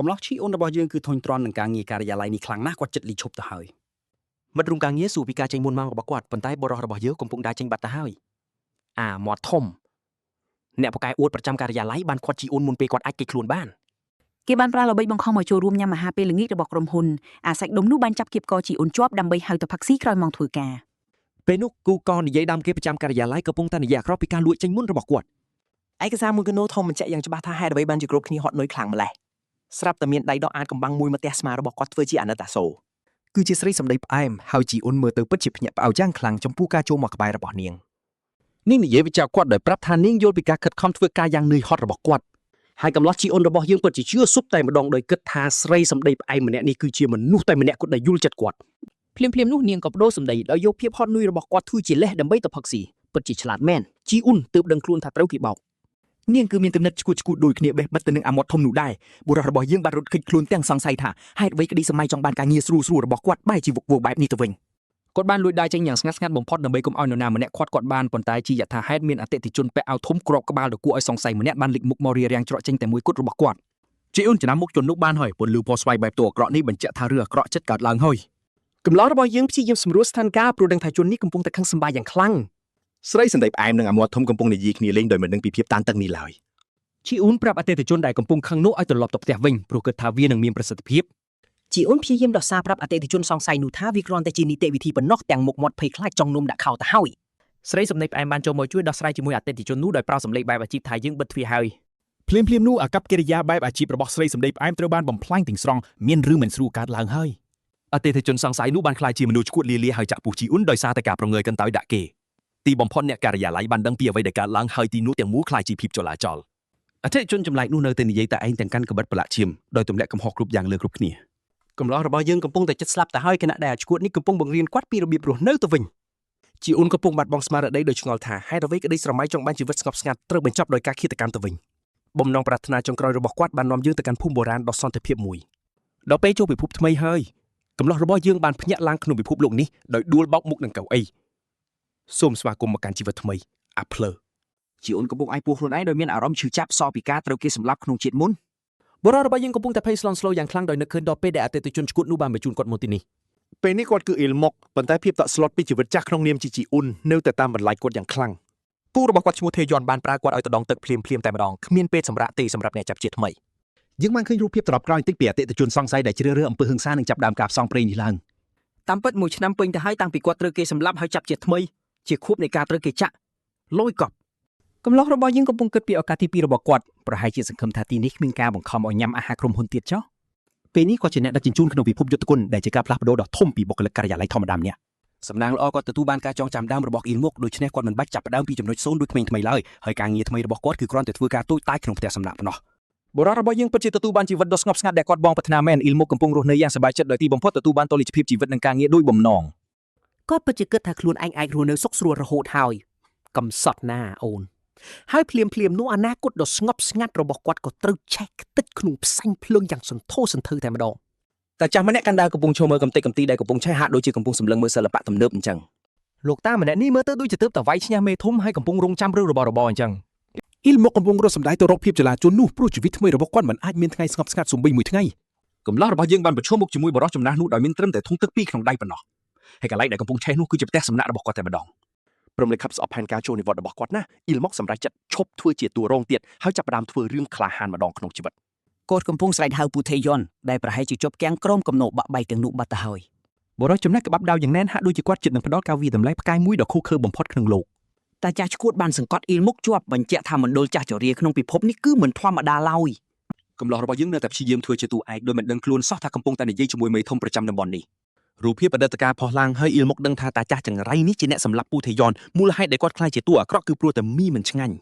កំឡោះជីអូនរបស់យើងគឺធុញទ្រាន់នឹងការងារការិយាល័យនេះខ្លាំងណាស់គាត់ចិត្តលីឈប់ទៅហើយមិត្តរួមការងារសួរពីការចេញមុនម៉ោងរបស់គាត់ប៉ុន្តែបរិះរបស់យើងកំពុងដើរចេញបាត់ទៅហើយមាត់ធំអ្នកប្រកែអួតប្រចាំការិយាល័យបានខាត់ជីអូនមុនពេលគាត់អាចគេចខ្លួនបានគេបានប្រើល្បិចបង្ខំឲ្យចូលរួមញ៉ាំអាហារពេលល្ងាចរបស់ក្រុមហ៊ុនអាសាច់ដុំនោះបានចាប់គៀបកជីអូនជាប់ដើម្បីហៅទៅផឹកស៊ីក្រោយម៉ោងធ្វើការពេលនោះគូកនិយាយដើមគេប្រចាំការិយាល័យកំពុងតែនិយាយអាក្រក់ពីការលួចចេញមុនរបស់គាត់ឯកសារមួយកណូធំបញ្ជាក់យ៉ាងច្បាស់ថាហេតុអ្វីបានជាគ្រប់គ្នាហត់នឿយខ្លាំងម្ល៉េះស្រាប់តែមានដៃដកអាចកំបាំងមួយមកផ្ទះស្មារបស់គាត់ធ្វើជាអាណិតអាសូរគឺជាស្រីសម្ដីផ្អែមហើយជីអូនមើលទៅពិតជាភ្ញាក់ផ្អើលយ៉ាងខ្លាំងចំពោះការចូលមកក្បែររបស់នាងនាងនិយាយវិចារគាត់ដោយប្រាប់ថានាងយល់ពីការខិតខំធ្វើការយ៉ាងនឿយហត់របស់គាត់ហើយកំឡោះជីអូនរបស់យើងពិតជាជឿស៊ុបតែម្ដងដោយគិតថាស្រីសម្ដីផ្អែមម្នាក់នេះគឺជាមនុស្សតែម្នាក់គាត់ដែលយល់ចិត្តគាត់ភ្លាមនោះនាងក៏បដូរសម្ដីដោយយកភាពហត់នឿយរបស់គាត់ធ្វើជាលេសដើម្បីទៅផឹកស៊ីពិតជាឆ្លាតមែនជីអូនទើបដឹងខ្លួនថាត្រូវគេបោកនាងគឺមានទំនិតឈួតដូចគ្នាបេះបិទទៅនឹងអាមាត់ធំនោះដែរបុរសរបស់យើងបានរត់គេចខ្លួនទាំងសង្ស័យថាហេតុអ្វីក្តីសម័យចង់បានការងារស្រួលរបស់គាត់បែរជាវឹកវរបែបនេះទៅវិញគាត់បានលួចដៃចេញយ៉ាងស្ងាត់បំផុតដើម្បីកុំឲ្យនរណាម្នាក់គាត់បានប៉ុន្តែជាយថាហេតុមានអតិថិជនពាក់អាវធំក្របក្បាលដ៏គួរឲ្យសង្ស័យម្នាក់បានលេចមុខមករារាំងច្រកចេញតែមួយគត់របស់គាត់ជីអូនចំណាំមុខជននោះបានហើយពន្លឺពណ៌ស្វាយបែបតួអាក្រក់នេះបញ្ជាក់ថារឿងអាក្រក់ចិត្តកើតឡើងហើយកំឡោះរបស់យើងព្យាយាមសម្រួលស្ថានភាពព្រោះដឹងថាជននេះកំពុងតែខឹងសម្បាយ៉ាងខ្លាំងស្រីសម្ដីផ្អែមនឹងអាមាត់ធំកំពុងនិយាយគ្នាលេងដោយមិនដឹងពីភាពតានតឹងនេះឡើយជីអូនប្រាប់អតិថិជនដែលកំពុងខឹងនោះឲ្យត្រឡប់ទៅផ្ទះវិញព្រោះគិតថាវានឹងមានប្រសិទ្ធភាពជីអូនព្យាយាមដោះសារប្រាប់អតិថិជនសង្ស័យនោះថាវាគ្រាន់តែជានីតិវិធីប៉ុណ្ណោះទាំងមុខមាត់ភ័យខ្លាចចង់នំដាក់ខោទៅហើយស្រីសម្ដីផ្អែមបានចូលមកជួយដោះស្រាយជាមួយអតិថិជននោះដោយប្រើសម្លេងបែបអាជីពថាយើងបិទទ្វារហើយភ្លាមនោះអាកប្បកិរិយាបែបអាជីពរបស់ស្រីសម្ដីផ្អែមត្រូវបានបំផ្លាញទាំងស្រុងមានរឿងមិនស្រួលកើតឡើងហើយអតិថិជនសង្ស័យនោះបានក្លាយជាមនុស្សឈួតលាហើយចាក់ពុះជីអូនដោយសារតែការប្រងើយកន្តើយដាក់គេទីបំផុតអ្នកការិយាល័យបានដឹងពីអ្វីដែលកើតឡើងហើយទីនោះទាំងមូលក្លាយជាភាពចលាចលអតិថិជនចម្លែកនោះនៅតែនិយាយតែឯងទាំងកាន់កបិតប្រឡាក់ឈាមដោយទម្លាក់កំហុសគ្រប់យ៉ាងលើគ្រប់គ្នាកំឡោះរបស់យើងកំពុងតែចិត្តស្លាប់ទៅហើយខណៈដែលអាឈួតនេះកំពុងបង្រៀនគាត់ពីរបៀបរស់នៅទៅវិញជីអូនកំពុងបាត់បង់ស្មារតីដោយឆ្ងល់ថាហេតុអ្វីក្តីស្រមៃចង់បានជីវិតស្ងប់ស្ងាត់ត្រូវបញ្ចប់ដោយការឃាតកម្មទៅវិញបំណងប្រាថ្នាចុងក្រោយរបស់គាត់បាននាំយើងទៅកាន់ភូមិបុរាណដ៏សន្តិភាពមួយដល់ពេលចូលពិភពថ្មីហើយកំឡោះរបស់យើងបានភ្ញាក់ឡើងក្នុងពិភពលោកនេះដោយដួលបោកមុខនឹងកៅអីសូមស្វាគមន៍មកកាន់ជីវិតថ្មីអាភ្លើជីអូនកំពុងអាយពោះខ្លួនឯងដោយមានអារម្មណ៍ឈឺចាប់សោកពីការត្រូវគេសម្លាប់ក្នុងជាតិមុនបុរសរបស់យើងកំពុងតែភ័យស្លន់ស្លោយ៉ាងខ្លាំងដោយនឹកឃើញដល់ពេលដែលអតិថិជនឈួតនោះបានបញ្ជូនគាត់មកទីនេះពេលនេះគាត់គឺអ៊ីលមុកប៉ុន្តែភាពតក់ស្លុតពីជីវិតចាស់ក្នុងនាមជាជីអូននៅតែតាមបន្លាយគាត់យ៉ាងខ្លាំងពូរបស់គាត់ឈ្មោះថេយ៉នបានប្រើគាត់ឲ្យទៅដងទឹកភ្លាមតែម្ដងគ្មានពេលសម្រាប់ទេសម្រាប់អ្នកចាប់ជាតិថ្មីយើងបានឃើញរូបភាពត្រឡប់ក្រោយបន្តិចពីអតិថិជនសង្ស័យដែលជ្រើសរើសអំពើហិង្សានិងចាប់ដើមការផ្សងព្រេងនេះឡើងតាមពិតមួយឆ្នាំពេញទៅហើយតាំងពីគាត់ត្រូវគេសម្លាប់ហើយចាប់ជាតិថ្មីជាខួបនៃការត្រូវគេចាក់លយកប់កំឡោះរបស់យើងកំពុងគិតពីឱកាសទី2របស់គាត់ប្រហែលជាសង្ឃឹមថាទីនេះគ្មានការបង្ខំឲ្យញ៉ាំអាហារក្រុមហ៊ុនទៀតចុះពេលនេះគាត់ជាអ្នកដឹកជញ្ជូនក្នុងពិភពយុទ្ធគុណដែលជាការផ្លាស់ប្ដូរដ៏ធំពីបុគ្គលិកការិយាល័យធម្មតាម្នាក់សំណាងល្អគាត់ទទួលបានការចងចាំដើមរបស់អ៊ីលមុកដូច្នេះគាត់មិនបាច់ចាប់ផ្ដើមពីចំណុច0ដូចក្មេងថ្មីឡើយហើយការងារថ្មីរបស់គាត់គឺគ្រាន់តែធ្វើការតូចតាចក្នុងផ្ទះសំណាក់ប៉ុណ្ណោះបុរសរបស់យើងពិតជាទទួលបានជីវិតដ៏ស្ងប់ស្ងាត់ដែលគាត់បងប្រាថ្នាមែនអ៊ីលមុកកំពុងរស់នៅយ៉ាងសប្បាយចិត្តដោយទីបំផុតទទួលបានតុល្យភាពជីវិតនិងការងារដូចបំណងគាត់ពិតជាគិតថាខ្លួនឯងអាចរស់នៅសុខស្រួលរហូតហើយកំសត់ណាអូនហើយភ្លាមនោះអនាគតដ៏ស្ងប់ស្ងាត់របស់គាត់ក៏ត្រូវឆេះខ្ទេចក្នុងផ្សែងភ្លើងយ៉ាងសន្ធោសន្ធៅតែម្ដងតែចាស់ម្នាក់កណ្ដាលកំពុងឈរមើលកំទេចកំទីដែលកំពុងឆេះហាក់ដូចជាកំពុងសម្លឹងមើលសិល្បៈទំនើបអញ្ចឹងលោកតាម្នាក់នេះមើលទៅដូចជាទើបតែវាយឈ្នះមេធំហើយកំពុងរងចាំរឿងរបស់របរអញ្ចឹងអ៊ីលមុកកំពុងរត់សម្ដែងទៅរកភាពចលាជននោះព្រោះជីវិតថ្មីរបស់គាត់មិនអាចមានថ្ងៃស្ងប់ស្ងាត់សំបីមួយថ្ងៃកំឡោះរបស់យើងបានប្រឈមមុខជាមួយបរិសុទ្ធចំណាស់នោះដោយមានត្រឹមតែធុងទឹកពីរក្នុងដៃប៉ុណ្ណោះហើយកន្លែងដែលកំពុងឆេះនោះគឺជាផ្ទះសំណាក់របស់គាត់តែម្ដងព្រមលេខផ្សព្វផែនការចូលនិវត្តន៍របស់គាត់ណាអ៊ីលមុកសម្រេចចិត្តឈប់ធ្វើជាតួរងទៀតហើយចាប់ផ្ដើមធ្វើរឿងក្លាហានម្ដងក្នុងជីវិតគាត់កំពុងស្រែកហៅពូថេយ៉នដែលប្រហែលជាជាប់គាំងក្រមកំណោបាក់បែកទាំងនោះបាត់ទៅហើយបរិសុទ្ធចំណេះក្បាប់ដាវយ៉ាងណែនហាក់ដូចជាគាត់ចិត្តនឹងផ្ដល់ការវាតម្លៃផ្កាយមួយដ៏ខុសខើបំផុតក្នុងលោកតែចាស់ឈួតបានសង្កត់អ៊ីលមុកជាប់បញ្ជាក់ថាមណ្ឌលចាស់ចរាក្នុងពិភពនេះគឺមិនធម្មតាឡើយកំឡោះរបស់យើងនៅតែព្យាយាមធ្វើជាតួឯកដោយមិនដឹងខ្លួនសោះថាកំពុងតែនិយាយជាមួយមេធំប្រចាំតំបន់នេះរូបភាពអតីតកាលផុសឡើងហើយអ៊ីលមុកដឹងថាតាចាស់ចង្រៃនេះជាអ្នកសម្លាប់ពូថេយ៉នមូលហេតុដែលគាត់ខ្លាចជាតួអាក្រក់គឺព្រោះតែមីមិនឆ្ងាញ់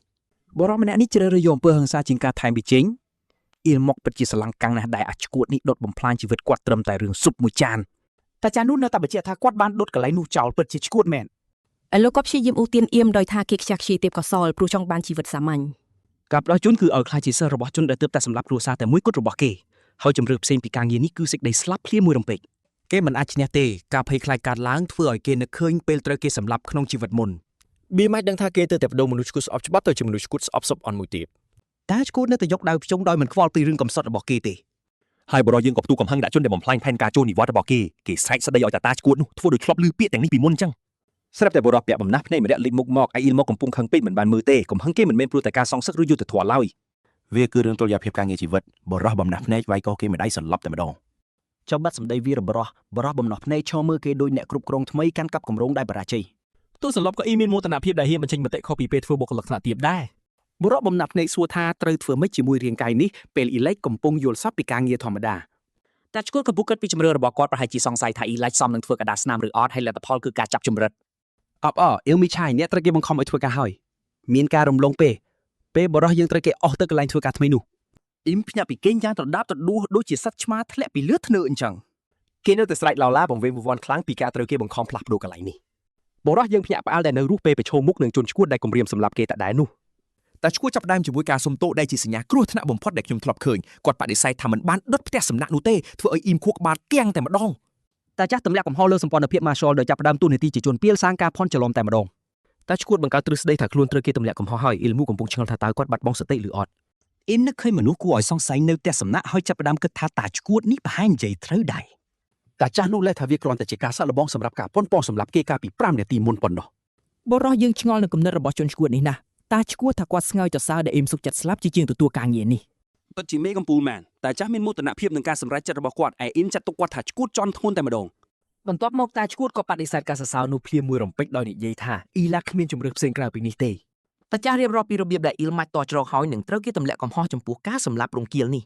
បរិសុទ្ធម្នាក់នេះជ្រើសរើសយកអំពើហិង្សាជាងការថែមពីចេញអ៊ីលមុកពិតជាស្រឡាំងកាំងណាស់ដែលអាឈួតនេះដុតបំផ្លាញជីវិតគាត់ត្រឹមតែរឿងស៊ុបមួយចានតាចាស់នោះនៅតែបញ្ជាក់ថាគាត់បានដុតកន្លែងនោះចោលពិតជាឈួតមែនឥឡូវគាត់ព្យាយាមអ៊ូទៀនអៀមដោយថាគេខ្ជះខ្ជាយទេពកសលព្រោះចង់បានជីវិតសាមញ្ញការផ្ដោតជូនគឺឲ្យខ្លាចជាសិស្សរបស់ជនដែលទើបតែសម្លាប់គ្រួសារតែមួយគត់របស់គេហើយជំរឿផ្សេងពីការងារនេះគឺសេចក្តីស្លាប់ភ្លាមមួយរំពេចគេមិនអាចឈ្នះទេការភ័យខ្លាចកើតឡើងធ្វើឲ្យគេនឹកឃើញពេលត្រូវគេសម្លាប់ក្នុងជីវិតមុនបៀមិនដឹងថាគេទៅតែបដូរមនុស្សឈួតស្អប់ច្បាប់ទៅជាមនុស្សឈួតស្អប់សុបអន់មួយទៀតតែឈួតនៅតែយកដៅភ្ជុំដោយមិនខ្វល់ពីរឿងកំសត់របស់គេទេ ហើយបរិយើងក៏ផ្ទុះកំហឹងដាក់ជនដែលបំផ្លាញផែនការចូលនិវត្តន៍របស់គេស្រែកស្ដីឲ្យតាឈួតនោះធ្វើដូចធ្លាប់ឮពាក្យទាំងនេះពីមុនអញ្ចឹងស្រាប់តែបរិពាក់បំណះភ្នែកម្នាក់លេចមុខមកអ៊ីលមកកំពុងខឹងពេកមិនបានមើលទេកំហឹងគេមិនមែនព្រោះតែការសងសឹកឬយុទ្ធធម៌ឡើយវាគឺរឿងតុល្យភាពការងារជីវិតបរិបំណះភ្នែកវាយកោគេមិនដៃសន្លប់តែម្ដងចាំបាត់សម្ដីវីរបរោះបំណោះភ្នែកឈរមើលគេដូចអ្នកគ្រប់គ្រងថ្មីកាន់កាប់កម្រងដែលបរាជ័យ ទោះសន្លប់ក៏អ៊ីមានមោទនភាពដែលហ៊ានបញ្ចេញមតិខុសពីពេលធ្វើបុគ្គលិកថ្នាក់ទាបដែរប រោះបំណាប់ភ្នែកសួរថាត្រូវធ្វើម៉េចជាមួយរាងកាយនេះពេលអ៊ីឡិចកំពុងយល់សប្តិពីការងារធម្មតាតែឈ្គួតកំពុងគិតពីជំរឿរបស់គាត់ប្រហែលជាសង្ស័យថាអ៊ីឡិចសមនឹងធ្វើកដាស្នាមឬអត់ហើយលទ្ធផលគឺការចាប់ជំរិតអបអអ៊ីលមីឆៃអ្នកត្រូវគេបង្ខំឲ្យធ្វើការហើយមានការរំលងពេលបរោះយើងត្រូវគេអស់ទៅកន្លែងធ្វើការថ្មីនោះអ៊ីមភ្ញាក់ពីគេងយ៉ាងត្រដាបត្រដួសដូចជាសត្វឆ្មាធ្លាក់ពីលើធ្នើអញ្ចឹងគេនៅតែស្រែកឡោឡាបង្វេងវង្វន់ខ្លាំងពីការត្រូវគេបង្ខំផ្លាស់ប្ដូរកន្លែងនេះបរោះយើងភ្ញាក់ផ្អើលដែលនៅរស់ពេលប្រឈមមុខនឹងជនឈួតដែលគំរាមសម្លាប់គេតែដែរនោះតែឈួតចាប់ផ្ដើមជាមួយការសុំទោសដែលជាសញ្ញាគ្រោះថ្នាក់បំផុតដែលខ្ញុំធ្លាប់ឃើញគាត់បដិសេធថាមិនបានដុតផ្ទះសំណាក់នោះទេធ្វើឲ្យអ៊ីមខួរក្បាលគាំងតែម្ដងតែចាស់ទម្លាក់កំហុសលើសម្ព័ន្ធភាព Marshall ដោយចាប់ផ្ដើមទូនាទីជាជនពាលសាងការផន់ច្រឡំតែម្ដងតែឈួតបង្កើតទ្រឹស្ដីថាខ្លួនត្រូវគេទម្លាក់កំហុសហើយអ៊ីលមូកំពុងឆ្ងល់ថាតើគាត់បាត់បង់សតិឬអត់អ៊ីមនឹកឃើញមនុស្សគួរឲ្យសង្ស័យនៅផ្ទះសំណាក់ហើយចាប់ផ្ដើមគិតថាតាឈួតនេះប្រហែលនិយាយត្រូវដែរតែចាស់នោះលែថាវាគ្រាន់តែជាការសាក់លបងសម្រាប់ការប៉ុនប៉ងសម្រាប់គេកាលពី5នាទីមុនប៉ុណ្ណោះបរោះយើងឆ្ងល់នឹងគំនិតរបស់ជនឈួតនេះណាស់តាឈួតថាគាត់ស្ងើចសរសើរដែលអ៊ីមសុខចិត្តស្លាប់ជាជាងទទួលការងារនេះពិតជាមេកំពូលមែនតែចាស់មានមោទនភាពនឹងការសម្រេចចិត្តរបស់គាត់ឯអ៊ីមចាត់ទុកគាត់ថាឈួតចន់ធ្ងន់តែម្ដងបន្ទាប់មកតាឈួតក៏បដិសេធការសរសើរនោះភ្លាមមួយរំពេចដោយនិយាយថាអ៊ីឡាគ្មានជំរឿនផ្សេងក្រៅពីនេះទេតាចាស់រៀបរាប់ពីរបៀបដែលអ៊ីលម៉ាច់តច្រកហើយនឹងត្រូវគេទម្លាក់កំហុសចំពោះការសម្លាប់រង្គាលនេះ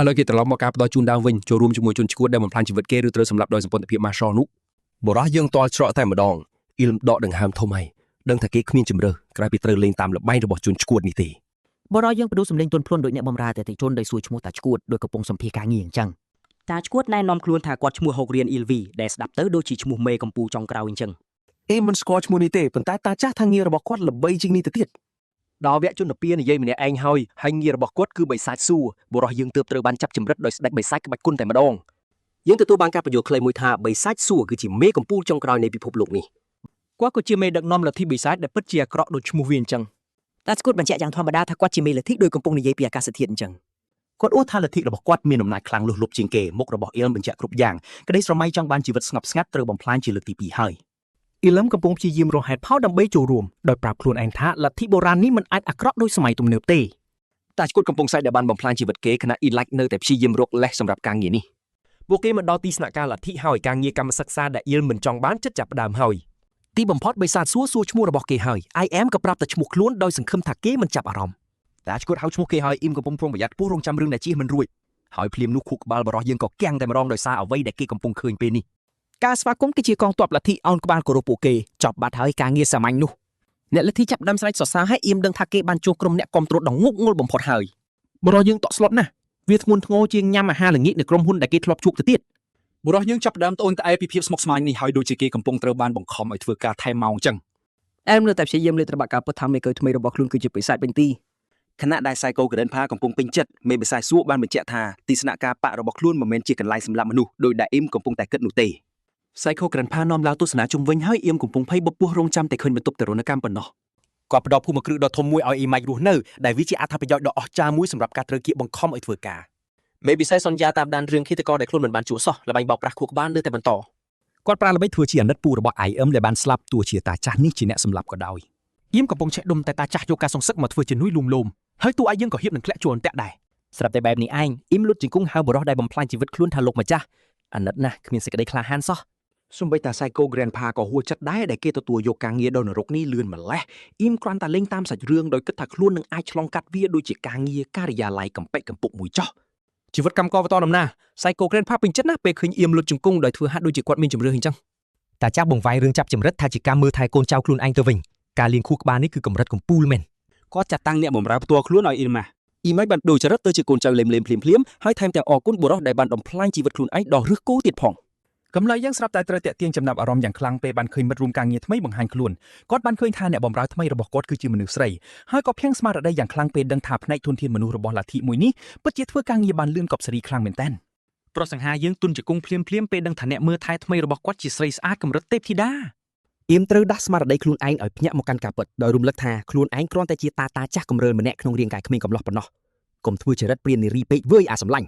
ឥឡូវគេត្រឡប់មកការផ្ដោតជូនដើមវិញចូលរួមជាមួយជនឈួតដែលបំផ្លាញជីវិតគេឬត្រូវសម្លាប់ដោយសម្ព័ន្ធភាព Marshall នោះបរោះយើងតល់ច្រកតែម្ដងអ៊ីលដកដង្ហើមធំហើយដឹងថាគេគ្មានជំរឿក្រៅពីត្រូវលេងតាមលបែងរបស់ជនឈួតនេះទេបរោះយើងបដិសម្លេងទន់ភ្លន់ដោយអ្នកបម្រើតែតិជនដោយសួរឈ្មោះតាឈួតដោយកំពុងសម្ភារការងារអញ្ចឹងតាឈួតណែនាំខ្លួនថាគាត់ឈ្មោះហុករៀនអ៊ីលវីដែលស្ដាប់ទៅដូចជាឈ្មោះមេកំពូចុងក្រោយអញ្ចឹងអ៊ីមិនស្គាល់ឈ្មោះនេះទេប៉ុន្តែតាចាស់ថាងាររបស់គាត់ល្បីជាងនេះទៅទៀតដល់វគ្គជនពានិយាយម្នាក់ឯងហើយងាររបស់គាត់គឺបិសាចសួរបរោះយើងទើបត្រូវបានចាប់ចម្រិតដោយស្ដេចបិសាចក្បាច់គុណតែម្ដងយើងទទួលបានការបញ្យល់ខ្លីមួយថាបិសាចសួរគឺជាមេកំពូលចុងក្រោយនៃពិភពលោកនេះគាត់ក៏ជាមេដឹកនាំលទ្ធិបិសាចដែលពិតជាអាក្រក់ដូចឈ្មោះវាអញ្ចឹងតាឈួតបញ្ជាក់យ៉ាងធម្មតាថាគាត់ជាមេលទ្ធិដោយកំពុងនិយាយពីអាកាសធាតុអញ្ចឹងគាត់អួតថាលទ្ធិរបស់គាត់មានអំណាចខ្លាំងលុះលុបជាងគេមុខរបស់អ៊ីលបញ្ជាក់គ្រប់យ៉ាងក្តីស្រមៃចង់បានជីវិតស្ងប់ស្ងាត់ត្រូវបំផ្លាញជាលើកទី2ហើយអ៊ីលកំពុងព្យាយាមរកហេតុផលដើម្បីចូលរួមដោយប្រាប់ខ្លួនឯងថាលទ្ធិបុរាណនេះមិនអាចអាក្រក់ដូចសម័យទំនើបទេតាឈួតកំពុងសែកដែលបានបំផ្លាញជីវិតគេខណៈអ៊ីឡាច់នៅតែព្យាយាមរកលេសសម្រាប់ការងារនេះពួកគេមកដល់ទីស្នាក់ការលទ្ធិហើយការងារកម្មសិក្សាដែលអ៊ីលមិនចង់បានចិត្តចាប់ផ្ដើមហើយទីបំផុតបិសាចសួរឈ្មោះរបស់គេហើយ IM ក៏ប្រាប់តែឈ្មោះខ្លួនដោយសង្ឃឹមថាគេមិនចាប់អារម្មណ៍តែឈួតហៅឈ្មោះគេហើយអ៊ីមកំពុងប្រុងប្រយ័ត្នពោះរងចាំរឿងដែលជិះមិនរួចហើយភ្លាមនោះខួរក្បាលបរោះយើងក៏គាំងតែម្ដងដោយសារអ្វីដែលគេកំពុងឃើញពេលនេះការស្វាគមន៍គឺជាកងទ័ពលទ្ធិអោនក្បាលគោរពពួកគេចប់បាត់ហើយការងារសាមញ្ញនោះអ្នកលទ្ធិចាប់ដើមស្រែកសរសើរឲ្យអ៊ីមដឹងថាគេបានជួបក្រុមអ្នកគាំទ្រដ៏ងប់ងល់បំផុតហើយបរោះយើងតក់ស្លុតណាស់វាធ្ងន់ធ្ងរជាងញ៉ាំអាហារល្ងាចនៅក្រុមហ៊ុនដែលគេធ្លាប់ជួបទៅទៀតបរោះយើងចាប់ដើមត្អូញត្អែពីភាពស្មុគស្មាញនេះហើយដូចជាគេកំពុងត្រូវបានបង្ខំឲ្យធ្វើការថែមម៉ោងអញ្ចឹងអែមនៅតែព្យាយាមលេបត្របាក់ការពិតថាមេកុយថ្មីរបស់ខ្លួនគឺជាបិសាចពេញទីខណៈដែល Psycho Grandpa កំពុងពេញចិត្តមេបិសាចសួរបានបញ្ជាក់ថាទីស្នាក់ការបករបស់ខ្លួនមិនមែនជាកន្លែងសម្រាប់មនុស្សដោយដែលអ៊ីមកំពុងតែគិតនោះទេ Psycho Grandpa នាំឡើងទស្សនាជុំវិញហើយអ៊ីមកំពុងភ័យបបួសរងចាំតែឃើញបន្ទប់ទរណកម្មប៉ុណ្ណោះគាត់ផ្ដល់ភូមិគ្រឹះដ៏ធំមួយឲ្យអ៊ីម៉ាច់រស់នៅដែលវាជាអត្ថប្រយោជន៍ដ៏អស្ចារ្យមួយសម្រាប់ការត្រូវគេបង្ខំឲ្យធ្វើការមេបិសាចសន្យាតាមដានរឿងឃាតករដែលខ្លួនមិនបានជួសសោះល្បែងបោកប្រាស់ខួរក្បាលនៅតែបន្តគាត់ប្រាល្បិចធ្វើជាអាណិតពូរបស់ IM ដែលបានស្លាប់ទោះជាតាចាស់នេះជាអ្នកសម្លាប់ក៏ដោយអ៊ីមកំពុងឆេះដុំតែតាចាស់យកការសងសឹកមកធ្វើជានុយលូមលោមហើយតួឯងយើងក៏ហ៊ាននឹងធ្លាក់ចូលអន្ទាក់ដែរស្រាប់តែបែបនេះឯងអ៊ីមលុតជង្គង់ហៅបរោះដែលបំផ្លាញជីវិតខ្លួនថាលោកម្ចាស់អាណិតណាស់គ្មានសេចក្តីក្លាហានសោះសូម្បីតា Psycho Grandpa ក៏ហួចចិត្តដែរដែលគេទទួលយកការងារដ៏នរកនេះលឿនម្លេះអ៊ីមគ្រាន់តែលេងតាមសាច់រឿងដោយគិតថាខ្លួននឹងអាចឆ្លងកាត់វាដូចជាការងារការិយាល័យកំពេចកំពុកមួយចោះជីវិតកម្មករបន្តដំណើរ Psycho Grandpa ពេញចិត្តណាស់ពេលឃើញអ៊ីមលុតជង្គង់ដោយធ្វើហាក់ដូចជាគាត់មានជំរឿអញ្ចឹងតាចាស់បង្វែររឿងចាប់ចម្រិតថាជាការមើលថែកូនចៅខ្លួនឯងទៅវិញការលៀងខួរក្បាលនេះគឺកម្រិតកំពូលមែនគាត់ចាត់តាំងអ្នកបម្រើផ្ទាល់ខ្លួនឲ្យអ៊ីម៉ាអ៊ីម៉ាបានដូចចរិតទៅជាកូនចៅលេមភ្លាមហើយថែមទាំងអរគុណបុរសដែលបានបំផ្លាញជីវិតខ្លួនឯងដល់រឹសគោទៀតផងកម្លៃយ៉ាងស្រាប់តែត្រូវតាក់ទាញចំណាប់អារម្មណ៍យ៉ាងខ្លាំងពេលបានឃើញមិត្តរួមការងារថ្មីបង្ហាញខ្លួនគាត់បានឃើញថាអ្នកបម្រើថ្មីរបស់គាត់គឺជាមនុស្សស្រីហើយក៏ភាំងស្មារតីយ៉ាងខ្លាំងពេលដឹងថាផ្នែកធនធានមនុស្សរបស់លទ្ធិមួយនេះពិតជាធ្វើការងារបានលឿនកប់សេរីខ្លាំងមែនទែនប្រសង្ហាយើងទុនជង្គង់ភ្លាមពេលដឹងថាអ្នកមើលថែថ្មីរបស់គាត់ជាស្រីស្អាតកម្រិតទេពធីតាអ៊ីមត្រូវដាស់ស្មារតីខ្លួនឯងឲ្យភ្ញាក់មកកាន់ការពិតដោយរំលឹកថាខ្លួនឯងគ្រាន់តែជាតាចាស់កំរើលម្នាក់ក្នុងរាងកាយក្មេងកំឡោះប៉ុណ្ណោះកុំធ្វើចរិតព្រាននារីពេកវើយអាសម្លាញ់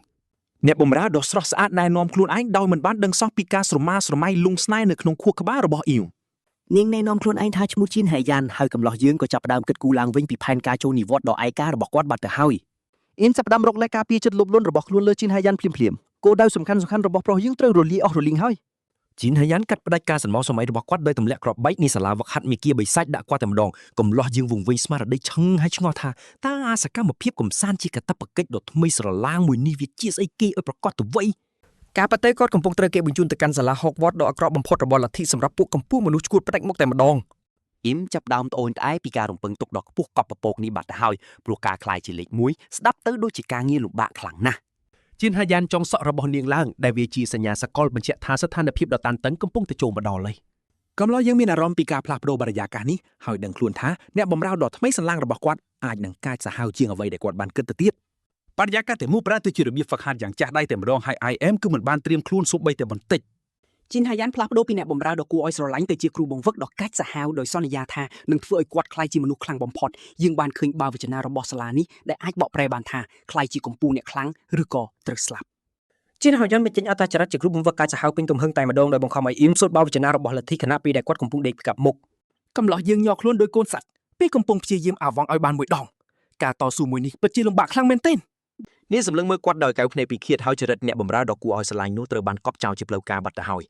អ្នកបំរើដ៏ស្រស់ស្អាតណែនាំខ្លួនឯងដោយមិនបានដឹងសោះពីការស្រមាស្រមៃលងស្នេហ៍នៅក្នុងខួរក្បាលរបស់អ៊ីវ នាងណែនាំខ្លួនឯងថាឈ្មោះជីនហៃយ៉ានហើយកំឡោះយើងក៏ចាប់ផ្ដើមគិតគូរឡើងវិញពីផែនការចូលនិវត្តន៍ដ៏ឯការបស់គាត់បាត់ទៅហើយអ៊ីមចាប់ផ្ដើមរកលេខការពារចិត្តលោភលន់របស់ខ្លួនលើជីនហៃយ៉ានភ្លាមៗគោលដៅសំខាន់ៗរបស់ប្រុសយើងត្រូវរលាយអស់រលីងហើយ ជីនហៃយ៉ានកាត់ផ្ដាច់ការសន្មោសម័យរបស់គាត់ដោយទម្លាក់គ្រាប់បែកនៃសាលាវឹកហាត់មីគៀបិសាច់ដាក់គាត់តែម្ដងកំឡោះយើងវង្វេងស្មារតីឆឹងហើយឆ្ងល់ថាតើអាសកម្មភាពកំសាន្តជាកាតព្វកិច្ចដ៏ថ្មីស្រឡាងមួយនេះវាជាស្អីគេឲ្យប្រកាសទៅវៃការប៉ះទៅគាត់កំពុងត្រូវគេបញ្ជូនទៅកាន់សាលាហុកវត្តដ៏អាក្រក់បំផុតរបស់លទ្ធិសម្រាប់ពួកកម្ពុជាមនុស្សឈួតផ្ដាច់មុខតែម្ដង អ៊ីមចាប់ដើមត្អូញត្អែពីការរំពឹងទុកដ៏ខ្ពស់កប់ពពកនេះបាត់ទៅហើយព្រោះការខ្លាយជាលេខ1ស្ដាប់ទៅដូចជាការងារលំបាកខ្លាំងណាស់ ជីនហៃយ៉ានចង់សក់របស់នាងឡើងដែលវាជាសញ្ញាសកលបញ្ជាក់ថាស្ថានភាពដ៏តានតឹងកំពុងតែចូលមកដល់ហើយកំឡោះយើងមានអារម្មណ៍ពីការផ្លាស់ប្ដូរបរិយាកាសនេះហើយដឹងខ្លួនថាអ្នកបម្រើដ៏ថ្មីសន្លាងរបស់គាត់អាចនឹងកាចសាហាវជាងអ្វីដែលគាត់បានគិតទៅទៀតបរិយាកាសតែមួយប្រាទៅជារបៀបហ្វឹកហាត់យ៉ាងចាស់ដៃតែម្ដងហើយ IM គឺមិនបានត្រៀមខ្លួនសូម្បីតែបន្តិច ជីនហៃយ៉ានផ្លាស់ប្ដូរពីអ្នកបម្រើដ៏គួរឲ្យស្រឡាញ់ទៅជាគ្រូបង្វឹកដ៏កាចសាហាវដោយសន្យាថានឹងធ្វើឲ្យគាត់ក្លាយជាមនុស្សខ្លាំងបំផុតយើងបានឃើញបាវចនារបស់សាលានេះដែលអាចបកប្រែបានថាក្លាយជាកម្ពុជាអ្នកខ្លាំងឬក៏ត្រូវស្លាប់ ជីនហៃយ៉ានបញ្ចេញអត្តចរិតជាគ្រូបង្វឹកកាចសាហាវពេញទំហឹងតែម្ដងដោយបង្ខំឲ្យអ៊ីមសូត្របោវចនារបស់លទ្ធិគណៈពេលដែលគាត់កំពុងដេកកាប់មុខ កំឡោះយើងញ័រខ្លួនដោយកូនសត្វពេលកំពុងព្យាយាមអាវ៉ង់ឲ្យបានមួយដងការតស៊ូមួយនេះពិតជាលំបាកខ្លាំងមែនទែននាងសម្លឹងមើលគាត់ដោយកៅភ្នែកពីឃាតហើយចរិតអ្នកបម្រើដ៏គួរឲ្យស្រឡាញ់នោះត្រូវបានកប់ចោលជាផ្លូវការបាត់ទៅហើ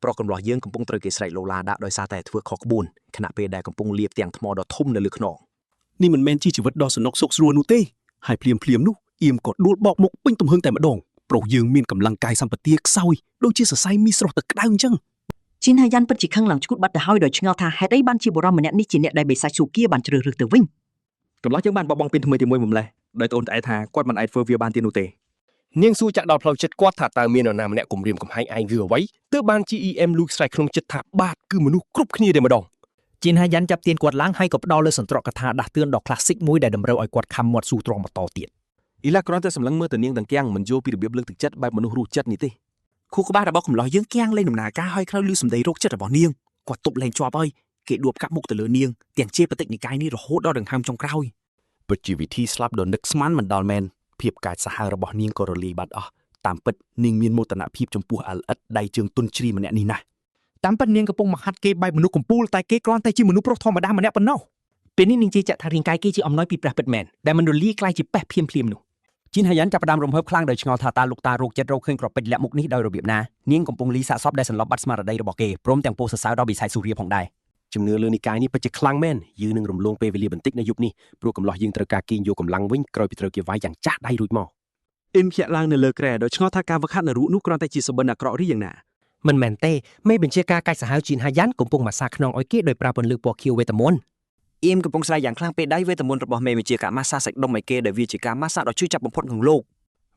យប្រុសកំឡោះយើងកំពុងត្រូវគេស្រែកឡូឡាដាក់ដោយសារតែធ្វើខុសក្បួនខណៈពេលដែលកំពុងលាបទាំងថ្មដ៏ធំនៅលើខ្នងនេះមិនមែនជាជីវិតដ៏សនុកសុខស្រួលនោះទេហើយភ្លាមនោះអ៊ីមក៏ដួលបោកមុខពេញទំហឹងតែម្ដងប្រុសយើងមានកម្លាំងកាយសម្បទាខ្សោយដូចជាសរសៃមីស្រស់ទឹកក្តៅអញ្ចឹង ជីនហៃយ៉ានពិតជាខឹងឡើងឈួតបាត់ទៅហើយដោយឆ្ងល់ថាហេតុអីបានជាបុរសម្នាក់នេះជាអ្នកដែលបិសាចស៊ូគៀបានជ្រើសរើសទៅវិញ កំឡោះយើងបានបបងពីថ្មីទីមួយម្លេះដោយត្អូនត្អែថាគាត់មិនអាចធ្វើវាបានទៀតនោះទេ នាងសួរចាក់ដល់ផ្លូវចិត្តគាត់ថាតើមាននរណាម្នាក់គំរាមកំហែងឯងឬអ្វីទើបបានជា EM លូកស្រែកក្នុងចិត្តថាបាទគឺមនុស្សគ្រប់គ្នាតែម្ដង ជីនហៃយ៉ានចាប់ទានគាត់ឡើងហើយក៏ផ្ដោតលើសន្ត្រកថាដាស់តឿនដ៏ classic មួយដែលតម្រូវឲ្យគាត់ខំមាត់ស៊ូទ្រាំបន្តទៀតអ៊ីឡាគ្រាន់តែសម្លឹងមើលទៅនាងទាំងគាំងមិនយល់ពីរបៀបលើកទឹកចិត្តបែបមនុស្សរស់ចិត្តនេះទេខួរក្បាលរបស់កំឡោះយើងគាំងលេងដំណើរការហើយក្រោយឮសម្ដីរោគចិត្តរបស់នាងគាត់ទប់លែងជាប់ហើយគេដួលកាប់មុខទៅលើនាងទាំងជាបតិនិកាយនេះរហូតដល់ដង្ហើមចុងក្រោយ ពិតជាវិធីស្លាប់ដ៏នឹកស្មានមិនដល់មែនភាពកាចសាហាវរបស់នាងក៏រលាយបាត់អស់តាមពិតនាងមានមោទនភាពចំពោះអាលអិតដៃជើងទុនជ្រីម្នាក់នេះណាស់តាមពិតនាងកំពុងមកហាត់គេបែបមនុស្សកំពូលតែគេគ្រាន់តែជាមនុស្សប្រុសធម្មតាម្នាក់ប៉ុណ្ណោះពេលនេះនាងជឿជាក់ថារាងកាយគេជាអំណោយពីព្រះពិតមែនដែលមិនរលាយក្លាយជាប៉ះភ្លាមនោះជីនហៃយ៉ានចាប់ផ្ដើមរំភើបខ្លាំងដោយឆ្ងល់ថាតើលោកតារោគចិត្តរកឃើញក្របពេជ្រលាក់មុខនេះដោយរបៀបណានាងកំពុងលីសាកសពដែលសន្លប់បាត់ស្មារតីរបស់គេព្រមទាំងពោលសរសើរដល់វិស័យសូរ្យផងដែរជំនឿលើនិកាយនេះពិតជាខ្លាំងមែនយើងនឹងរំលងពេលវេលាបន្តិចនៅយប់នេះព្រោះកំឡោះយើងត្រូវការគេងយកកម្លាំងវិញក្រោយពីត្រូវគេវាយយ៉ាងចាស់ដៃរួចមកអ៊ីមភ្ញាក់ឡើងនៅលើគ្រែដោយឆ្ងល់ថាការវឹកហាត់នៅរូបនោះគ្រាន់តែជាសបិនអាក្រក់រីយ៉ាងណាមិនមែនទេមេបញ្ជាការកាច់សាហាវជីនហៃយ៉ានកំពុងម៉ាសាខ្នងឲ្យគេដោយប្រើពន្លឺពណ៌ខៀវវេទមន្តអ៊ីមកំពុងស្រែកយ៉ាងខ្លាំងពេលដៃវេទមន្តរបស់មេបញ្ជាការម៉ាសាសាច់ដុំឲ្យគេដែលវាជាការម៉ាសាដ៏ជួយចាប់បំផុតក្នុងលោក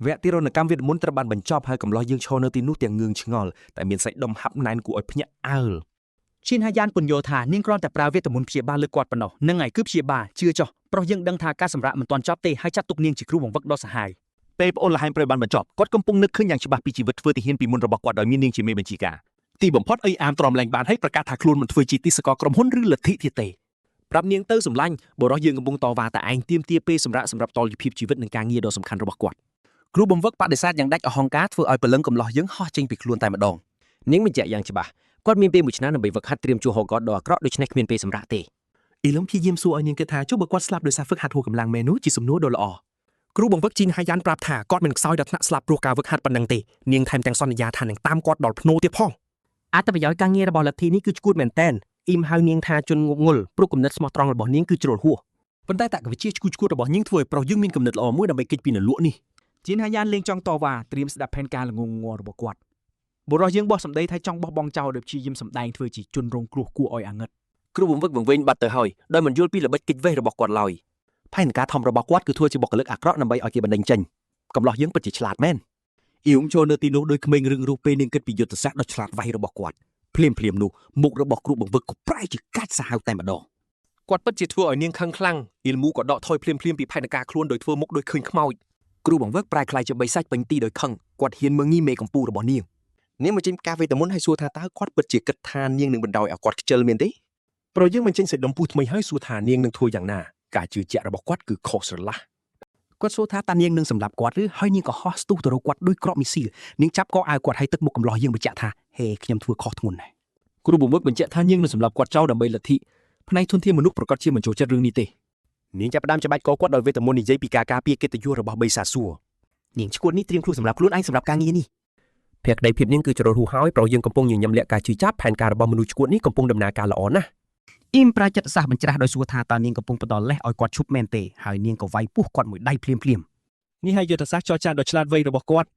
វគ្គទារុណកម្មវេទមន្តត្រូវបានបញ្ចប់ហើយកំឡោះយើងឈរនៅទីនោះទាំងងឿងឆ្ងល់តែមានសាច់ដុំហាប់ណែនគួរឲ្យភ្ញាក់អើលជីនហៃយ៉ានពន្យល់ថានាងគ្រាន់តែប្រើវេទមន្តព្យាបាលលើគាត់ប៉ុណ្ណោះនឹងហើយគឺព្យាបាលជឿចោះប្រុសយើងដឹងថាការសម្រាកមិនទាន់ចប់ទេហើយចាត់ទុកនាងជាគ្រូបង្វឹកដ៏សាហាវពេលប្អូនលហែមប្រយបានបញ្ចប់គាត់កំពុងនឹកឃើញយ៉ាងច្បាស់ពីជីវិតធ្វើទាហានពីមុនរបស់គាត់ដោយមាននាងជាមេបញ្ជាការទីបំផុតអីអាមទ្រាំលែងបានហើយប្រកាសថាខ្លួនមិនធ្វើជាទីសកលក្រុមហ៊ុនឬលទ្ធិទៀតទេប្រាប់នាងទៅសម្លាញ់បរិះយើងកំពុងតវ៉ាតែឯងទាមទារពេលសម្រាប់តលភាពជីវិតនិងការងារដ៏សំខាន់របស់គាត់គ្រូបង្វឹកបដិសេធយ៉ាងដាច់អហង្ការធ្វើឲ្យព្រលឹងកំឡោះយើងហោះចេញពីខ្លួនតែម្ដងនាងបញ្ជាក់យ៉ាងច្បាស់គាត់មានពេលមួយឆ្នាំដើម្បីវឹកហាត់ត្រៀមជួហកតដ៏អាក្រក់ដូច្នេះគ្មានពេលសម្រាប់ទេអ៊ីឡុងព្យាយាមសួរឲ្យនាងគិតថាចុះបើគាត់ស្លាប់ដោយសារហ្វឹកហាត់ហួសកម្លាំងមែននោះជាសំណួរដ៏ល្អគ្រូបង្វឹកជីនហៃយ៉ានប្រាប់ថាគាត់មិនខ្សោយដល់ថ្នាក់ស្លាប់ព្រោះការហ្វឹកហាត់ប៉ុណ្ណឹងទេនាងថែមទាំងសន្យាថានឹងតាមគាត់ដល់ភ្នូទៀតផងអត្ថប្រយោជន៍ការងាររបស់លទ្ធិនេះគឺឈួតមែនតែនអ៊ីមហៅនាងថាជនងប់ងល់ព្រោះគំនិតស្មោះត្រង់របស់នាងគឺជ្រុលហួសប៉ុន្តែតកវិជាឈួតរបស់នាងធ្វើឲ្យប្រុសយើងមានគំនិតល្អមួយដើម្បីគេចពីនលក់នេះជីនហៃយ៉ានលេងចង់តវ៉ាត្រៀមស្ដាប់ផែនការល្ងងងរបស់គាត់បុរសយើងបោះសម្ដីថាចង់បោះបង់ចោលដោយព្យាយាមសម្ដែងធ្វើជាជនរងគ្រោះគួរឲ្យអាណិតគ្រូបង្វឹកវង្វេងបាត់ទៅហើយដោយមិនយល់ពីល្បិចកិច្ចវេះរបស់គាត់ឡើយផែនការធំរបស់គាត់គឺធ្វើជាបុគ្គលិកអាក្រក់ដើម្បីឲ្យគេបណ្ដេញចេញកំឡោះយើងពិតជាឆ្លាតមែនអ៊ីវចូលនៅទីនោះដោយក្មេងរឹងរូសពេលនាងគិតពីយុទ្ធសាស្ត្រដ៏ឆ្លាតវៃរបស់គាត់ភ្លាមនោះមុខរបស់គ្រូបង្វឹកក៏ប្រែជាកាច់សាហាវតែម្ដងគាត់ពិតជាធ្វើឲ្យនាងខឹងខ្លាំងអ៊ីលមូក៏ដកថយភ្លាមពីផែនការខ្លួនដោយធ្វើមុខដូចឃើញខ្មោចគ្រូបង្វឹកប្រែខ្លាយជាបិសាច់ពេញទីដោយខឹងគាត់ហ៊ានមើងងាយមេកំពូរបស់នាងមកចេញការវេទមន្តឲ្យសួរថាតើគាត់ពិតជាគិតថានាងនឹងបណ្ដោយឲ្យគាត់ខ្ជិលមែនទេព្រោះយើងមិនចេញសេចដុំពុះថ្មីឲ្យសួរថានាងនឹងធ្វើយ៉ាងណាការជឿជាក់របស់គាត់គឺខុសស្រឡះ គាត់សួរថាតានាងនឹងសម្លាប់គាត់ឬហើយនាងក៏ហោះស្ទុះទៅរកគាត់ដោយក្របមីស៊ីលនាងចាប់កអាវគាត់ឲ្យទឹកមុខកំឡោះយើងបញ្ជាក់ថាហេខ្ញុំធ្វើខុសធ្ងន់ណាស់គ្រូបង្វឹកបញ្ជាក់ថានាងនឹងសម្លាប់គាត់ចោលដើម្បីលទ្ធិផ្នែកធនធានមនុស្សប្រកាសជាមិនចូលចិត្តរឿងនេះទេនាងចាប់ផ្ដើមច្បាច់កគាត់ដោយវេទមន្តនិយាយពីការការពារកិត្តិយសរបស់បិសាសួរនាងឈួតនេះត្រៀមខ្លួនសម្រាប់ខ្លួនឯងសម្រាប់ការងារនេះភក្តីភាពនាងគឺជ្រុលហួសហើយព្រោះយើងកំពុងញញឹមលាក់ការជឿចាប់ផែនការរបស់មនុស្សឈួតនេះកំពុងដំណើរការល្អណាស់អ៊ីមប្រាចិត្តសាស្ត្របញ្ច្រាស់ដោយសួរថាតើនាងកំពុងផ្ដល់លេសឲ្យគាត់ឈប់មែនទេហើយនាងក៏វាយពោះគាត់មួយដៃភ្លាមនេះហើយយុទ្ធសាស្ត្រចរចាដ៏ឆ្លាតវៃរបស់គាត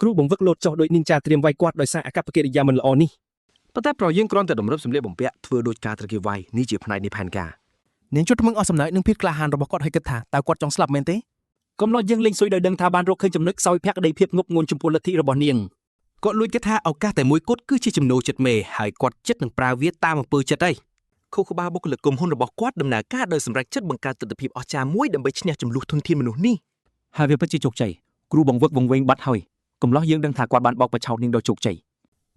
់គ្រូបង្វឹកលោតចុះដោយនីនចាត្រៀមវាយគាត់ដោយសារអកប្បកិរិយាមិនល្អនេះប៉ុន្តែប្រយើងគ្រាន់តែតម្រឹបសម្លៀកបំពាក់ធ្វើដូចការត្រកៀវវាយនេះជាផ្នែកនៃផែនការនាងជុតថ្មឹងអស់សំណើចនឹងភាពក្លាហានរបស់គាត់ហើយគិតថាតើគាត់ចង់ស្លាប់មែនទេកំណត់យើងលេងស៊ុយដោយដឹងថាបានរកឃើញចំណុចខ្សោយភក្តីភាពងប់ងួនចំពោះលទ្ធិរបស់នាងគាត់លួចគិតថាឱកាសតែមួយគត់គឺជាចំណូលចិត្តមេហើយគាត់ចិត្តនឹងប្រើវាតាមអំពើចិត្តឯងខុសក្បាលបុគ្គលិកគុំហ៊ុនរបស់គាត់ដំណើរការដោយសម្រេចចិត្តបង្កើតទស្សនវិជ្ជាអស្ចារ្យមួយដើម្បីឈ្នះចំនួនធនធានមនុស្សនេះហើយវាពិតជាជោគជ័យគ្រូបង្វឹកវង្វេងបាត់ហើយកំឡោះយើងដឹងថាគាត់បានបោកបញ្ឆោតនាងដោយជោគជ័យ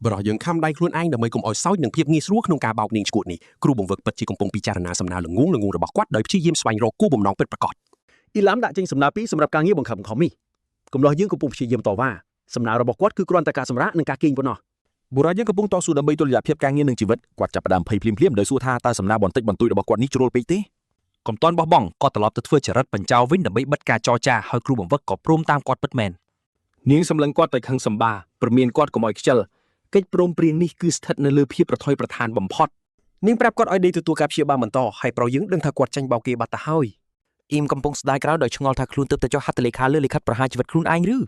បរិះយើងខំដៃខ្លួនឯងដើម្បីកុំឲ្យសោចនឹងភាពងាយស្រួលក្នុងការបោកនាងឈួតនេះគ្រូបង្វឹកពិតជាកំពុងពិចារណាសំណើល្ងងរបស់គាត់ដោយព្យាយាមស្វែងរកគោលបំណងពិតប្រាកដអ៊ីឡាមដាក់ចេញសំណើពីរសម្រាប់ការងារបង្ខំនេះកំឡោះយើងកំពុងព្យាយាមតវ៉ាសំណើរបស់គាត់គឺគ្រាន់តែការសម្រាកនិងការកេងប៉ុណ្ណោះបុរសយើងកំពុងតស៊ូដើម្បីតុល្យភាពការងារនិងជីវិតគាត់ចាប់ផ្ដើមភ័យភ្លាមៗដោយសួរថាតើសំណើបន្តិចបន្តួចរបស់គាត់នេះជ្រុលពេកទេកុំតន់បោះបង់គាត់ត្រឡប់ទៅធ្វើចរិតបញ្ចោវិញដើម្បីបិទការចរចាហើយគ្រូបង្វឹកក៏ព្រមតាមគាត់ពិតមែននាងសម្លឹងគាត់ទៅខឹងសម្បាព្រមានគាត់កុំឲ្យខ្ជិលកិច្ចព្រមព្រៀងនេះគឺស្ថិតនៅលើភាពប្រថុយប្រថានបំផុតនាងប្រាប់គាត់ឲ្យដេកទទួលការព្យាបាលបន្តហើយប្រុសយើងដឹងថាគាត់ចាញ់បោកគេបាត់ទៅហើយអ៊ីមកំពុងស្ដាយក្រោយដោយឆ្ងល់ថាខ្លួនទើបតែចុះហត្ថលេខាលើលិខិតប្រហារជីវិតខ្លួនឯងឬ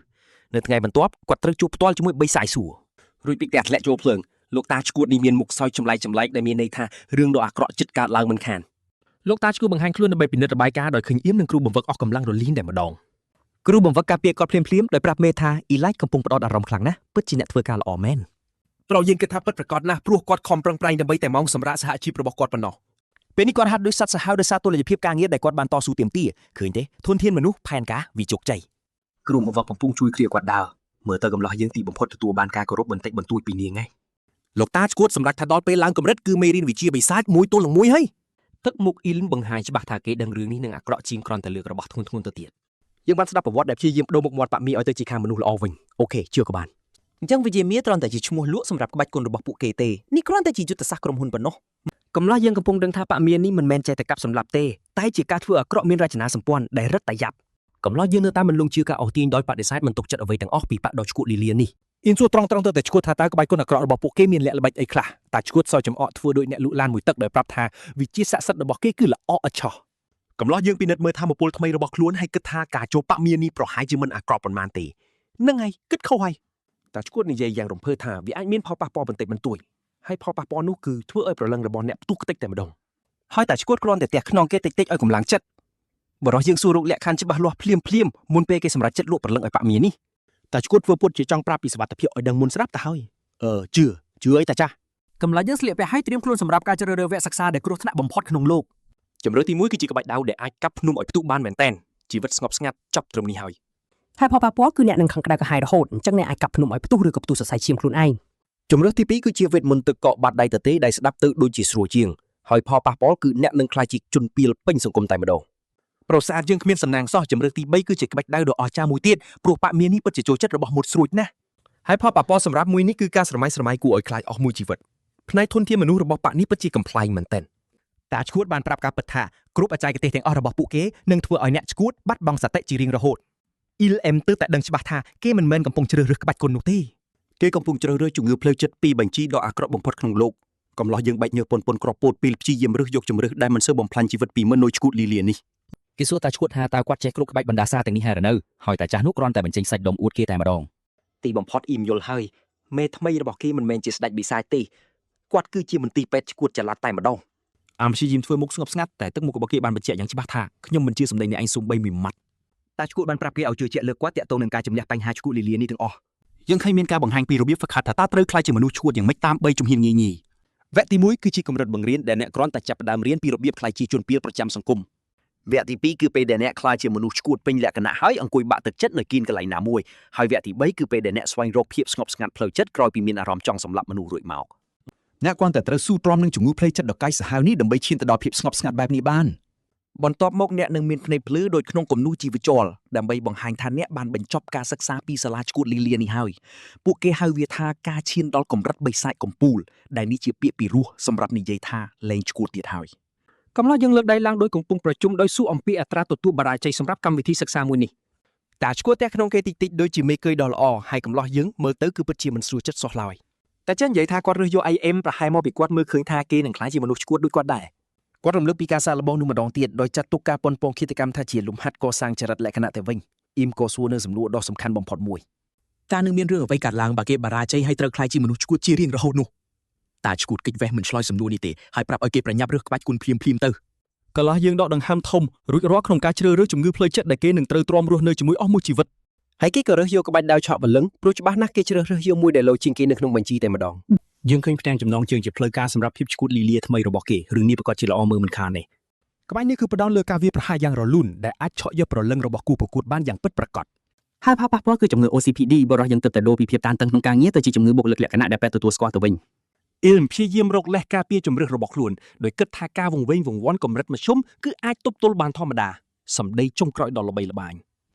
នៅថ្ងៃបន្ទាប់គាត់ត្រូវជួបផ្ទាល់ជាមួយបិសាយសួររួចពីផ្ទះធ្លាក់ចូលភ្លើងលោកតាឈួតនេះមានមុខសោយចម្លែកដែលមានន័យថារឿងដ៏អាក្រក់ចិត្តកើតឡើងមិនខានលោកតាឈួតបង្ហាញខ្លួនដើម្បីពិនិត្យរបាយការណ៍ដោយឃើញអ៊ីមនិងគ្រូបង្វឹកអស់កម្លាំងរលីងតែម្ដងគ្រូបង្វឹកការពារគាត់ភ្លាមៗដោយប្រាប់មេថាអ៊ីឡៃកំពុងផ្ដោតអារម្មណ៍ខ្លាំងណាស់ពិតជាអ្នកធ្វើការល្អមែនប្រយើងគិតថាពិតប្រាកដណាស់ព្រោះគាត់ខំប្រឹងប្រែងដើម្បីតែម៉ោងសម្រាប់សហជីពរបស់គាត់ប៉ុណ្ណោះពេលនេះគាត់ហាត់ដោយសត្វសាហាវដោយសារតុល្យភាពការងារដែលគាត់បានតស៊ូទាមទារឃើញទេធនធានមនុស្សផែនការវិជោគជ័យគ្រូបង្វឹកកំពុងជួយគ្រាគាត់ដើរមើលទៅកំឡោះយើងទីបំផុតទទួលបានការគោរពបន្តិចបន្តួចពីនាងឯងលោកតាឈួតសម្រាប់ថាដល់ពេលឡើងកម្រិតគឺមេរៀនវិជ្ជាបិសាចមួយទល់នឹងមួយហើយទឹកមុខអ៊ីលបង្ហាញច្បាស់ថាគេដឹងរឿងនេះនឹងអាក្រក់ជាងគ្រាន់តែលើករបស់ធ្ងន់ទៅទៀតយើងបានស្ដាប់ប្រវត្តិដែលព្យាយាមបដូរមុខមាត់ប៉ាមីឲ្យទៅជាខាងមនុស្សល្អវិញអូខេជឿក៏បានអញ្ចឹងវិជាមាត្រង់តែជាឈ្មោះលក់សម្រាប់ក្បាច់គុណរបស់ពួកគេទេនេះគ្រាន់តែជាយុទ្ធសាស្ត្រក្រុមហ៊ុនប៉ុណ្ណោះកំឡោះយើងកំពុងដឹងថាប៉ាមីនេះមិនមែនចេះតែកាប់សម្លាប់ទេតែជាការធ្វើអាក្រក់មានរចនាសម្ព័ន្ធដែលរឹតតែយ៉ាប់កំឡោះយើងនៅតែមិនលងជឿការអូសទាញដោយបដិសេធមិនទុកចិត្តអ្វីទាំងអស់ពីប៉ាក់ដ៏ឈួតលីលានេះអ៊ីនសួរត្រង់ទៅតែឈួតថាតើក្បាច់គុណអាក្រក់របស់ពួកគេមានលក្ខល្បិចអីខ្លះតែឈួតសោយចំអកធ្វើដូចអ្នកលក់ឡានមួយទឹកដោយប្រាប់ថាវិជាស័ក្តិសិទ្ធិរបស់គេគឺល្អឥតឆោះកំឡោះយើងពិនិត្យមើលថាមពលថ្មីរបស់ខ្លួនហើយគិតថាការចូលប៉ាក់មីនេះប្រហែលជាមិនអាក្រក់ប៉ុន្មានទេនឹងហើយគិតខុសហើយតែឈួតនិយាយយ៉ាងរំភើថាវាអាចមានផលប៉ះពាល់បន្តិចបន្តួចហើយផលប៉ះពាល់នោះគឺធ្វើឲ្យប្រលឹងរបស់អ្នកផ្ទុះខ្ទេចតែម្ដងហើយតែឈួតគ្រាន់តែទះខ្នងគេតិចៗឲ្យកម្លាំងចិត្តបរិះយើងសួររោគលក្ខខណ្ឌច្បាស់លាស់ភ្លាមមុនពេលគេសម្រេចចិត្តលក់ប្រលឹងឲ្យប៉ាក់មីនេះតែឈួតធ្វើពុតជាចង់ប្រាប់ពីសុវត្ថិភាពឲ្យដឹងមុនស្រាប់ទៅហើយជឿអីតាចាស់កម្លាចយើងស្លៀកពាក់ឲ្យត្រៀមខ្លួនសម្រាប់ការជ្រើសរើសវគ្គសិក្សាដែលគ្រោះថ្នាក់បំផុតក្នុងលោកជំរឿទី1គឺជាក្បាច់ដាវដែលអាចកាប់ភ្នំឲ្យផ្ទុះបានមែនតែនជីវិតស្ងប់ស្ងាត់ចប់ត្រឹមនេះហើយហើយផលប៉ះពាល់គឺអ្នកនឹងខឹងក្តៅក្រហាយរហូតអញ្ចឹងអ្នកអាចកាប់ភ្នំឲ្យផ្ទុះឬក៏ផ្ទុះសរសៃឈាមខ្លួនឯងជំរឿទី2គឺជាវេទមន្តទឹកកកបាត់ដៃទទេដែលស្ដាប់ទៅដូចជាស្រួលជាងហើយផលប៉ះពាល់គឺអ្នកនឹងខ្លាចជាជនពាលពេញសង្គមតែម្ដងប្រសាទយើងគ្មានសំណាងសោះជំរឿទី3គឺជាក្បាច់ដាវដ៏អស្ចារ្យមួយទៀតព្រោះប៉ាក់មាននេះពិតជាចូលចិត្តរបស់មុតស្រួចណាស់ហើយផលប៉ះពាល់សម្រាប់មួយនេះគឺការស្រមៃស្រមៃគួរឲ្យខ្លាចអស់មួយជីវិតផ្នែកធនធានមនុស្សរបស់ប៉ាក់នេះពិតជាកំ pl ែងមែនទែនតាឈួតបានប្រាប់ការពិតថាគ្រប់អច្ចេកទេសទាំងអស់របស់ពួកគេនឹងធ្វើឲ្យអ្នកឈួតបាត់បង់សតិជារៀងរហូតអ៊ីលអេមទើបតែដឹងច្បាស់ថាគេមិនមែនកំពុងជ្រើសរើសក្បាច់គុណនោះទេគេកំពុងជ្រើសរើសជំងឺផ្លូវចិត្តពីបញ្ជីដ៏អាក្រក់បំផុតក្នុងលោកកំឡោះយើងបែកញើសប៉ុនក្របពោតពីព្យាយាមរើសយកជំរឿសដែលមិនសូវបំផ្លាញជីវិតពីមនុស្សឈួតលីលានេះគេសួរតាឈួតថាតើគាត់ចេះគ្រប់ក្បាច់បណ្ដាសាទាំងនេះហើយឬនៅហើយតាចាស់នោះគ្រាន់តែបញ្ចេញសាច់ដុំអួតគេតែម្ដងទីបំផុតអ៊ីមយល់ហើយមេថ្មីរបស់គេមិនមែនជាស្ដេចបិសាចទេគាត់គឺជាមន្ទីរពេទ្យឈួតចល័តតែម្ដងអាមព្យាយាមធ្វើមុខស្ងប់ស្ងាត់តែទឹកមុខរបស់គេបានបញ្ជាក់យ៉ាងច្បាស់ថាខ្ញុំមិនជឿសម្ដីអ្នកឯងសូម្បីមួយម៉ាត់តាឈួតបានប្រាប់គេឲ្យជឿជាក់លើគាត់តាក់ទងនឹងការជំនះបញ្ហាឈួតលីលានេះទាំងអស់យើងឃើញមានការបង្ហាញពីរបៀបហ្វឹកហាត់ថាតើត្រូវខ្លាចជាមនុស្សឈួតយ៉ាងម៉េចតាម3ជំហានងាយៗវគ្គទី1គឺជាកម្រិតបង្រៀនដែលអ្នកគ្រាន់តែចាប់ផ្ដើមរៀនពីរបៀបខ្លាចជាជនពាលប្រចាំសង្គមវគ្គទី2គឺពេលដែលអ្នកខ្លាចជាមនុស្សឈួតពេញលក្ខណៈហើយអង្គុយបាក់ទឹកចិត្តនៅគៀនកន្លែងណាមួយហើយវគ្គទី3គឺពេលដែលអ្នកស្វែងរកភាពស្ងប់ស្ងាត់ផ្លូវចិត្តក្រោយពីមានអារម្មណ៍ចង់សម្លាប់មនុស្សរួចមកអ្នកគ្រាន់តែត្រូវស៊ូទ្រាំនឹងជំងឺផ្លូវចិត្តដ៏កាចសាហាវនេះដើម្បីឈានទៅដល់ភាពស្ងប់ស្ងាត់បែបនេះបាន បន្ទាប់មកអ្នកនឹងមានភ្នែកភ្លឺដូចក្នុងគំនូរជីវចលដើម្បីបង្ហាញថាអ្នកបានបញ្ចប់ការសិក្សាពីសាលាឈួតលីលានេះហើយពួកគេហៅវាថាការឈានដល់កម្រិតបិសាចកំពូលដែលនេះជាពាក្យពីរោះសម្រាប់និយាយថាលែងឈួតទៀតហើយកំឡោះយើងលើកដៃឡើងដោយកំពុងប្រជុំដោយសួរអំពីអត្រាទទួលបរាជ័យសម្រាប់កម្មវិធីសិក្សាមួយនេះតាឈួតតែក្នុងគេតិចៗដូចជាមេកុយដ៏ល្អហើយកំឡោះយើងមើលទៅគឺពិតជាមិនស្រួលចិត្តសោះឡើយតែចេះនិយាយថាគាត់រើសយក IM ប្រហែលមកពីគាត់មើលឃើញថាគេនឹងខ្លាចជាមនុស្សឈួតដូចគាត់ដែរគាត់រំលឹកពីការសាកល្បងនោះម្ដងទៀតដោយចាត់ទុកការប៉ុនប៉ងឃាតកម្មថាជាលំហាត់កសាងចរិតលក្ខណៈទៅវិញអ៊ីមក៏សួរនៅសំណួរដ៏សំខាន់បំផុតមួយតើនឹងមានរឿងអ្វីកើតឡើងបើគេបរាជ័យហើយត្រូវខ្លាចជាមនុស្សឈួតជារៀងរហូតនោះតើឈួតកិច្ចវេះមិនឆ្លើយសំណួរនេះទេហើយប្រាប់ឲ្យគេប្រញាប់រើសក្បាច់គុណភ្លាមទៅកន្លះយើងដកដង្ហើមធំរួចរាល់ក្នុងការជ្រើសរើសជំងឺផ្លូវចិត្តដែលគេនឹងត្រូវទ្រាំរស់នៅជាមួយអស់មួយជីវិតហើយគេក៏រើសយកក្បាច់ដាវឆក់បលឹងព្រោះច្បាស់ណាស់គេជ្រើសរើសយកមួយដែលលោជាងគេនៅក្នុងបញ្ជីតែម្ដងយើងឃើញផ្ទាំងចំណងជើងជាផ្លូវការសម្រាប់ភាពឈួតលីលាថ្មីរបស់គេរឿងនេះប្រកាសជាល្អមើលមិនខានទេក្បាច់នេះគឺផ្ដោតលើការវាយប្រហារយ៉ាងរលូនដែលអាចឆក់យកប្រលឹងរបស់គូប្រកួតបានយ៉ាងពិតប្រាកដហើយផលប៉ះពាល់គឺជំងឺ OCPD បរិះយើងទើបតែដូរពីភាពតានតឹងក្នុងការងារទៅជាជំងឺបុគ្គលិកលក្ខណៈដែលពេទ្យទទួលស្គាល់ទៅវិញអ៊ីលព្យាយាមរកលេសការពារជំរឿសរបស់ខ្លួនដោយគិតថាការវង្វេងវង្វាន់កម្រិតមធ្យមគឺអាចទប់ទល់បានធម្មតាសម្ដីចុងក្រោយដល់ល្បីល្បាញ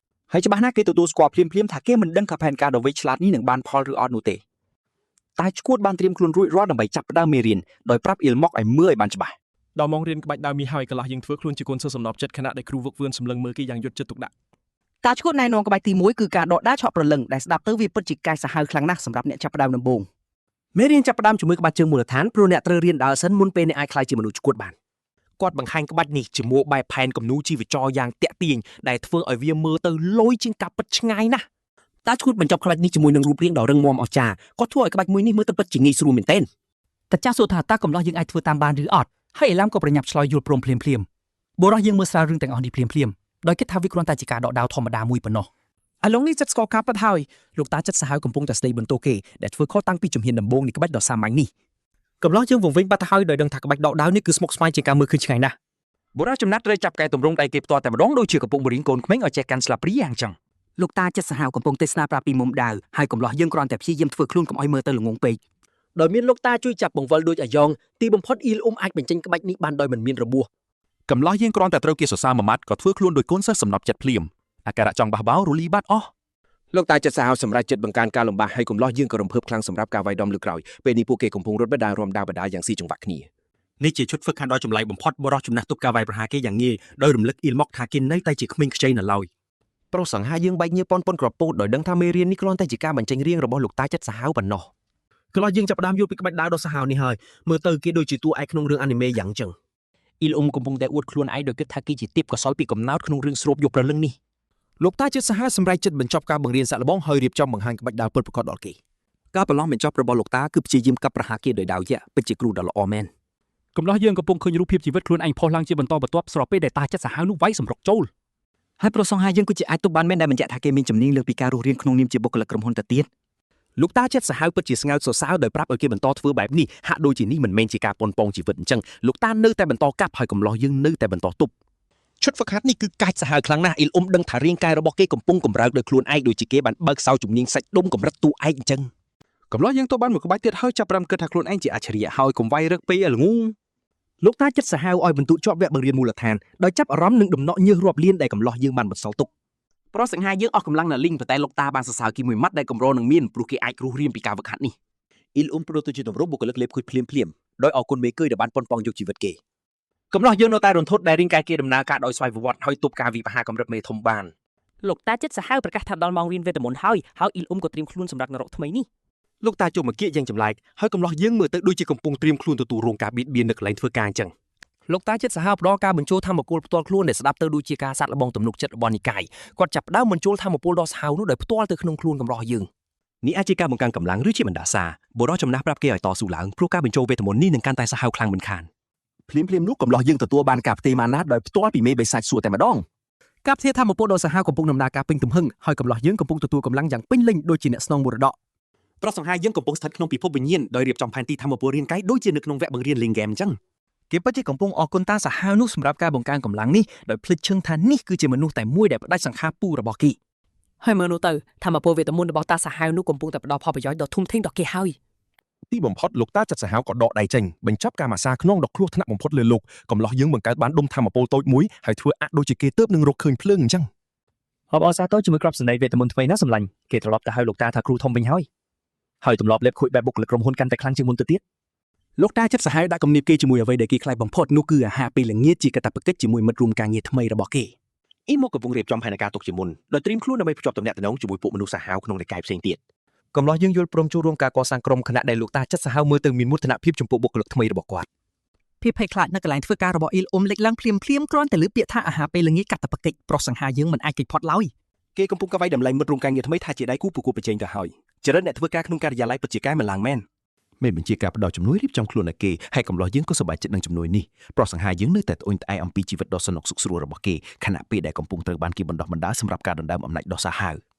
ហើយច្បាស់ណាស់គេទទួលស្គាល់ភ្លាមថាគេមិនដឹងថាផែនការដ៏វៃឆ្លាតនេះនឹងបានផលឬអត់នោះទេតែឈួតបានត្រៀមខ្លួនរួចរាល់ដើម្បីចាប់ផ្ដើមមេរៀនដោយប្រាប់អ៊ីលមកឲ្យមើលឲ្យបានច្បាស់ដល់ម៉ោងរៀនក្បាច់ដើមមីហើយកន្លះយើងធ្វើខ្លួនជាកូនសិស្សសំណប់ចិត្តខណៈដែលគ្រូវឹកវឿនសម្លឹងមើលគេយ៉ាងយកចិត្តទុកដាក់តាឈួតណែនាំក្បាច់ទី1គឺការដកដាឆក់ប្រលឹងដែលស្ដាប់ទៅវាពិតជាកាយសាហាវខ្លាំងណាស់សម្រាប់អ្នកចាប់ផ្ដើមដំបូងមេរៀនចាប់ផ្ដើមជាមួយក្បាច់ជើងមូលដ្ឋានព្រោះអ្នកត្រូវរៀនដើរសិនមុនពេលអ្នកអាចក្លាយជាមនុស្សឈួតបានគាត់បង្ហាញក្បាច់នេះជាមួយបែបផែនគំនូរជីវចលយ៉ាងតាក់ទាញដែលធ្វើឲ្យវាមើលទៅលយជាងការពិតឆ្ងាយណាស់តាឈួតបញ្ចប់ក្បាច់នេះជាមួយនឹងរូបរាងដ៏រឹងមាំអស្ចារ្យគាត់ធ្វើឲ្យក្បាច់មួយនេះមើលទៅពិតជាងាយស្រួលមែនទែនតែចាស់សួរថាតើកំឡោះយើងអាចធ្វើតាមបានឬអត់ហើយអេឡាមក៏ប្រញាប់ឆ្លើយយល់ព្រមភ្លាមបរិះយើងមើលស្រាវរឿងទាំងអស់នេះភ្លាមដោយគិតថាវាគ្រាន់តែជាការដកដាវធម្មតាមួយប៉ុណ្ណោះអាឡុងនេះចិត្តស្គាល់ការពិតហើយលោកតាចិត្តសាហាវកំពុងតែស្ដីបន្ទោគេដែលធ្វើខុសតាំងពីជំហានដំបូងនៃក្បាច់ដ៏សាមញ្ញនេះកំឡោះយើងវង្វេងបាត់ទៅហើយដោយដឹងថាក្បាច់ដកដាវនេះគឺស្មុគស្មាញជាងការមើលឃើញឆ្ងាយណាស់បុរសចំណាត់ត្រូវចាប់កែទម្រង់ដៃគេផ្ទាល់តែម្ដងដូចជាកំពុងបរៀនកូនក្មេងឲ្យចេះកាន់ស្លាបព្រាយ៉ាងចឹងលោកតាចិត្តសាហាវកំពុងទេសនាប្រាប់ពីមុំដាវហើយកំឡោះយើងគ្រាន់តែព្យាយាមធ្វើខ្លួនកុំឲ្យមើលទៅល្ងងពេកដោយមានលោកតាជួយចាប់បង្វិលដូចអាយ៉ងទីបំផុតអ៊ីលអាចបញ្ចេញក្បាច់នេះបានដោយមិនមានរបួសកំឡោះយើងគ្រាន់តែត្រូវគេសរសើរមួយម៉ាត់ក៏ធ្វើខ្លួនដោយកូនសិស្សសំណប់ចិត្តភ្លាមអាការៈចង់បះបោរលីបាត់អស់លោកតាចិត្តសាហាវសម្រាប់ចិត្តបង្កើនការលំបាកឲ្យកំឡោះយើងក៏រំភើបខ្លាំងសម្រាប់ការវាយដំលើកក្រោយពេលនេះពួកគេកំពុងរត់បដារំដាបដាយ៉ាងស៊ីចង្វាក់គ្នានេះជាឈុតហ្វឹកហាត់ដ៏ចម្លែកបំផុតបរិះចំណាស់ទប់ការវាយប្រហារគេយ៉ាងងាយដោយរំលឹកអ៊ីលមកថាគេនៅតែជាក្មេងខ្ចីនៅឡើយប្រុសសង្ហាយើងបែកញើប៉ុនក្រពោតដោយដឹងថាមេរៀននេះគ្រាន់តែជាការបញ្ចេញរៀងរបស់លោកតាចិត្តសាហាវប៉ុណ្ណោះកន្លះយើងចាប់ផ្ដើមយល់ពីក្បាច់ដាវដ៏សាហាវនេះហើយមើលទៅគេដូចជាតួឯកក្នុងរឿងអានីមេយ៉ាងចឹងអ៊ីលកំពុងតែអួតខ្លួនឯងដោយគិតថាគេជាទេពកោសលពីកំណើតក្នុងរឿងស្រូបយកប្រលឹងនេះលោកតាចិត្តសាហាវសម្រេចចិត្តបញ្ចប់ការបង្រៀនសាក់លបងហើយរៀបចំបង្ហាញក្បាច់ដាវពិតប្រាកដដល់គេការប្រឡងបញ្ចប់របស់លោកតាគឺព្យាយាមកាប់ប្រហារគេដោយដាវយៈពិតជាគ្រូដ៏ល្អមែនកំឡោះយើងកំពុងឃើញរូបភាពជីវិតខ្លួនឯងផុសឡើងជាបន្តបន្ទាប់ស្របពេលដែលតាចិត្តសាហាវនោះវាយសម្រុកចូលហើយប្រុសសង្ហាយើងគឺជាអាចទប់បានមែនដែលបញ្ជាក់ថាគេមានជំនាញលើពីការរស់រានក្នុងនាមជាបុគ្គលិកក្រុមហ៊ុនទៅទៀតលោកតាចិត្តសាហាវពិតជាស្ងើចសរសើរដោយប្រាប់ឲ្យគេបន្តធ្វើបែបនេះហាក់ដូចជានេះមិនមែនជាការប៉ុនប៉ងជីវិតអញ្ចឹងលោកតានៅតែបន្តកាប់ហើយកំឡោះយើងនៅតែបន្តទប់ឈុតហ្វឹកហាត់នេះគឺកាច់សាហាវខ្លាំងណាស់អ៊ីលដឹងថារាងកាយរបស់គេកំពុងកម្រើកដោយខ្លួនឯងដូចជាគេបានបើកសោជំនាញសាច់ដុំកម្រិតតួឯកអញ្ចឹងកំឡោះយើងទៅបានមួយក្បាច់ទៀតហើយចាប់ផ្ដើមគិតថាខ្លួនឯងជាអច្ឆរិយៈហើយកុំវាយរឹកពេកល្ងងលោកតាចិត្តសាហាវឲ្យបន្ទុកជាប់វគ្គបង្រៀនមូលដ្ឋានដោយចាប់អារម្មណ៍នឹងដំណក់ញើសរាប់លានដែលកំឡោះយើងបានបន្សល់ទុកប្រុសសង្ហាយើងអស់កម្លាំងនៅលីងប៉ុន្តែលោកតាបានសរសើរគេមួយម៉ាត់ដែលកម្រនឹងមានព្រោះគេអាចរស់រានពីការវឹកហាត់នេះអ៊ីលព្រោះទៅជាទម្រង់បុគ្គលិកលេបខូចភ្លាមដោយអរគុណមេកុយដែលបានប៉ុនប៉ងយកជីវិតគេកំឡោះយើងនៅតែរន្ធត់ដែលរាងកាយគេដំណើរការដោយស្វ័យប្រវត្តិហើយទប់ការវិបហាកម្រិតមេធំបានលោកតាចិត្តសាហាវប្រកាសថាដល់ម៉ោងរៀនវេទមន្តហើយអ៊ីលក៏ត្រៀមខ្លួនសម្រាប់នរកថ្មីនេះលោកតាចូលមកគៀកយ៉ាងចម្លែកហើយកំឡោះយើងមើលទៅដូចជាកំពុងត្រៀមខ្លួនទទួលរងការបៀតបៀននៅកន្លែងធ្វើការអញ្ចឹងលោកតាចិត្តសាហាវផ្ដល់ការបញ្ចូលធម្មពលផ្ទាល់ខ្លួនដែលស្ដាប់ទៅដូចជាការសាត់លបងទំនុកចិត្តរបស់និកាយគាត់ចាប់ផ្ដើមបញ្ចូលធម្មពលដ៏សាហាវនោះដោយផ្ទាល់ទៅក្នុងខ្លួនកំឡោះយើងនេះអាចជាការបង្កើនកម្លាំងឬជាបណ្ដាសាបុរសចំណាស់ប្រាប់គេឲ្យតស៊ូឡើងព្រោះការបញ្ចូលវេទមន្តនេះនឹងកាន់តែសាហាវខ្លាំងមិនខានភ្លាមនោះកំឡោះយើងទទួលបានការផ្ទេរម៉ាណាដោយផ្ទាល់ពីមេបិសាចសួរតែម្ដងការផ្ទេរធម្មពលដ៏សាហាវកំពុងដំណើរការពេញទំហឹងហើយកំឡោះយើងកំពុងទទួលកម្លាំងយ៉ាងពេញលេញដូចជាអ្នកស្នងមរតកប្រុសសង្ហាយើងកំពុងស្ថិតក្នុងពិភពវិញ្ញាណដោយរៀបចំផែនទីធម្មពលរាងកាយដូចជានៅក្នុងវគ្គបង្រៀនលេងហ្គេមអញ្ចឹងគេពិតជាកំពុងអរគុណតាសាហាវនោះសម្រាប់ការបង្កើនកម្លាំងនេះដោយភ្លេចឈឹងថានេះគឺជាមនុស្សតែមួយដែលផ្ដាច់សង្ខារពូរបស់គេហើយមើលនោះទៅធម្មពលវេទមន្តរបស់តាសាហាវនោះកំពុងតែផ្ដល់ផលប្រយោជន៍ដ៏ធំធេងដល់គេហើយ ទីបំផុតលោកតាចាត់សាហាវក៏ដកដៃចេញបញ្ចប់ការម៉ាសាក្នុងដ៏គ្រោះថ្នាក់បំផុតលើលោកកំឡោះយើងបង្កើតបានដុំធម្មពលតូចមួយហើយធ្វើអាក់ដូចជាគេទើបនឹងរកឃើញភ្លើងអញ្ចឹង ហបអសាទរជាមួយក្របសណ្ដីវេទមន្តថ្មីណាសម្លាញ់គេត្រឡប់ទៅហៅលោកតាថាគ្រូធំវិញហើយទម្លាប់លេបខួយបែបបុគ្គលិកក្រុមហ៊ុនកាន់តែខ្លាំងជាងមុនទៅទៀត លោកតាចិត្តសាហាវដាក់គំនាបគេជាមួយអ្វីដែលគេខ្លាចបំផុតនោះគឺអាហារពេលល្ងាចជាកាតព្វកិច្ចជាមួយមិត្តរួមការងារថ្មីរបស់គេអ៊ីមកកំពុងរៀបចំផែនការទុកជាមុនដោយត្រៀមខ្លួនដើម្បីភ្ជាប់ទំនាក់ទំនងជាមួយពួកមនុស្សសាហាវក្នុងន័យផ្សេងទៀតកំឡោះយើងយល់ព្រមចូលរួមការកសាងក្រុមគណៈដែលលោកតាចិត្តសាហាវមើលទៅមានមោទនភាពចំពោះបុគ្គលិកថ្មីរបស់គាត់ ភាពភ័យខ្លាចនៅកន្លែងធ្វើការរបស់អ៊ីលលេចឡើងភ្លាមគ្រាន់តែលើពាក្យថាអាហារពេលល្ងាចកាត់តបកិច្ចប្រុសសង្ហាយើងមិនអាចគេចផុតឡើយ គេកំពុងកវាយតម្លៃមិត្តរួមការងារថ្មីថាជាដៃគូប្រកួតប្រជែងទៅហើយចរិតអ្នកធ្វើការក្នុងការិយាល័យពិតជាកែម្លងមែនមេបញ្ជាការផ្ដល់ជំនួយរៀបចំខ្លួនឲ្យគេហើយកំឡោះយើងក៏សប្បាយចិត្តនឹងជំនួយនេះប្រុសសង្ហាយើងនៅតែត្អូញត្អែអំពីជីវិតដ៏សំណុកសុខស្រួលរបស់គេខណៈពេលដែលកំពុងត្រូវបានគេបណ្ដោះបណ្ដាលសម្រាប់ការដណ្ដើមអំណាចដ៏សាហាវ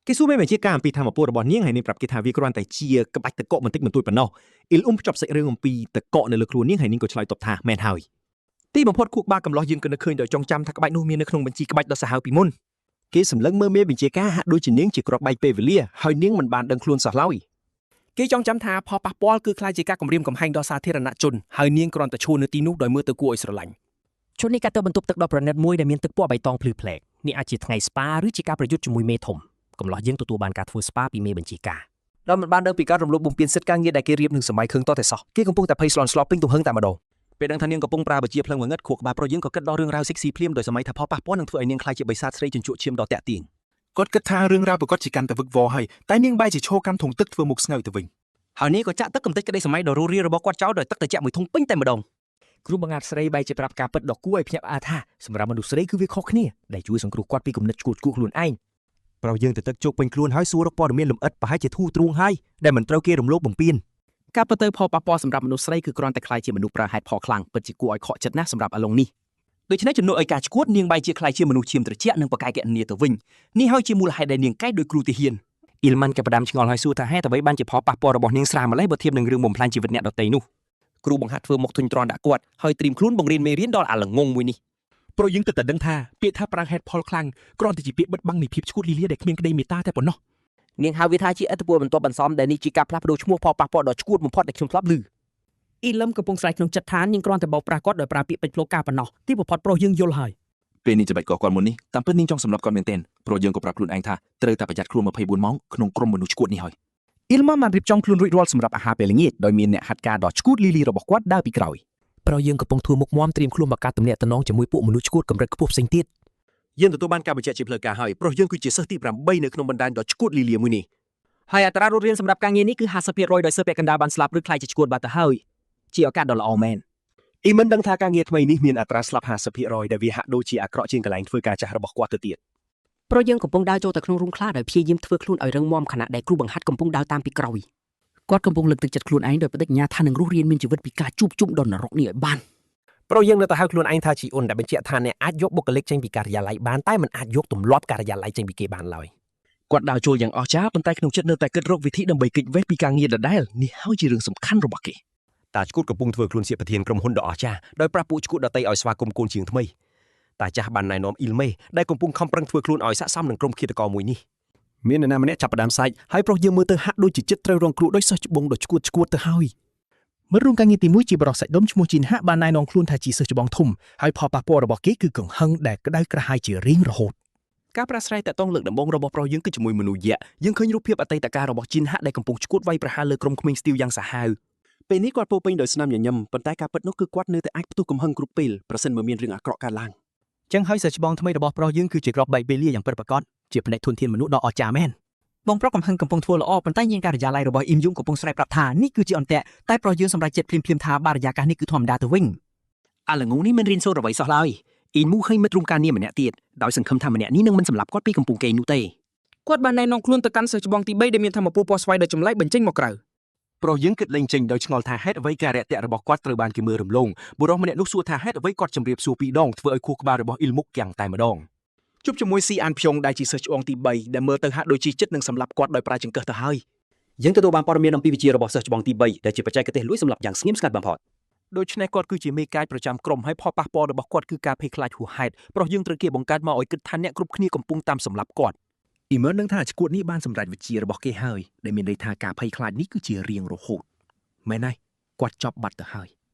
គេសួរមេបញ្ជាការអំពីធម្មពលរបស់នាងហើយនាងប្រាប់គេថាវាគ្រាន់តែជាក្បាច់តកកបន្តិចបន្តួចប៉ុណ្ណោះអ៊ីលភ្ជាប់សាច់រឿងអំពីតកកនៅលើខ្លួននាងហើយនាងក៏ឆ្លើយតបថាមែនហើយទីបំផុតគូក្បាលកំឡោះយើងក៏នឹកឃើញដោយចងចាំថាក្បាច់នោះមាននៅក្នុងបញ្ជីក្បាច់ដ៏សាហាវពីមុនគេសម្លឹងមើលមេបញ្ជាការហាក់ដូចជានាងជាគ្រាប់បែកពេលវេលាហើយនាងមិនបានដឹងខ្លួនសោះឡើយគេចងចាំថាផលប៉ះពាល់គឺខ្លាចជាការគំរាមកំហែងដល់សាធារណជនហើយនាងគ្រាន់តែឈរនៅទីនោះដោយមើលទៅគួរឲ្យស្រឡាញ់ ឈុតនេះកាត់ទៅបន្ទប់ទឹកដ៏ប្រណិតមួយដែលមានទឹកពណ៌បៃតងភ្លឺផ្លែកនេះអាចជាថ្ងៃស្ប៉ាឬជាការប្រយុទ្ធជាមួយមេធំកំឡោះយើងទទួលបានការធ្វើស្ប៉ាពីមេបញ្ជាការដោយមិនបានដឹងពីការរំលោភបំពានសិទ្ធិការងារដែលគេរៀបនឹងសម័យខឹងតតែសោះគេកំពុងតែភ័យស្លន់ស្លោពេញទំហឹងតែម្ដងពេលដឹងថានាងកំពុងប្រើបជាភ្លឹងងងឹតខួរក្បាលប្រុសយើងក៏គិតដល់រឿងរ៉ាវសិកស៊ីភ្លាមដោយសម័យថាផលប៉ះពាល់នឹងធ្វើឲ្យនាងខ្លាចជាបិសាចស្រីជញ្ជក់ឈាមដ៏តាក់ទាញគាត់គិតថារឿងរ៉ាវប្រកបជាកាន់តែវឹកវរហើយតែនាងបែរជាឈរកាន់ធុងទឹកធ្វើមុខស្ងើទៅវិញហើយនាងក៏ចាក់ទឹកកំទេចក្តីសម័យដ៏រស់រាយរបស់គាត់ចោលដោយទឹកត្រជាក់មួយធុងពេញតែម្ដងគ្រូបង្ហាត់ស្រីបែរជាប្រាប់ការពិតដ៏គួរឲ្យភ្ញាក់ផ្អើលថាសម្រាប់មនុស្សស្រីគឺវាខុសគ្នាដែលជួយសង្គ្រោះគាត់ពីគំនិតឈួតឈួខ្លួនឯងប្រយើងទៅទឹកជោគពេញខ្លួនហើយសួររកព័ត៌មានលម្អិតប្រហែលជាធូរទ្រូងហើយដែលមិនត្រូវគេរំលោភបំពានការពិតទៅផលប៉ះពាល់សម្រាប់មនុស្សស្រីគឺគ្រាន់តែខ្លាចជាមនុស្សប្រើហេតុផលខ្លាំងពិតជាគួរឲ្យខកចិត្តណាស់សម្រាប់អាឡុងនេះដូច្នេះជំនួសឲ្យការឈួតនាងបែរជាខ្លាចជាមនុស្សឈាមត្រជាក់និងបកាយកណនីទៅវិញនេះហើយជាមូលហេតុដែលនាងកែដោយគ្រូទាហានអ៊ីលម៉ាន់ក៏ផ្ដាំឆ្ងល់ហើយសួរថាហេតុអ្វីបានជាផលប៉ះពាល់របស់នាងស្រាម្ល៉េះបើធៀបនឹងរឿងបំផ្លាញជីវិតអ្នកដទៃនោះគ្រូបង្ហាត់ធ្វើមុខធុញទ្រាន់ដាក់គាត់ហើយត្រៀមខ្លួនបង្រៀនមេរៀនដល់អាល្ងងមួយនេះព្រោះយើងតែដឹងថាពាក្យថាប្រើហេតុផលខ្លាំងគ្រាន់តែជាពាក្យបិទបាំងនៃភាពឈួតលីលាដែលគ្មានក្តីមេត្តាតែប៉ុណ្ណោះនាងហៅវាថាជាឥទ្ធិពលបន្ទាប់បន្សំដែលនេះជាការផ្លាស់ប្ដូរឈ្មោះផលប៉ះពាល់ដ៏ឈួតបំផុតដែលខ្ញុំធ្លាប់ឮអ៊ីលកំពុងស្រែកក្នុងចិត្តថានាងគ្រាន់តែបោកប្រាស់គាត់ដោយប្រើពាក្យពេចន៍ផ្លូវការប៉ុណ្ណោះទីបំផុតប្រុសយើងយល់ហើយពេលនេះច្បាច់ក៏គាត់មុននេះតាមពិតនាងចង់សម្លាប់គាត់មែនទែនព្រោះយើងក៏ប្រាប់ខ្លួនឯងថាត្រូវតែប្រយ័ត្នខ្លួន24ម៉ោងក្នុងក្រុមមនុស្សឈួតនេះហើយអ៊ីលបានរៀបចំខ្លួនរួចរាល់សម្រាប់អាហារពេលល្ងាចដោយមានអ្នកហាត់ការដ៏ឈួតលីលីរបស់គាត់ដើរពីក្រោយប្រុសយើងកំពុងធ្វើមុខមាំត្រៀមខ្លួនបង្កើតទំនាក់ទំនងជាមួយពួកមនុស្សឈួតកម្រិតខ្ពស់ផ្សេងទៀតយើងទទួលបានការបញ្ជាក់ជាផ្លូវការហើយប្រុសយើងគឺជាសិស្សទី8នៅក្នុងបណ្ដាញដ៏ឈួតលីលាមួយនេះហើយអត្រារត់រៀនសម្រាប់ការងារនេះគឺ 50% ដោយសិស្សពាក់កណ្ដាលបានស្លាប់ឬខ្លាចជាឈួតបាត់ទៅហើយជាឱកាសដ៏ល្អមែនអ៊ីមិនដឹងថាការងារថ្មីនេះមានអត្រាស្លាប់ 50% ដែលវាហាក់ដូចជាអាក្រក់ជាងកន្លែងធ្វើការចាស់របស់គាត់ទៅទៀតប្រុសយើងកំពុងដើរចូលទៅក្នុងរូងខ្លាដោយព្យាយាមធ្វើខ្លួនឲ្យរឹងមាំខណៈដែលគ្រូបង្ហាត់កំពុងដើរតាមពីក្រោយគាត់កំពុងលើកទឹកចិត្តខ្លួនឯងដោយបដិញ្ញាថានឹងរស់រានមានជីវិតពីការជួបជុំដល់នរកនេះឲ្យបានប្រុសយើងនៅតែហៅខ្លួនឯងថាជីអ៊ុនដែលបញ្ជាក់ថាអ្នកអាចយកបុគ្គលិកចេញពីការិយាល័យបានតែមិនអាចយកទម្លាប់ការិយាល័យចេញពីគេបានឡើយគាត់ដើរចូលយ៉ាងអស្ចារ្យប៉ុន្តែក្នុងចិត្តនៅតែគិតរកវិធីដើម្បីគេចវេះពីការងារដដែលនេះហើយជារឿងសំខាន់របស់គេតាឈ្កួតកំពុងធ្វើខ្លួនជាប្រធានក្រុមហ៊ុនដ៏អស្ចារ្យដោយប្រាប់ពួកឈ្កួតដតីឲ្យស្វាគមន៍កូនជាងថ្មីតាចាស់បានណែនាំអ៊ីលមេដែលកំពុងខំប្រឹងធ្វើខ្លួនឲ្យស័ក្តិសមនឹងក្រុមឃាតករមួយនេះមាននរណាម្នាក់ចាប់ផ្ដើមសាច់ហើយប្រុសយើងមើលទៅហាក់ដូចជាចិត្តត្រូវរងគ្រោះដោយសិស្សច្បងដ៏ឈួតទៅហើយមិត្តរួមការងារទី1ជាបរិសុទ្ធសាច់ដុំឈ្មោះជីនហាក់បានណែនាំខ្លួនថាជាសិស្សច្បងធំហើយផលប៉ះពាល់របស់គេគឺកង្ហឹងដែលក្តៅក្រហាយជារៀងរហូតការប្រាស្រ័យតាក់ទងលើកដំបូងរបស់ប្រុសយើងគឺជាមួយមនុស្សយក្សយើងឃើញរូបភាពអតីតកាលរបស់ជីនហាក់ដែលកំពុងឈួតវាយប្រហារលើក្រុមក្មេងស្ទីវយ៉ាងសាហាវពេលនេះគាត់ពោពេញដោយស្នាមញញឹមប៉ុន្តែការពិតនោះគឺគាត់នៅតែអាចផ្ទុះកំហឹងគ្រប់ពេលប្រសិនបើមានរឿងអាក្រក់កើតឡើងចឹងហើយសិស្សច្បងថ្មីរបស់ប្រុសយើងគឺជាក្របបែកពេលលាយ៉ាងពិតប្រាកដជាផ្នែកធនធានមនុស្សដ៏អស្ចារ្យមែនបងប្រុសកំហឹងកំពុងធ្វើល្អប៉ុន្តែយានការិយាល័យរបស់អ៊ីមយងកំពុងស្រែកប្រាប់ថានេះគឺជាអន្ទាក់តែប្រុសយើងសម្រេចចិត្តភ្លាមៗថាបរិយាកាសនេះគឺធម្មតាទៅវិញអាល្ងងនេះមិនរៀនសូត្រអ្វីសោះឡើយអ៊ីមូឃើញមិត្តរួមការងារម្នាក់ទៀតដោយសង្ឃឹមថាម្នាក់នេះនឹងមិនសម្លាប់គាត់ពីកំពុងគេងនោះទេគាត់បានណែនាំខ្លួនទៅកាន់សិស្សច្បងទី3ដែលមានធម្មពលពណ៌ស្វាយដ៏ចម្លែកបញ្ចេញមកក្រៅប្រុសយើងគិតលេងចេញដោយឆ្ងល់ថាហេតុអ្វីការរាក់ទាក់របស់គាត់ត្រូវបានគេមើលរំលងបុរសម្នាក់នោះសួរថាហេតុអ្វីគាត់ជម្រាបសួរពីរដងធ្វើឲ្យខួរក្បាលរបស់អ៊ីលមុកយ៉ាងតែម្ដងជួបជាមួយស៊ីអានភ្យងដែលជាសិស្សច្បងទី3ដែលមើលទៅហាក់ដូចជាចិត្តនឹងសម្លាប់គាត់ដោយប្រើចង្កឹះទៅហើយយើងទទួលបានព័ត៌មានអំពីវិជារបស់សិស្សច្បងទី3ដែលជាបច្ចេកទេសលួចសម្លាប់យ៉ាងស្ងៀមស្ងាត់បំផុតដូច្នេះគាត់គឺជាមេកាយប្រចាំក្រុមហើយផលប៉ះពាល់របស់គាត់គឺការភ័យខ្លាចហួសហេតុប្រុសយើងត្រូវគេបង្កើតមកឲ្យគិតថាអ្នកគ្រប់គ្នាកំពុងតាមសម្លាប់គាត់អ៊ីមឺននឹងថាឈ្កួតនេះបានសម្រេចវិជារបស់គេហើយដែលមានន័យថាការភ័យខ្លាចនេះគឺជារៀងរហូត មែនហើយគាត់ចប់បាត់ទៅហើយ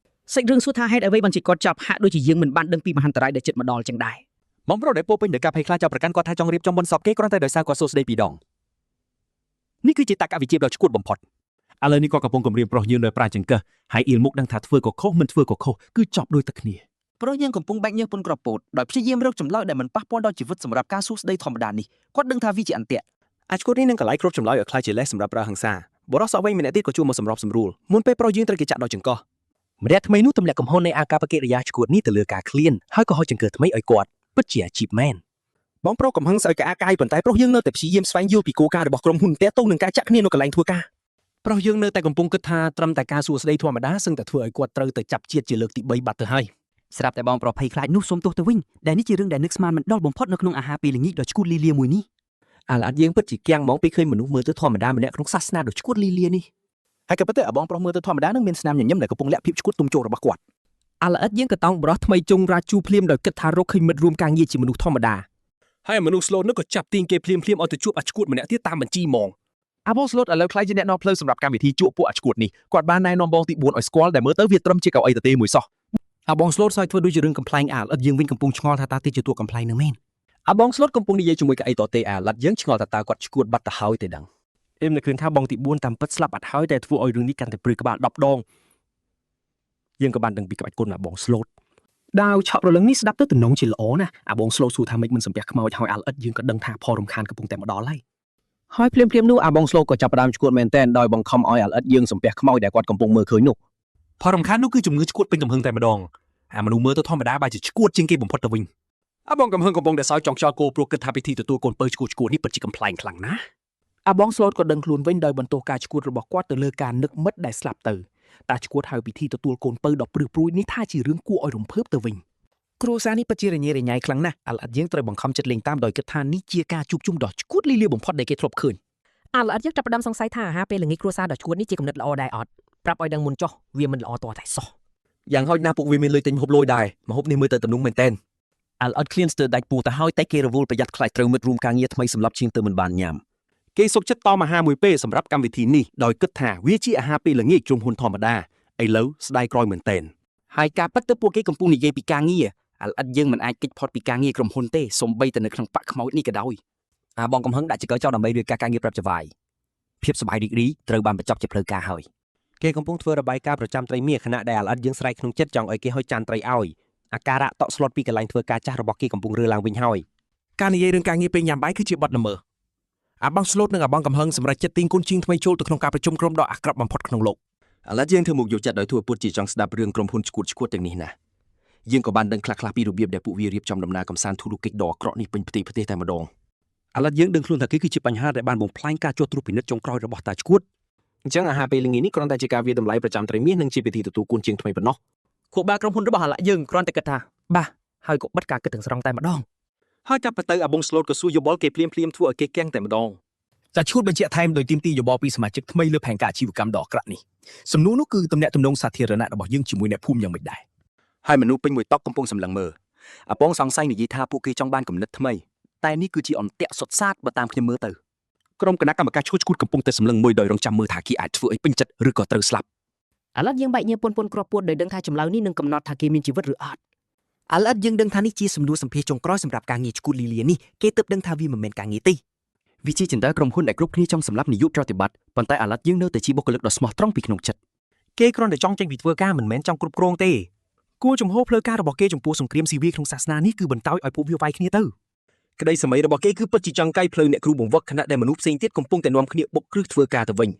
សាច់រឿងសួរថាហេតុអ្វីបានជាគាត់ចាប់ហាក់ដូចជាយើងមិនបានដឹងពីមហន្តរាយដែលចិត្តមកដល់ចឹងដែរ បងប្រុសដែលពោពេញដោយការភ័យខ្លាចចោលប្រកាន់គាត់ថាចង់រៀបចំបុណ្យសពគេគ្រាន់តែដោយសារគាត់សួស្ដីពីដងនេះគឺជាតក្កវិជ្ជាដ៏ឈួតបំផុតឥឡូវនេះគាត់កំពុងគម្រាមប្រុសយើងដោយប្រាជ្ញចង្កឹះហើយអ៊ីលមុខដឹងថាធ្វើក៏ខុសមិនធ្វើក៏ខុសគឺចប់ដូចតែគ្នា ព្រោះយើងកំពុងបែកញើសពុនក្រពោតដោយព្យាយាមរកចម្លើយដែលមិនប៉ះពាល់ដល់ជីវិតសម្រាប់ការសួស្ដីធម្មតានេះគាត់ដឹងថាវាជាអន្ទាក់ អាចឈួតនេះនឹងកន្លែងគ្រប់ចម្លើយឲ្យខ្លាចជាលេសសម្រាប់ប្រើហិង្សាបរិសុទ្ធវិញម្នាក់ទៀតក៏ជួបមកសម្របសម្រួលមុនពេលប្រុសយើងត្រូវគេចាក់ដល់ចង្កោះម្នាក់ថ្មីនោះទម្លាក់កំហុសនៃអាកប្បកិរិយាឈួតនេះទៅលើការឃ្លានហើយក៏ហុចចង្កឹះថ្មីឲ្យគាត់ពិតជាអាជីពមែន បងប្រុសកំហឹងស្អីក្អាកកាយប៉ុន្តែប្រុសយើងនៅតែព្យាយាមស្វែងយល់ពីគោលការណ៍របស់ក្រុមហ៊ុនតាក់ទងនឹងការចាក់គ្នានៅកន្លែងធ្វើការប្រុសយើងនៅតែកំពុងគិតថាត្រឹមតែការសួស្ដីធម្មតាសឹងតែធ្វើឲ្យគាត់ត្រូវទៅចាប់ជាតិជាលើកទី3បាត់ទៅហើយ ស្រាប់តែបងប្រុសភ័យខ្លាចនោះសុំទោសទៅវិញដែលនេះជារឿងដែលនឹកស្មានមិនដល់បំផុតនៅក្នុងអាហារពេលល្ងាចដ៏ឈួតលីលាមួយនេះ អាឡាត់យើងពិតជាគៀងហ្មងពេលឃើញមនុស្សមើលទៅធម្មតាម្នាក់ក្នុងសាសនាដ៏ឈួតលីលានេះ ហើយក៏ប៉ុន្តែបងប្រុសមើលទៅធម្មតានឹងមានស្នាមញញឹមដែលកំពុងលាក់ភាពឈួតទុំជោគរបស់គាត់ អាឡអិតយើងក៏តោងបរោះថ្មីជុងរាជូភ្លាមដោយគិតថារកឃើញមិត្តរួមការងារជាមនុស្សធម្មតា ហើយមនុស្សស្លូតនោះក៏ចាប់ទាញគេភ្លាមៗឲ្យទៅជួបអាឈួតម្នាក់ទៀតតាមបញ្ជីហ្មង អាបងស្លូតឥឡូវខ្លាចជាអ្នកនាំផ្លូវសម្រាប់កម្មវិធីជួបពួកអាឈួតនេះគាត់បានណែនាំបងទី4ឲ្យស្គាល់ដែលមើលទៅវាត្រឹមជាកៅអីទទេមួយសោះ អាបងស្លូតសើចធ្វើដូចជារឿងកំ pl ែងអាឡអិតយើងវិញកំពុងឆ្ងល់ថាតើទីជាតួកំ pl ែងនឹងមែន អាបងស្លូតកំពុងនិយាយជាមួយកៅអីតទេអាឡាត់យើងឆ្ងល់ថាតើគាត់ឈួតបាត់ទៅហើយទេដឹង អេមនឹកឃើញថាបងទី4តាមពិតស្លាប់អត់ហើយតែធ្វើឲ្យរឿងនេះកាន់តែព្រឺក្បាល10ដងយើងក៏បានដឹងពីក្បាច់គុណអាបងស្លូត ដាវឆក់រលឹងនេះស្ដាប់ទៅទំនងជាល្អណាស់អាបងស្លូតសួរថាម៉េចមិនសំពះខ្មោចហើយអាឡអិតយើងក៏ដឹងថាផលរំខានកំពុងតែមកដល់ហើយភ្លាមនោះអាបងស្លូតក៏ចាប់ផ្ដើមឈួតមែនតែនដោយបង្ខំឲ្យអាឡអិតយើងសំពះខ្មោចដែលគាត់កំពុងមើលឃើញនោះ ផលរំខាននោះគឺជំងឺឈួតពេញទំហឹងតែម្ដងអាមនុស្សមើលទៅធម្មតាបែរជាឈួតជាងគេបំផុតទៅវិញអាបងកំហឹងកំពុងតែសោយចង់ខ្យល់គោព្រោះគិតថាពិធីទទួលកូនពៅឈួតនេះពិតជាកំ pl ែងខ្លាំងណាស់ អាបងស្លូតក៏ដឹងខ្លួនវិញដោយបន្ទោសការឈួតរបស់គាត់ទៅលើការនឹកមិត្តដែលស្លាប់ទៅតាឈួតហៅពិធីទទួលកូនពៅដ៏ព្រឺព្រួយនេះថាជារឿងគួរឲ្យរំភើបទៅវិញគ្រួសារនេះពិតជារញ៉េរញ៉ៃខ្លាំងណាស់អាឡអិតយើងត្រូវបង្ខំចិត្តលេងតាមដោយគិតថានេះជាការជួបជុំដ៏ឈួតលីលាបំផុតដែលគេធ្លាប់ឃើញ អាឡអិតយើងចាប់ផ្ដើមសង្ស័យថាអាហារពេលល្ងាចគ្រួសារដ៏ឈួតនេះជាគំនិតល្អដែរអត់ប្រាប់ឲ្យដឹងមុនចុះវាមិនល្អតតែសោះ យ៉ាងហោចណាស់ពួកវាមានលុយទិញម្ហូបលយដែរម្ហូបនេះមើលទៅទំនំមែនតែន អាឡអិតឃ្លានស្ទើរដាច់ពោះទៅហើយតែគេរវល់ប្រយ័ត្នខ្លាចត្រូវមិត្តរួមការងារថ្មីសម្រាប់ជាងទៅមិនបានញ៉ាំ គេសុកចិត្តតមអាហារមួយពេលសម្រាប់កម្មវិធីនេះដោយគិតថាវាជាអាហារពេលល្ងាចក្រុមហ៊ុនធម្មតាឥឡូវស្ដាយក្រោយមែនតែន ហើយការប៉ັດទៅពួកគេកំពុងនិយាយពីការងារអាឡអិតយើងមិនអាចគេចផុតពីការងារក្រុមហ៊ុនទេសូម្បីតែនៅក្នុងបាក់ខ្មោចនេះក៏ដោយអាបងកំហឹងដាក់ចកចោលដើម្បីរៀបការងារប្រាប់ចវាយភាពសប្បាយរីករាយត្រូវបានបញ្ចប់ជាផ្លូវការហើយ គេកំពុងធ្វើរបាយការណ៍ប្រចាំត្រីមាសខណៈដែលអាឡអិតយើងស្រែកក្នុងចិត្តចង់ឲ្យគេហុចចានត្រីឲ្យអាការៈតក់ស្លុតពីកន្លែងធ្វើការចាស់របស់គេកំពុងរើឡើងវិញហើយ ការនិយាយរឿងការងារពេលញ៉ាំបាយគឺជាបទល្មើសអាបងស្លូតនិងអាបងកំហឹងសម្រាប់ចិត្តទីងគុណជាងថ្មីចូលទៅក្នុងការប្រជុំក្រុមដ៏អាក្រក់បំផុតក្នុងលោក អាឡិតយើងធ្វើមុខយកចិត្តដោយធ្វើពុតជាចង់ស្ដាប់រឿងក្រុមហ៊ុនឈួតទាំងនេះណាយើងក៏បានដឹងខ្លះៗពីរបៀបដែលពួកវារៀបចំដំណើរកំសាន្តធុរកិច្ចដ៏អាក្រក់នេះពេញផ្ទៃប្រទេសតែម្ដងអាឡិតយើងដឹងខ្លួនថាគេគឺជាបញ្ហាដែលបានបំផ្លាញការជាប់ត្រួតពិនិត្យចុងក្រោយរបស់តាឈួត អញ្ចឹងអាហារពេលល្ងាចនេះគ្រាន់តែជាការវាតម្លៃប្រចាំត្រីមាសនិងជាពិធីទទួលគុណជាងថ្មីប៉ុណ្ណោះ ខួបបាក្រុមហ៊ុនរបស់អាឡអិតយើងគ្រាន់តែគិតថាបាទហើយក៏បិទការគិតទាំងស្រុងតែម្ដង ហើយចាប់ទៅអាបងស្លូតក៏សួរយោបល់គេភ្លាមធ្វើឲ្យគេគាំងតែម្ដង តែឈួតបញ្ជាក់ថែមដោយទីមទីយោបល់ពីសមាជិកថ្មីលើផែនការអាជីវកម្មដ៏អាក្រក់នេះសំណួរនោះគឺទំនាក់ទំនងសាធារណៈរបស់យើងជាមួយអ្នកភូមិយ៉ាងម៉េចដែរ ហើយមនុស្សពេញមួយតុកកំពុងសម្លឹងមើលអាបងសង្ស័យនិយាយថាពួកគេចង់បានគំនិតថ្មីតែនេះគឺជាអន្ទាក់សុទ្ធសាធបើតាមខ្ញុំមើលទៅក្រុមគណៈកម្មការឈួតកំពុងតែសម្លឹងមើលដោយរងចាំមើលថាគេអាចធ្វើអីពេញចិត្តឬក៏ត្រូវស្លាប់ អាឡិតយើងបែកញើសពុនគ្រាប់ពួតដោយដឹងថាចម្លើយនេះនឹងកំណត់ថាគេមានជីវិតឬអត់អាឡិតយើងដឹងថានេះជាសំណួរសម្ភាសចុងក្រោយសម្រាប់ការងារឈួតលីលានេះគេទើបដឹងថាវាមិនមែនការងារទេវាជាចិន្តាក្រុមហ៊ុនដែលគ្រប់គ្នាចង់សម្លាប់នាយកប្រតិបត្តិប៉ុន្តែអាឡិតយើងនៅតែជាបុគ្គលិកដ៏ស្មោះត្រង់ពីក្នុងចិត្តគេគ្រាន់តែចង់ចេញពីធ្វើការមិនមែនចង់គ្រប់គ្រងទេគួរចំហផ្លូវការរបស់គេចំពោះសង្គ្រាមស៊ីវីលក្នុងសាសនានេះគឺបន្តឲ្យពួកវាវាយគ្នាទៅ ក្តីសម័យរបស់គេគឺពិតជាចង់កាយផ្លូវអ្នកគ្រូបង្វឹកខណៈដែលមនុស្សផ្សេងទៀតកំពុងតែនាំគ្នាបុកគ្រឹះធ្វើការទៅវិញ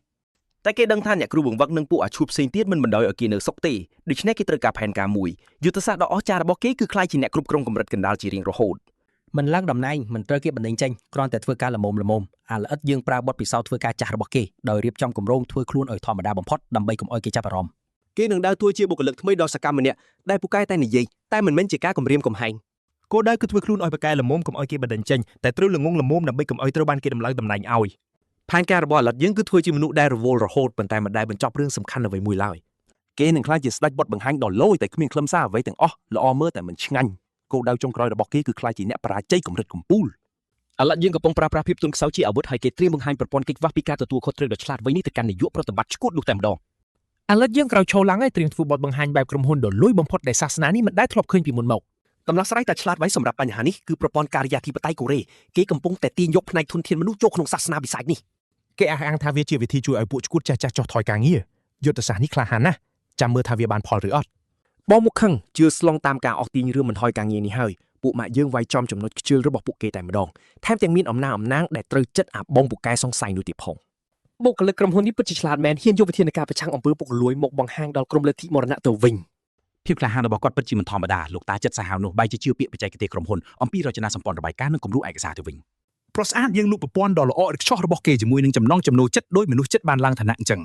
តែគេដឹងថាអ្នកគ្រូបង្វឹកនិងពួកអាឈួតផ្សេងទៀតមិនបណ្ដោយឲ្យគេនៅសុខទេដូច្នេះគេត្រូវការផែនការមួយយុទ្ធសាស្ត្រដ៏អស្ចារ្យរបស់គេគឺខ្លាយជាអ្នកគ្រប់គ្រងកម្រិតកណ្ដាលជារៀងរហូតមិនឡើងតំណែងមិនត្រូវគេបណ្ដេញចេញគ្រាន់តែធ្វើការល្មមអាឡិតយើងប្រើបទពិសោធន៍ធ្វើការចាស់របស់គេដោយរៀបចំគម្រោងធ្វើខ្លួនឲ្យធម្មតាបំផុតដើម្បីកុំឲ្យគេចាប់អារម្មណ៍ គេនឹងដើរតួជាបុគ្គលិកថ្មីដ៏សកម្មម្នាក់ដែលពូកែតែនិយាយតែមិនមែនជាការគំរាមកំហែង គោលដៅគឺធ្វើខ្លួនឲ្យប្រកែល្មមកុំឲ្យគេបណ្ដេញចេញតែត្រូវល្ងងល្មមដើម្បីកុំឲ្យត្រូវបានគេដំឡើងតំណែងឲ្យ ផែនការរបស់អាឡិតយើងគឺធ្វើជាមនុស្សដែលរវល់រហូតប៉ុន្តែមិនដែលបញ្ចប់រឿងសំខាន់អ្វីមួយឡើយគេនឹងខ្លាចជាស្ដេចបុតបង្ហាញដ៏លយតែគ្មានខ្លឹមសារអ្វីទាំងអស់ល្អមើលតែមិនឆ្ងាញ់គោលដៅចុងក្រោយរបស់គេគឺខ្លាចជាអ្នកបរាជ័យកម្រិតកំពូល អាឡិតយើងកំពុងប្រើប្រាស់ភាពទន់ខ្សោយជាអាវុធហើយគេត្រៀមបង្ហាញប្រព័ន្ធកិច្ចវះពីការទទួលខុសត្រូវដ៏ឆ្លាតវៃនេះទៅកាន់នាយកប្រតិបត្តិឈួតនោះតែម្ដង ឥឡូវយើងក្រោយឈរឡើងហើយត្រៀមធ្វើបទបង្ហាញបែបក្រុមហ៊ុនដ៏លួយបំផុតដែលសាសនានេះមិនដែលធ្លាប់ឃើញពីមុនមក ដំណោះស្រាយតែឆ្លាតវៃសម្រាប់បញ្ហានេះគឺប្រព័ន្ធការិយាធិបតេយ្យកូរ៉េគេកំពុងតែទាញយកផ្នែកធនធានមនុស្សចូលក្នុងសាសនាវិស័យនេះ គេអះអាងថាវាជាវិធីជួយឲ្យពួកឈួតចាស់ចោះថយការងារយុទ្ធសាស្ត្រនេះក្លាហានណាស់ចាំមើលថាវាបានផលឬអត់ បងមុខខឹងជឿស្លងតាមការអស់ទាញរឿងមិនថយការងារនេះហើយពួកម៉ាក់យើងវាយចំចំណុចខ្ជិលរបស់ពួកគេតែម្ដងថែមទាំងមានអំណាងដែលត្រូវចិត្តអាបងពូកែសង្ស័យនោះទៀតផងបុគ្គលិកក្រុមហ៊ុននេះពិតជាឆ្លាតមែនហ៊ានយកវិធានការប្រឆាំងអំពើពុករលួយមកបង្ហាញដល់ក្រុមលទ្ធិមរណៈទៅវិញ ភាពក្លាហានរបស់គាត់ពិតជាមិនធម្មតាលោកតាចិត្តសាហាវនោះបែរជាជឿពាក្យបច្ចេកទេសក្រុមហ៊ុនអំពីរចនាសម្ព័ន្ធរបាយការណ៍និងគំរូឯកសារទៅវិញ ប្រស្អាតយើងលក់ប្រព័ន្ធដ៏ល្អឥតខ្ចោះរបស់គេជាមួយនឹងចំណងចំណូលចិត្តដោយមនុស្សចិត្តបានឡើងឋានៈអញ្ចឹង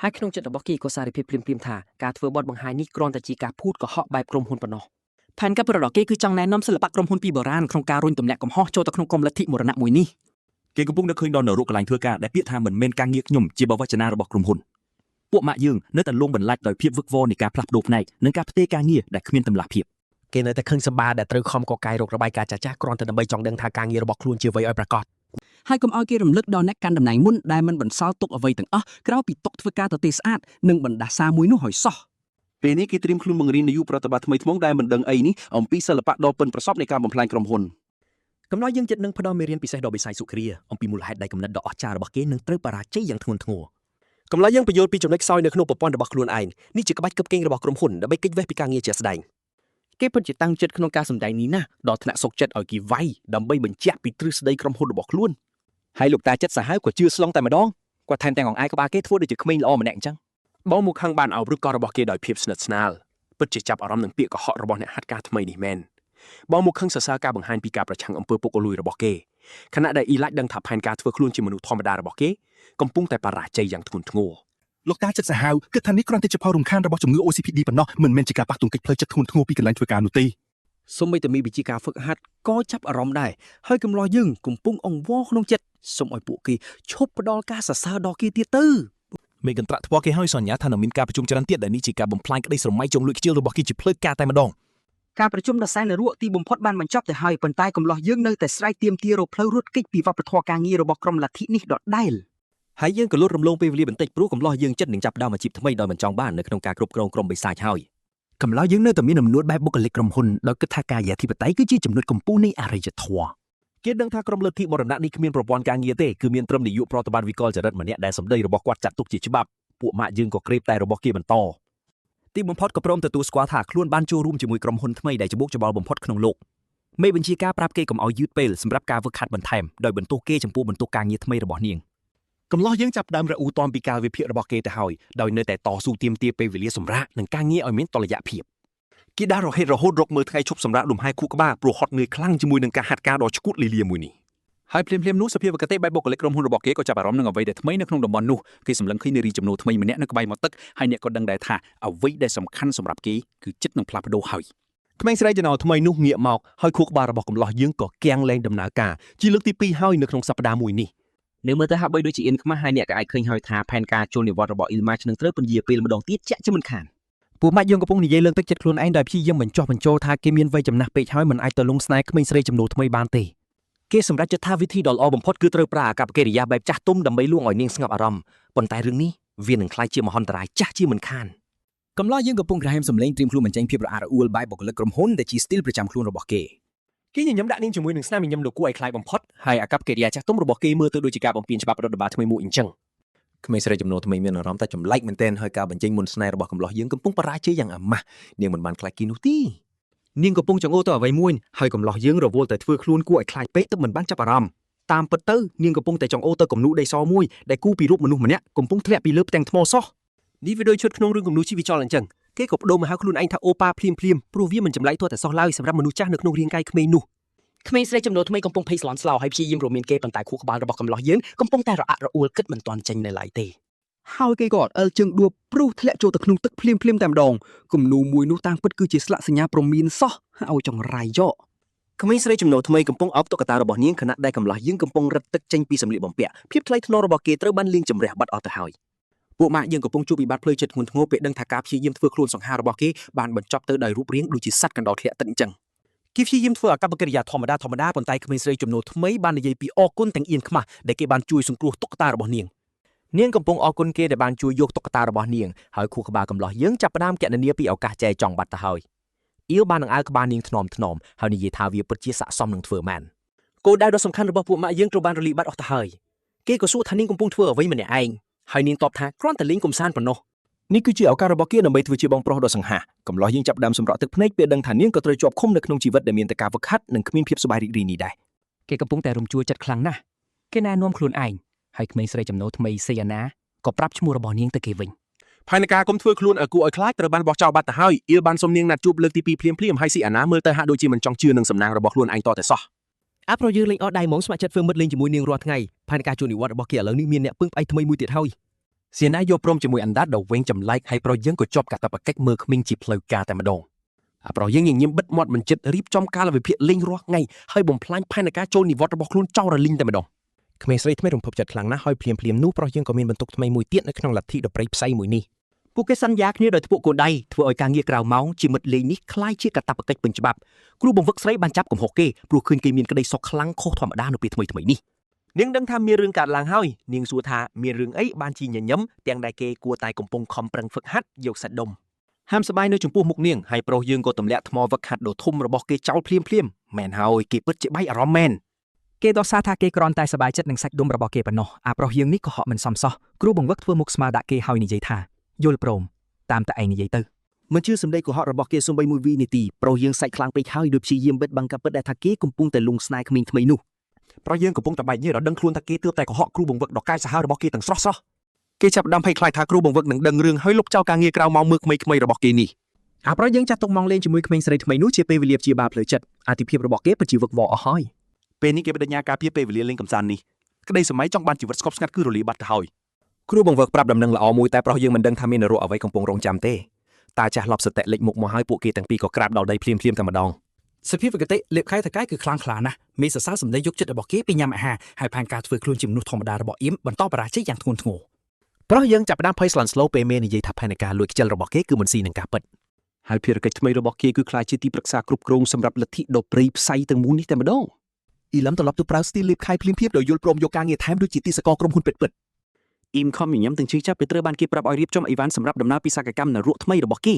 ហើយក្នុងចិត្តរបស់គេក៏សារភាពភ្លាមៗថាការធ្វើបទបង្ហាញនេះគ្រាន់តែជាការភូតកុហកបែបក្រុមហ៊ុនប៉ុណ្ណោះផែនការរបស់គេគឺចង់ណែនាំសិល្បៈក្រុមហ៊ុនពីបុរាណក្នុងការរុញទម្លាក់កំហុសចូលទៅក្នុងក្រុមលទ្ធិមរណៈមួយនេះ គេកំពុងនឹកឃើញដល់នរកកន្លែងធ្វើការដែលពាក្យថាមិនមែនការងារខ្ញុំជាបវចនារបស់ក្រុមហ៊ុនពួកម៉ាក់យើងនៅតែលងបន្លាច់ដោយភាពវឹកវរនៃការផ្លាស់ប្ដូរផ្នែកនិងការផ្ទេរការងារដែលគ្មានតម្លាភាព គេនៅតែខឹងសម្បាដែលត្រូវខំកកាយរករបាយការណ៍ចាស់ៗគ្រាន់តែដើម្បីចង់ដឹងថាការងាររបស់ខ្លួនជាអ្វីឲ្យប្រកាស ហើយកុំឲ្យគេរំលឹកដល់អ្នកកាន់តំណែងមុនដែលមិនបន្សល់ទុកអ្វីទាំងអស់ក្រៅពីទុកធ្វើការទៅទេស្អាតនិងបណ្ដាសាមួយនោះឲ្យសោះ ពេលនេះគេត្រៀមខ្លួនបង្រៀននាយកប្រតិបត្តិថ្មីថ្មោងដែលមិនដឹងអីនេះអំពីសិល្បៈដ៏ប៉ិនប្រសប់នៃការបំផ្លាញក្រុមហ៊ុន កំឡោះយើងចិត្តនឹងផ្ដល់មេរៀនពិសេសដល់បិសាយសុគ្រាអំពីមូលហេតុដែលកំណត់ដ៏អស្ចារ្យរបស់គេនឹងត្រូវបរាជ័យយ៉ាងធ្ងន់ធ្ងរ កំឡោះយើងបញ្យល់ពីចំណុចខ្សោយនៅក្នុងប្រព័ន្ធរបស់ខ្លួនឯងនេះជាក្បាច់គប់កេងរបស់ក្រុមហ៊ុនដើម្បីគេចវេះពីការងារជាក់ស្ដែងគេពិតជាតាំងចិត្តក្នុងការសម្ដែងនេះណាដល់ថ្នាក់សុកចិត្តឲ្យគេវាយដើម្បីបញ្ជាក់ពីទ្រឹស្ដីក្រុមហ៊ុនរបស់ខ្លួន ហើយលោកតាចិត្តសាហាវក៏ជឿស្លងតែម្ដងគាត់ថែមទាំងអង្អែលក្បាលគេធ្វើដូចជាក្មេងល្អម្នាក់អញ្ចឹង បងមុខខាងបានអោបឬក៏របស់គេដោយភាពស្និទ្ធស្នាលពិតជាចាប់អារម្មណ៍នឹងពាក្យកុហករបស់អ្នកហាត់ការថ្មីនេះមែនបងមុខខាងសរសើរការបង្ហាញពីការប្រឆាំងអំពើពុករលួយរបស់គេខណៈដែលអ៊ីឡាច់ដឹងថាផែនការធ្វើខ្លួនជាមនុស្សធម្មតារបស់គេកំពុងតែបរាជ័យយ៉ាងធ្ងន់ធ្ងរ លោកតាចិត្តសាហាវគិតថានេះគ្រាន់តែជាផលរំខានរបស់ជំងឺ OCPD ប៉ុណ្ណោះមិនមែនជាការប៉ះទង្គិចផ្លូវចិត្តធ្ងន់ធ្ងរពីកន្លែងធ្វើការនោះទេ សូម្បីតែមានវិជាការហ្វឹកហាត់ក៏ចាប់អារម្មណ៍ដែរហើយកំឡោះយើងកំពុងអង្វរក្នុងចិត្តសូមឲ្យពួកគេឈប់ផ្ដល់ការសរសើរដល់គេទៀតទៅ មេកន្ត្រាក់ធ្វគេឲ្យសញ្ញាថានឹងមានការប្រជុំច្រើនទៀតដែលនេះជាការបំផ្លាញក្តីស្រមៃចង់លួចខ្ជិលរបស់គេជាផ្លូវការតែម្ដង ការប្រជុំដ៏សែននរកទីបំផុតបានបញ្ចប់ទៅហើយប៉ុន្តែកំឡោះយើងនៅតែស្រែកទាមទាររកផ្លូវរត់គេចពីវប្បធម៌ការងាររបស់ក្រុមលទ្ធិនេះដដែល ហើយយើងក៏លត់រំលងពេលវេលាបន្តិចព្រោះកំឡោះយើងចិត្តនឹងចាប់ផ្ដើមអាជីពថ្មីដោយមិនចង់បាននៅក្នុងការគ្រប់គ្រងក្រុមបិសាចហើយ កំឡោះយើងនៅតែមានអំណួតបែបបុគ្គលិកក្រុមហ៊ុនដោយគិតថាកាយាធិបតេយ្យគឺជាចំណុចកម្ពស់នៃអរិយធម៌ គេដឹងថាក្រុមលទ្ធិមរណៈនេះគ្មានប្រព័ន្ធការងារទេគឺមានត្រឹមនាយកប្រតិបត្តិវិកលចរិតម្នាក់ដែលសម្ដីរបស់គាត់ចាត់ទុកជាច្បាប់ពួកម៉ាក់យើងក៏ក្រេបតែរបស់គេបន្តទីបំផុតក៏ព្រមទទួលស្គាល់ថាខ្លួនបានចូលរួមជាមួយក្រុមហ៊ុនថ្មីដែលច្បុកច្បល់បំផុតក្នុងលោកមេបញ្ជាការប្រាប់គេកុំឲ្យយឺតពេលសម្រាប់ការវឹកហាត់បន្ថែមដោយបន្ទោសគេចំពោះបន្ទុកការងារថ្មីរបស់នាង កំឡោះយើងចាប់ផ្ដើមរអ៊ូតមពីការវិភាគរបស់គេទៅហើយដោយនៅតែតស៊ូទាមទារពេលវេលាសម្រាប់និងការងារឲ្យមានតុល្យភាពគេដាស់រហេតរហូតរកមើលថ្ងៃឈប់សម្រាកលំហែខួរក្បាលព្រោះហត់នឿយខ្លាំងជាមួយនឹងការហាត់ការដ៏ឈួតលីលាមួយនេះ ហើយភ្លាមៗនោះសភាវគតិបែបបុគ្គលិកក្រុមហ៊ុនរបស់គេក៏ចាប់អារម្មណ៍នឹងអ្វីដែលថ្មីនៅក្នុងតំបន់នោះគេសម្លឹងឃើញនារីចំនួនថ្មីម្នាក់នៅក្បែរមាត់ទឹកហើយអ្នកក៏ដឹងដែរថាអ្វីដែលសំខាន់សម្រាប់គេគឺចិត្តនឹងផ្លាស់ប្ដូរហើយ ក្មេងស្រីចំណោថ្មីនោះងាកមកហើយខួរក្បាលរបស់កំឡោះយើងក៏គាំងលែងដំណើរការជាលើកទី2ហើយនៅក្នុងសប្តាហ៍មួយនេះនៅមើលទៅហាក់បីដូចជាអៀនខ្មាស់ហើយអ្នកក៏អាចឃើញហើយថាផែនការចូលនិវត្តន៍របស់ Ilmach នឹងត្រូវពន្យាពេលម្ដងទៀតជាក់ជាមិនខានពួកម៉ាក់យើងកំពុងនិយាយលើកទឹកចិត្តខ្លួនឯងដោយព្យាយាមបញ្ចុះបញ្ចូលថាគេមានវ័យចំណាស់ពេកហើយមិនអាចទៅលងស្នេហ៍ក្មេងស្រីចំនួនថ្មីបានទេគេសម្រេចចិត្តថាវិធីដ៏ល្អបំផុតគឺត្រូវប្រើអាកប្បកិរិយាបែបចាស់ទុំដើម្បីលួងឲ្យនាងស្ងប់អារម្មណ៍ប៉ុន្តែរឿងនេះវានឹងក្លាយជាមហន្តរាយចាស់ជាមិនខានកំឡោះយើងកំពុងក្រហមសម្លេងត្រៀមខ្លួនបញ្ចេញភាពរអាក់រអួលបែបបុគ្គលិកក្រុមហ៊ុនដែលជាស្ទីលប្រចាំខ្លួនរបស់គេញញឹមដាក់នាងជាមួយនឹងស្នាមញញឹមដ៏គួរឲ្យខ្លាចបំផុតហើយអាកប្បកិរិយាចាស់ទុំរបស់គេមើលទៅដូចជាការបំពានច្បាប់រដ្ឋបាលថ្មីមួយអញ្ចឹងក្មេងស្រីចំនួនថ្មីមានអារម្មណ៍ថាចម្លែកមែនទែនហើយការបញ្ចេញមុនស្នេហ៍របស់កំឡោះយើងកំពុងបរាជ័យយ៉ាងអាម៉ាស់នាងមិនបានខ្លាចគេនោះទេនាងកំពុងចង្អុលទៅអ្វីមួយហើយកំឡោះយើងរវល់តែធ្វើខ្លួនគួរឲ្យខ្លាចពេកទៅមិនបានចាប់អារម្មណ៍តាមពិតទៅនាងកំពុងតែចង្អុលទៅគំនូដីសមួយដែលគូពីរូបមនុស្សម្នាក់កំពុងធ្លាក់ពីលើផ្ទាំងថ្មសោះនេះវាដូចឈុតក្នុងរឿងគំនូជីវិចលអញ្ចឹងគេក៏បដូរមកហៅខ្លួនឯងថាអូប៉ាភ្លាមព្រោះវាមិនចម្លែកទាល់តែសោះឡើយសម្រាប់មនុស្សចាស់នៅក្នុងរាងកាយក្មេងនោះក្មេងស្រីចំនួនថ្មីកំពុងភ័យស្លន់ស្លោហើយព្យាយាមរមានគេប៉ុន្តែខួរក្បាលរបស់កំឡោះយើងកំពុងតែរអាក់រអួលគិតមិនទាន់ចេញនៅឡើយទេហើយគេក៏អត់អិលជើងដួលព្រុសធ្លាក់ចូលទៅក្នុងទឹកភ្លាមតែម្ដងគំនូមួយនោះតាំងពិតគឺជាស្លាកសញ្ញាព្រមានសោះឲ្យចង្រៃយកក្មេងស្រីចំនួនថ្មីកំពុងអោបតុក្កតារបស់នាងខណៈដែលកំឡោះយើងកំពុងរឹតទឹកចេញពីសម្លៀកបំពាក់ភាពថ្លៃថ្នូររបស់គេត្រូវបានលាងជម្រះបាត់អស់ទៅហើយពួកម៉ាក់យើងកំពុងជួបវិបត្តិផ្លូវចិត្តធ្ងន់ធ្ងរពេលដឹងថាការព្យាយាមធ្វើខ្លួនសង្ហារបស់គេបានបញ្ចប់ទៅដោយរូបរាងដូចជាសត្វកណ្ដោធ្លាក់ទឹកអញ្ចឹងគេព្យាយាមធ្វើអាកប្បកិរិយាធម្មតាប៉ុន្តែក្មេងស្រីចំនួនថ្មីបាននិយាយពីអរគុណទាំងអៀនខ្មាស់ដែលគេបានជួយសង្គ្រោះតុក្កតារបស់នាង នាងកំពុងអរគុណគេដែលបានជួយយកតុក្កតារបស់នាងហើយខួរក្បាលកំឡោះយើងចាប់ផ្ដើមគណនាពីឱកាសចែចង់បាត់ទៅហើយអ៊ីលបាននឹងអើក្បាលនាងថ្នមហើយនិយាយថាវាពិតជាស័ក្តិសមនឹងធ្វើមែនគោលដៅដ៏សំខាន់របស់ពួកម៉ាក់យើងត្រូវបានរលាយបាត់អស់ទៅហើយគេក៏សួរថានាងកំពុងធ្វើអ្វីម្នាក់ឯងហើយនាងតបថាគ្រាន់តែលេងកំសាន្តប៉ុណ្ណោះនេះគឺជាឱកាសរបស់គេដើម្បីធ្វើជាបងប្រុសដ៏សង្ហាកំឡោះយើងចាប់ផ្ដើមសម្រក់ទឹកភ្នែកពេលដឹងថានាងក៏ត្រូវជាប់ឃុំនៅក្នុងជីវិតដែលមានតែការវឹកហាត់និងគ្មានភាពសប្បាយរីករាយនេះដែរគេកំពុងតែរំជួលចិត្តខ្លាំងណាស់គេណែនាំខ្លួនឯងហើយក្មេងស្រីចំណូលថ្មីសេយ៉ាណាក៏ប្រាប់ឈ្មោះរបស់នាងទៅគេវិញ ផែនការគុំធ្វើខ្លួនឲ្យគួរឲ្យខ្លាចត្រូវបានបោះចោលបាត់ទៅហើយអ៊ីលបានសុំនាងណាត់ជួបលើកទី2ភ្លាមហើយស៊ីអាណាមើលទៅហាក់ដូចជាមិនចង់ជឿនឹងសំណាងរបស់ខ្លួនឯងតតែសោះអាប្រយើងលេងអត់ដៃហ្មងស្ម័គ្រចិត្តធ្វើមិត្តលេងជាមួយនាងរាល់ថ្ងៃផែនការជួននិវត្តន៍របស់គេឥឡូវនេះមានអ្នកពឹងផ្អែកថ្មីមួយទៀតហើយសេណាយកព្រមជាមួយអណ្ដាតដ៏វែងចម្លែកហើយប្រយើងក៏ជាប់កាតព្វកិច្ចមើលក្មេងជាផ្លូវការតែម្ដងអាប្រយើងញញឹមបិទមាត់មិនចិត្តរៀបចំកាលវិភាគលេងរាល់ថ្ងៃហើយបំផ្លាញផែនការចូលនិវត្តន៍របស់ខ្លួនចោលរលីងតែម្ដងក្មេងស្រីថ្មីរំភើបចិត្តខ្លាំងណាស់ហើយភ្លាមនោះប្រុសយើងក៏មានបន្ទុកថ្មីមួយទៀតនៅក្នុងលទ្ធិដ៏ព្រៃផ្សៃមួយនេះពួកគេសន្យាគ្នាដោយធ្ពក់កូនដៃធ្វើឲ្យការងារក្រៅម៉ោងជាមិត្តលេងនេះคล้ายជាកាតព្វកិច្ចពេញច្បាប់គ្រូបង្វឹកស្រីបានចាប់កំហុសគេព្រោះឃើញគេមានក្តីសុខខ្លាំងខុសធម្មតានៅពេលថ្មីនេះនាងដឹងថាមានរឿងកើតឡើងហើយនាងសួរថាមានរឿងអីបានជាញញឹមទាំងដែលគេគួរតែកំពុងខំប្រឹងហ្វឹកហាត់យកសាច់ដុំហាមសបាយនៅចំពោះមុខនាងហើយប្រុសយើងក៏ទម្លាក់ថ្មវឹកហាត់ដ៏ធំរបស់គេចោលភ្លាមមែនហើយគេពិតជាបែកអារម្មណ៍មែនគេដោះសារថាគេគ្រាន់តែសប្បាយចិត្តនឹងសាច់ដុំរបស់គេប៉ុណ្ណោះអាប្រុសយើងនេះក៏ហក់មិនសមសោះគ្រូបង្វឹកធ្វើមុខស្មើដាក់គេហើយនិយាយថាយល់ព្រមតាមតែឯងនិយាយទៅមិនជឿសម្ដីកុហករបស់គេសូម្បីមួយវិនាទីប្រុសយើងសាច់ខ្លាំងពេកហើយដូចព្យាយាមបិទបាំងការពិតដែលថាគេកំពុងតែលងស្នេហ៍ក្មេងថ្មីនោះប្រុសយើងកំពុងតែបែកញើសដល់ដឹងខ្លួនថាគេទើបតែកុហកគ្រូបង្វឹកដ៏កាយសាហាវរបស់គេទាំងស្រស់គេចាប់ផ្ដើមភ័យខ្លាចថាគ្រូបង្វឹកនឹងដឹងរឿងហើយលុបចោលការងារក្រៅម៉ោងមើលក្មេងៗរបស់គេនេះអាប្រុសយើងចាត់ទុកម៉ោងលេងជាមួយក្មេងស្រីថ្មីនោះជាពេលវេលាព្យាបាលផ្លូវចិត្តអាទិភាពរបស់គេពិតជាវឹកវរអស់ហើយពេលនេះគេបដិញ្ញាការពារពេលវេលាលេងកំសាន្តនេះក្តីសម័យចង់បានជីវិតស្កប់ស្ងាត់គឺរលាយបាត់ទៅហើយគ្រូបង្វឹកប្រាប់ដំណឹងល្អមួយតែប្រុសយើងមិនដឹងថាមាននរោអ្វីកំពុងរងចាំទេតាចាស់ឡប់សតិលេចមុខមកហើយពួកគេទាំងពីរក៏ក្រាបដល់ដីភ្លាមតែម្ដងសភាពគតិលេបខែតកែគឺខ្លាំងខ្លាណាស់មេសរសើរសម្ដីយកចិត្តរបស់គេពីញ៉ាំអាហារហើយផែនការធ្វើខ្លួនជាមនុស្សធម្មតារបស់អ៊ីមបន្តបរាជ័យយ៉ាងធ្ងន់ធ្ងរប្រុសយើងចាប់ផ្ដើមភ័យស្លន់ស្លោពេលមេនិយាយថាផែនការលួចខ្ជិលរបស់គេគឺមិនស៊ីនឹងការពិតហើយភារកិច្ចថ្មីរបស់គេគឺខ្លាចជាទីប្រឹក្សាគ្រប់គ្រងសម្រាប់លទ្ធិដ៏ព្រៃផ្សៃទាំងមូលនេះតែម្ដងអ៊ីឡំត្រឡប់ទៅប្រើស្ទីលលេបខែភ្លាមដោយយល់ព្រមយកការងារថែមដូចជាទីសកលក្រុមហ៊ុនពិតអ៊ីមខំញញឹមទាំងជឿចាប់ពេលត្រូវបានគេប្រាប់ឲ្យរៀបចំអីវ៉ាន់សម្រាប់ដំណើរពីសកកម្មនរកថ្មីរបស់គ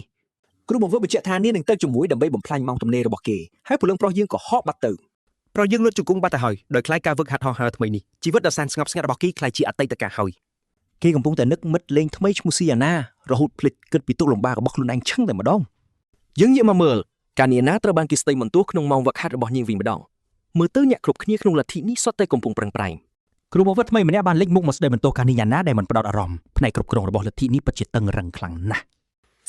េគ្រូបង្វឹកបញ្ជាក់ថានាងនឹងទៅជាមួយដើម្បីបំផ្លាញម៉ោងទំនេររបស់គេហើយពលឹងប្រុសយើងក៏ហកបាត់ទៅប្រុសយើងលួចជង្គង់បាត់ទៅហើយដោយខ្លាចការវឹកហាត់ហោះហើរថ្មីនេះជីវិតដ៏សែនស្ងប់ស្ងាត់របស់គេខ្លាចជាអតីតកាលហើយគេកំពុងតែនឹកមិត្តលេងថ្មីឈ្មោះស៊ីអាណារហូតភ្លេចគិតពីទុកលំបាករបស់ខ្លួនឯងឈឹងតែម្ដងយើងងាកមកមើលការនាងណាត្រូវបានគេស្ដីបន្ទោសក្នុងម៉ោងវឹកហាត់របស់នាងវិញម្ដងមើលទៅអ្នកគ្រប់គ្នាក្នុងលទ្ធិនេះសុទ្ធតែកំពុងប្រឹងប្រែងគ្រូបង្វឹកថ្មីម្នាក់បានលេចមុខមកស្ដីបន្ទោសការនាងណាដែលមិនផ្ដោតអារម្មណ៍ផ្នែកគ្រប់គ្រងរបស់លទ្ធិនេះពិតជាតឹងរឹងខ្លាំងណាស់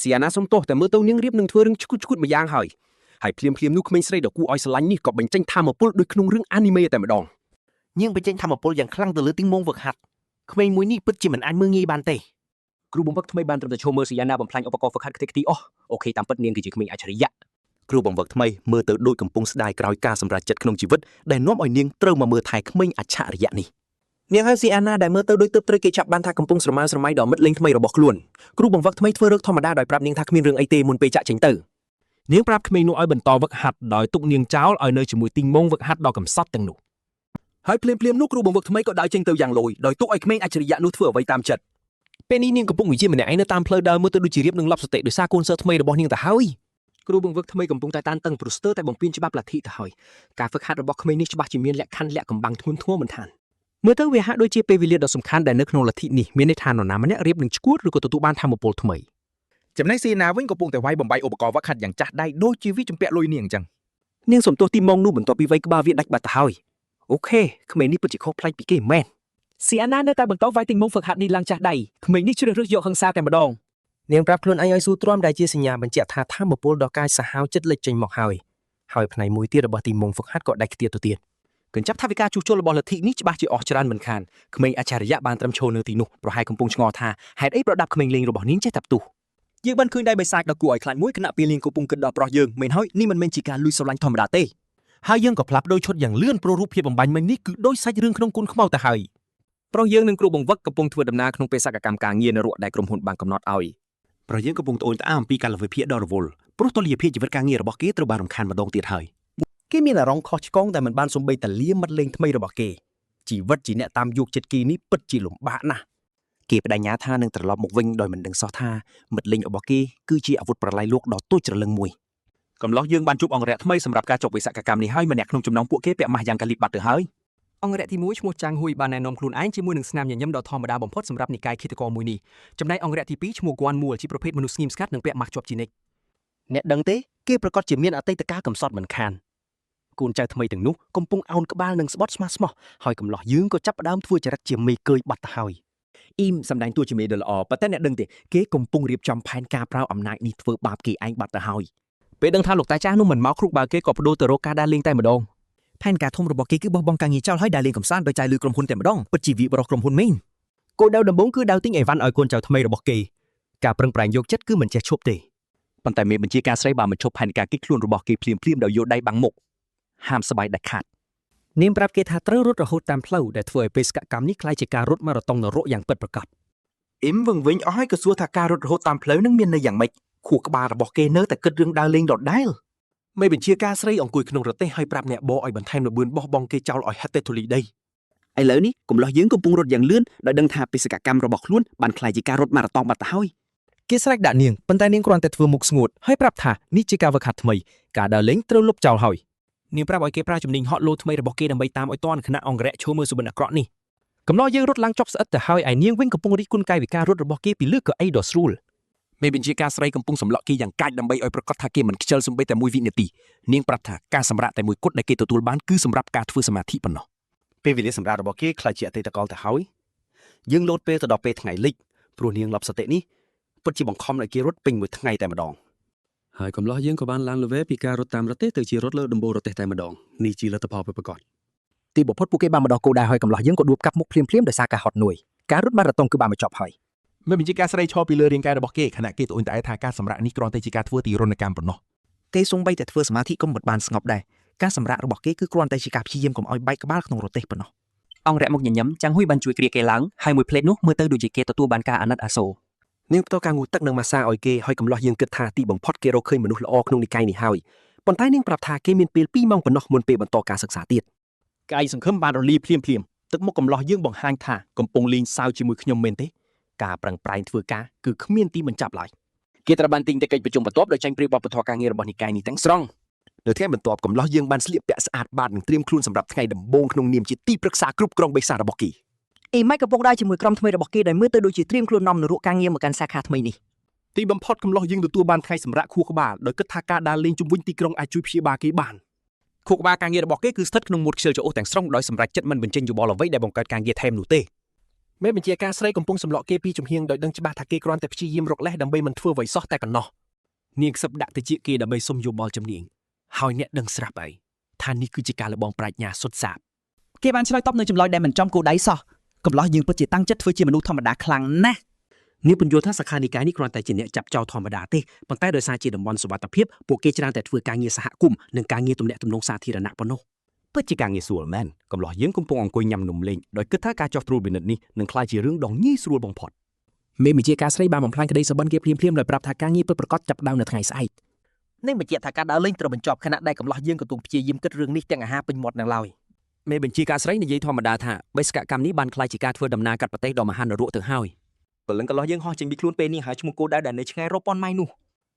ស៊ីអាណាសុំទោសតែមើលទៅនាងរៀបនឹងធ្វើរឿងឈួតម្យ៉ាងហើយភ្លាមនោះក្មេងស្រីដ៏គួរឲ្យស្រឡាញ់នេះក៏បញ្ចេញធម៌ពលដូចក្នុងរឿងអានីមេតែម្ដងនាងបញ្ចេញធម៌ពលយ៉ាងខ្លាំងទៅលើទីម៉ងវឹកហាត់ក្មេងមួយនេះពិតជាមិនអាចមើលងាយបានទេគ្រូបង្វឹកថ្មីបានត្រឹមតែឈោមើលស៊ីអាណាបំផ្លាញឧបករណ៍ហ្វឹកហាត់ខ្ទេចខ្ទីអស់អូខេតាមពិតនាងគឺជាក្មេងអច្ឆរិយៈគ្រូបង្វឹកថ្មីមើលទៅដូចកំពុងស្ដាយក្រោយការសម្រេចចិត្តក្នុងជីវិតដែលនាំឲ្យនាងត្រូវមកមើលថែក្មេងអច្ឆរិយៈនេះនាងហើយស៊ីអាណាដែលមើលទៅដូចទើបត្រូវគេចាប់បានថាកំពុងស្រមើស្រមៃដល់មិត្តលេងថ្មីរបស់ខ្លួនគ្រូបង្វឹកថ្មីធ្វើរឹកធម្មតាដោយប្រាប់នាងថាគ្មានរឿងអីទេមុនពេលចាក់ចេញទៅនាងប្រាប់ក្មេងនោះឲ្យបន្តវឹកហាត់ដោយទុកនាងចោលឲ្យនៅជាមួយទីងម៉ងវឹកហាត់ដ៏កំសត់ទាំងនោះហើយភ្លាមនោះគ្រូបង្វឹកថ្មីក៏ដើរចេញទៅយ៉ាងលយដោយទុកឲ្យក្មេងអច្ឆរិយៈនោះធ្វើអ្វីតាមចិត្តពេលនេះនាងកំពុងនិយាយម្នាក់ឯងនៅតាមផ្លូវដើរមើលទៅដូចជារៀបនឹងឡប់សតិដោយសារកូនសិស្សថ្មីរបស់នាងទៅហើយគ្រូបង្វឹកថ្មីកំពុងតែតានតឹងព្រោះស្ទើរតែបំពេញច្បាប់លទ្ធិទៅហើយការហ្វឹកហាត់របស់ក្មេងនេះច្បាស់ជាមានលក្ខខណ្ឌលាក់កំបាំងធ្ងន់ធ្ងរមិនខានមើលទៅវាហាក់ដូចជាពេលវេលាដ៏សំខាន់ដែលនៅក្នុងលទ្ធិនេះមានន័យថានរណាម្នាក់រៀបនឹងឈួតឬក៏ទទួលបានធម៌ពលថ្មីចំណែកស៊ីណាវិញកំពុងតែវាយបំបាយឧបករណ៍វឹកហាត់យ៉ាងចាស់ដៃដូចជាវាជំពាក់លុយនាងអញ្ចឹងនាងសំទោសទីម៉ងនោះបន្ទាប់ពីវាយក្បាលវាដាច់បាត់ទៅហើយអូខេក្មេងនេះពិតជាខុសប្លែកពីគេមែនស៊ីអាណានៅតែបន្តវាយទីម៉ងហ្វឹកហាត់នេះឡើងចាស់ដៃក្មេងនេះជ្រើសរើសយកហិង្សាតែម្ដងនាងប្រាប់ខ្លួនឯងឲ្យស៊ូទ្រាំដែលជាសញ្ញាបញ្ជាក់ថាធម៌ពលដ៏កាយសាហាវចិត្តលេចចេញមកហើយផ្នែកមួយទៀតរបស់ទីម៉ងហ្វឹកហាត់ក៏ដាច់ខ្ទាតទៅទៀតកញ្ចប់ថាវិការជួសជុលរបស់លទ្ធិនេះច្បាស់ជាអស់ច្រើនមិនខានក្មេងអច្ឆរិយៈបានត្រឹមឈរនៅទីនោះប្រហែលកំពុងឆ្ងល់ថាហេតុអីប្រដាប់ក្មេងលេងរបស់នាងចេះតែផ្ទុះយើងបានឃើញដៃបិសាចដ៏គួរឲ្យខ្លាចមួយគណៈពេលនាងកំពុងគិតដល់ប្រុសយើងមែនហើយនេះមិនមែនជាការលួចស្រឡាញ់ធម្មតាទេហើយយើងក៏ផ្លាប់ដូរឈុតយ៉ាងលឿនព្រោះរូបភាពបំបញ្ញមិញនេះគឺដូចសាច់រឿងក្នុងគុនខ្មៅទៅហើយប្រុសយើងនិងគ្រូបង្វឹកកំពុងធ្វើដំណើរក្នុងបេសកកម្មការងារនរកដែលក្រុមហ៊ុនបានកំណត់ឲ្យប្រុសយើងកំពុងត្អូញត្អែអំពីកាលវិភាគដ៏រវល់ព្រោះតុល្យភាពជីវិតការងាររបស់គេត្រូវបានរំខានម្ដងទៀតហើយគេមានអារម្មណ៍ខុសឆ្គងតែមិនបានសំបីតលាមិត្តលេងថ្មីរបស់គេជីវិតជាអ្នកតាមយកចិត្តគេនេះពិតជាលំបាកណាស់ គេបដិញ្ញាថានឹងត្រឡប់មកវិញដោយមិនដឹងសោះថាមិត្តលេងរបស់គេគឺជាអាវុធប្រឡាយលោកដ៏ទូចច្រឡឹងមួយ កំឡោះយើងបានជួបអង្គរៈថ្មីសម្រាប់ការចុះបេសកកម្មនេះហើយម្នាក់ក្នុងចំណោមពួកគេពាក់ម៉ាស់យ៉ាងកាលីបាត់ទៅហើយ អង្គរៈទី1ឈ្មោះចាងហ៊ុយបានណែនាំខ្លួនឯងជាមួយនឹងស្នាមញញឹមដ៏ធម្មតាបំផុតសម្រាប់និកាយឃាតករមួយនេះចំណែកអង្គរៈទី2ឈ្មោះគួនមូលជាប្រភេទមនុស្សស្ងៀមស្ងាត់និងពាក់ម៉ាស់ជាប់ជានិច្ចអ្នកដឹងទេគេប្រកាសជាមានអតីតកាលកំសត់មិនខានកូនចៅថ្មីទាំងនោះកំពុងអោនក្បាលនឹងស្បត់ស្មាស់ស្មោះហើយកំឡោះយើងក៏ចាប់ផ្ដើមធ្វើចរិតជាមេកើយបាត់ទៅហើយអ៊ីមសម្ដែងតួជាមេដ៏ល្អប៉ុន្តែអ្នកដឹងទេគេកំពុងរៀបចំផែនការប្រើអំណាចនេះធ្វើបាបគេឯងបាត់ទៅហើយពេលដឹងថាលោកតាចាស់នោះមិនមកគ្រូបើគេក៏បដូរទៅរកការដើរលេងតែម្ដងផែនការធំរបស់គេគឺបោះបង់ការងារចោលហើយដើរលេងកំសាន្តដោយចាយលុយក្រុមហ៊ុនតែម្ដងពិតជាវិបរបស់ក្រុមហ៊ុនមែនគោលដៅដំបូងគឺដៅទិញអីវ៉ាន់ឲ្យកូនចៅថ្មីរបស់គេការប្រឹងប្រែងយកចិត្តគឺមិនចេះឈប់ទេប៉ុន្តែមេបញ្ជាការស្រីបានបញ្ឈប់ផែនការគេខ្លួនរបស់គេភ្លាមៗដោយយកដៃបាំងមុខហាមស្បាយដាច់ខាតនាមប្រាប់គេថាត្រូវរត់រហូតតាមផ្លូវដែលធ្វើឲ្យបេសកកម្មនេះក្លាយជាការរត់ម៉ារ៉ាតុងនរកយ៉ាងពិតប្រាកដអ៊ីមវឹងវិញអស់ហើយក៏សួរថាការរត់រហូតតាមផ្លូវនឹងមានន័យយ៉ាងម៉េចខួរក្បាលរបស់គេនៅតែគិតរឿងដើរលេងដដែលមេបញ្ជាការស្រីអង្គុយក្នុងរទេះហើយប្រាប់អ្នកបរឲ្យបន្ថែមលបឿនបោះបង់គេចោលឲ្យហិតតែធូលីដីឥឡូវនេះកំឡោះយើងកំពុងរត់យ៉ាងលឿនដោយដឹងថាបេសកកម្មរបស់ខ្លួនបានក្លាយជាការរត់ម៉ារ៉ាតុងបាត់ទៅហើយគេស្រែកដាក់នាងប៉ុន្តែនាងគ្រាន់តែធ្វើមុខស្ងួតហើយប្រាប់ថានេះជាការវឹកហាត់ថ្មីការដើរលេងត្រូវលុបចោលហើយនាងប្រាប់ឲ្យគេប្រើជំនាញហក់លោថ្មីរបស់គេដើម្បីតាមឲ្យទាន់គណៈអង្គរៈឈោមើលសុបិនអាក្រក់នេះកំឡោះយើងរត់ឡើងចប់ស្អិតទៅហើយឯនាងវិញកំពុងរីកគុណកាយវិការរត់របស់គេពីលើកៅអីដ៏ស្រួលមេបញ្ជាការស្រីកំពុងសម្លក់គេយ៉ាងកាចដើម្បីឲ្យប្រកាសថាគេមិនខ្ជិលសូម្បីតែមួយវិនាទីនាងប្រាប់ថាការសម្រាកតែមួយគត់ដែលគេទទួលបានគឺសម្រាប់ការធ្វើសមាធិប៉ុណ្ណោះពេលវេលាសម្រាប់របស់គេខ្លាចជាអតីតកាលទៅហើយយើងលោតពេលទៅដល់ពេលថ្ងៃលិចព្រោះនាងលប់សតិនេះពិតជាបង្ខំឲ្យគេរត់ពេញមួយថ្ងៃតែម្ដងហើយកំឡោះយើងក៏បានឡើងលើវេពីការរត់តាមរទេះទៅជារត់លើដំបូលរទេះតែម្ដងនេះជាលទ្ធផលពិតប្រាកដទីបំផុតពួកគេបានមកដល់គោលដៅហើយកំឡោះយើងក៏ដួលកាប់មុខភ្លាមៗដោយសារការហត់នឿយការរត់ម៉ារ៉ាតុងគឺបានបញ្ចប់ហើយមេបញ្ជាការស្រីឈរពីលើរាងកាយរបស់គេខណៈគេត្អូញត្អែថាការសម្រាកនេះគ្រាន់តែជាការធ្វើទីរនកម្មប៉ុណ្ណោះគេសូម្បីតែធ្វើសមាធិក៏មិនបានស្ងប់ដែរការសម្រាករបស់គេគឺគ្រាន់តែជាការព្យាយាមកុំឲ្យបែកក្បាលក្នុងរទេះប៉ុណ្ណោះអង្គរៈមុខញញឹមចាំងហ៊ុយបានជួយគ្រាគេឡើងហើយមួយផ្លេតនោះមើលទៅដូចជាគេទទួលបានការអាណិតអាសូរនាងបន្តការងូតទឹកនិងម៉ាសាឲ្យគេហើយកំឡោះយើងគិតថាទីបំផុតគេរកឃើញមនុស្សល្អក្នុងនិកាយនេះហើយប៉ុន្តែនាងប្រាប់ថាគេមានពេល2ម៉ោងប៉ុណ្ណោះមុនពេលបន្តការសិក្សាទៀតកាយសង្ឃឹមបានរលាភ្លាមទឹកមុខកំឡោះយើងបង្ហាញថាកំពុងលេងសើចជាមួយខ្ញុំមែនទេការប្រឹងប្រែងធ្វើការគឺគ្មានទីបញ្ចប់ឡើយគេត្រូវបានទិញតែកិច្ចប្រជុំបន្ទាប់ដោយចាញ់ព្រៀបបបធរការងាររបស់និកាយនេះទាំងស្រុងនៅថ្ងៃបន្ទាប់កំឡោះយើងបានស្លៀកពាក់ស្អាតបាតនិងត្រៀមខ្លួនសម្រាប់ថ្ងៃដំបូងក្នុងនាមជាទីប្រឹក្សាគ្រប់គ្រងបេសារបស់គេអ៊ីម៉ៃកំពុងដើរជាមួយក្រុមថ្មីរបស់គេដែលមើលទៅដូចជាត្រៀមខ្លួននាំនរកការងារមកកាន់សាខាថ្មីនេះទីបំផុតកំឡោះយើងទទួលបានថ្ងៃសម្រាប់ខួរក្បាលដោយគិតថាការដើរលេងជុំវិញទីក្រុងអាចជួយព្យាបាលគេបានខួរក្បាលការងាររបស់គេគឺស្ថិតក្នុងមួតខ្ជិលច្អូសទាំងស្រុងដោយសម្រាប់ចិត្តមិនបញ្ចេញយោបល់អ្វីដែលបង្កើតការងារថែមនោះទេមេបញ្ជាការស្រីកំពុងសម្លក់គេពីជំហៀងដោយដឹងច្បាស់ថាគេគ្រាន់តែព្យាយាមរកលេសដើម្បីមិនធ្វើអ្វីសោះតែប៉ុណ្ណោះនាងខ្សឹបដាក់ទៅជាគេដើម្បីសុំយោបល់ជំនាញហើយអ្នកដឹងស្រាប់ហើយថានេះគឺជាការលបងប្រាជ្ញាសុទ្ធសាធគេបានឆ្លើយតបនៅចម្លើយដែលមិនចំគោលដៅសោះកំឡោះយើងពិតជាតាំងចិត្តធ្វើជាមនុស្សធម្មតាខ្លាំងណាស់នាងពន្យល់ថាសាខានិកាយនេះគ្រាន់តែជាអ្នកចាប់ចោលធម្មតាទេប៉ុន្តែដោយសារជាតំបន់សុវត្ថិភាពពួកគេច្រើនតែធ្វើការងារសហគមន៍និងការងារទំនាក់ទំនងសាធារណៈប៉ុណ្ណោះពិតជាការងារស្រួលមែនកំឡោះយើងកំពុងអង្គុយញ៉ាំនំលេងដោយគិតថាការចោះត្រួតពិនិត្យនេះនឹងក្លាយជារឿងដ៏ងាយស្រួលបំផុតមេបញ្ជាការស្រីបានបំផ្លាញក្តីសុបិនគេភ្លាមៗដោយប្រាប់ថាការងារពិតប្រាកដចាប់ផ្ដើមនៅថ្ងៃស្អែកនិងបញ្ជាក់ថាការដើរលេងត្រូវបញ្ចប់ខណៈដែលកំឡោះយើងកំពុងព្យាយាមគិតរឿងនេះទាំងអាហារពេញមាត់នៅឡើយមេបញ្ជាការស្រីនិយាយធម្មតាថាបេសកកម្មនេះបានក្លាយជាការធ្វើដំណើរកាត់ប្រទេសដ៏មហានរកទៅហើយព្រលឹងកំឡោះយើងហោះចេញពីខ្លួនពេលនេះហើយឈ្មោះគោលដៅដែលនៅឆ្ងាយរាប់ពាន់ម៉ៃនោ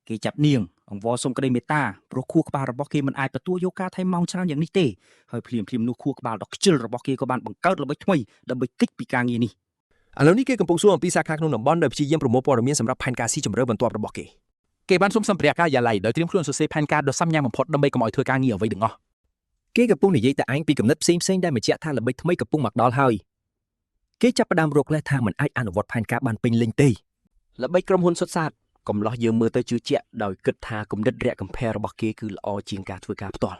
ះគេចាប់នាងអង្វរសុំក្តីមេត្តាព្រោះខួរក្បាលរបស់គេមិនអាចទទួលយកការថែមម៉ោងច្រើនយ៉ាងនេះទេហើយភ្លាមនោះខួរក្បាលដ៏ខ្ជិលរបស់គេក៏បានបង្កើតល្បិចថ្មីដើម្បីគេចពីការងារនេះឥឡូវនេះគេកំពុងសួរអំពីសាខាក្នុងតំបន់ដោយព្យាយាមប្រមូលព័ត៌មានសម្រាប់ផែនការស៊ីជម្រៅបន្ទាប់របស់គេបានសុំសម្ភារៈការិយាល័យដោយត្រៀមខ្លួនសរសេរផែនការដ៏សាមញ្ញបំផុតដើម្បីកុំឲ្យធ្វើការងារអ្វីទាំងអស់គេកំពុងនិយាយតែឯងពីគំនិតផ្សេងៗដែលបញ្ជាក់ថាល្បិចថ្មីកំពុងមកដល់ហើយគេចាប់ផ្ដើមរកលេសថាមិនអាចអនុវត្តផែនការបានពេញលេញទេល្បិចក្រុមហ៊ុនសុទ្ធសាធកំឡោះយើងមើលទៅជឿជាក់ដោយគិតថាគំនិតរាក់កំភែរបស់គេគឺល្អជាងការធ្វើការផ្ទាល់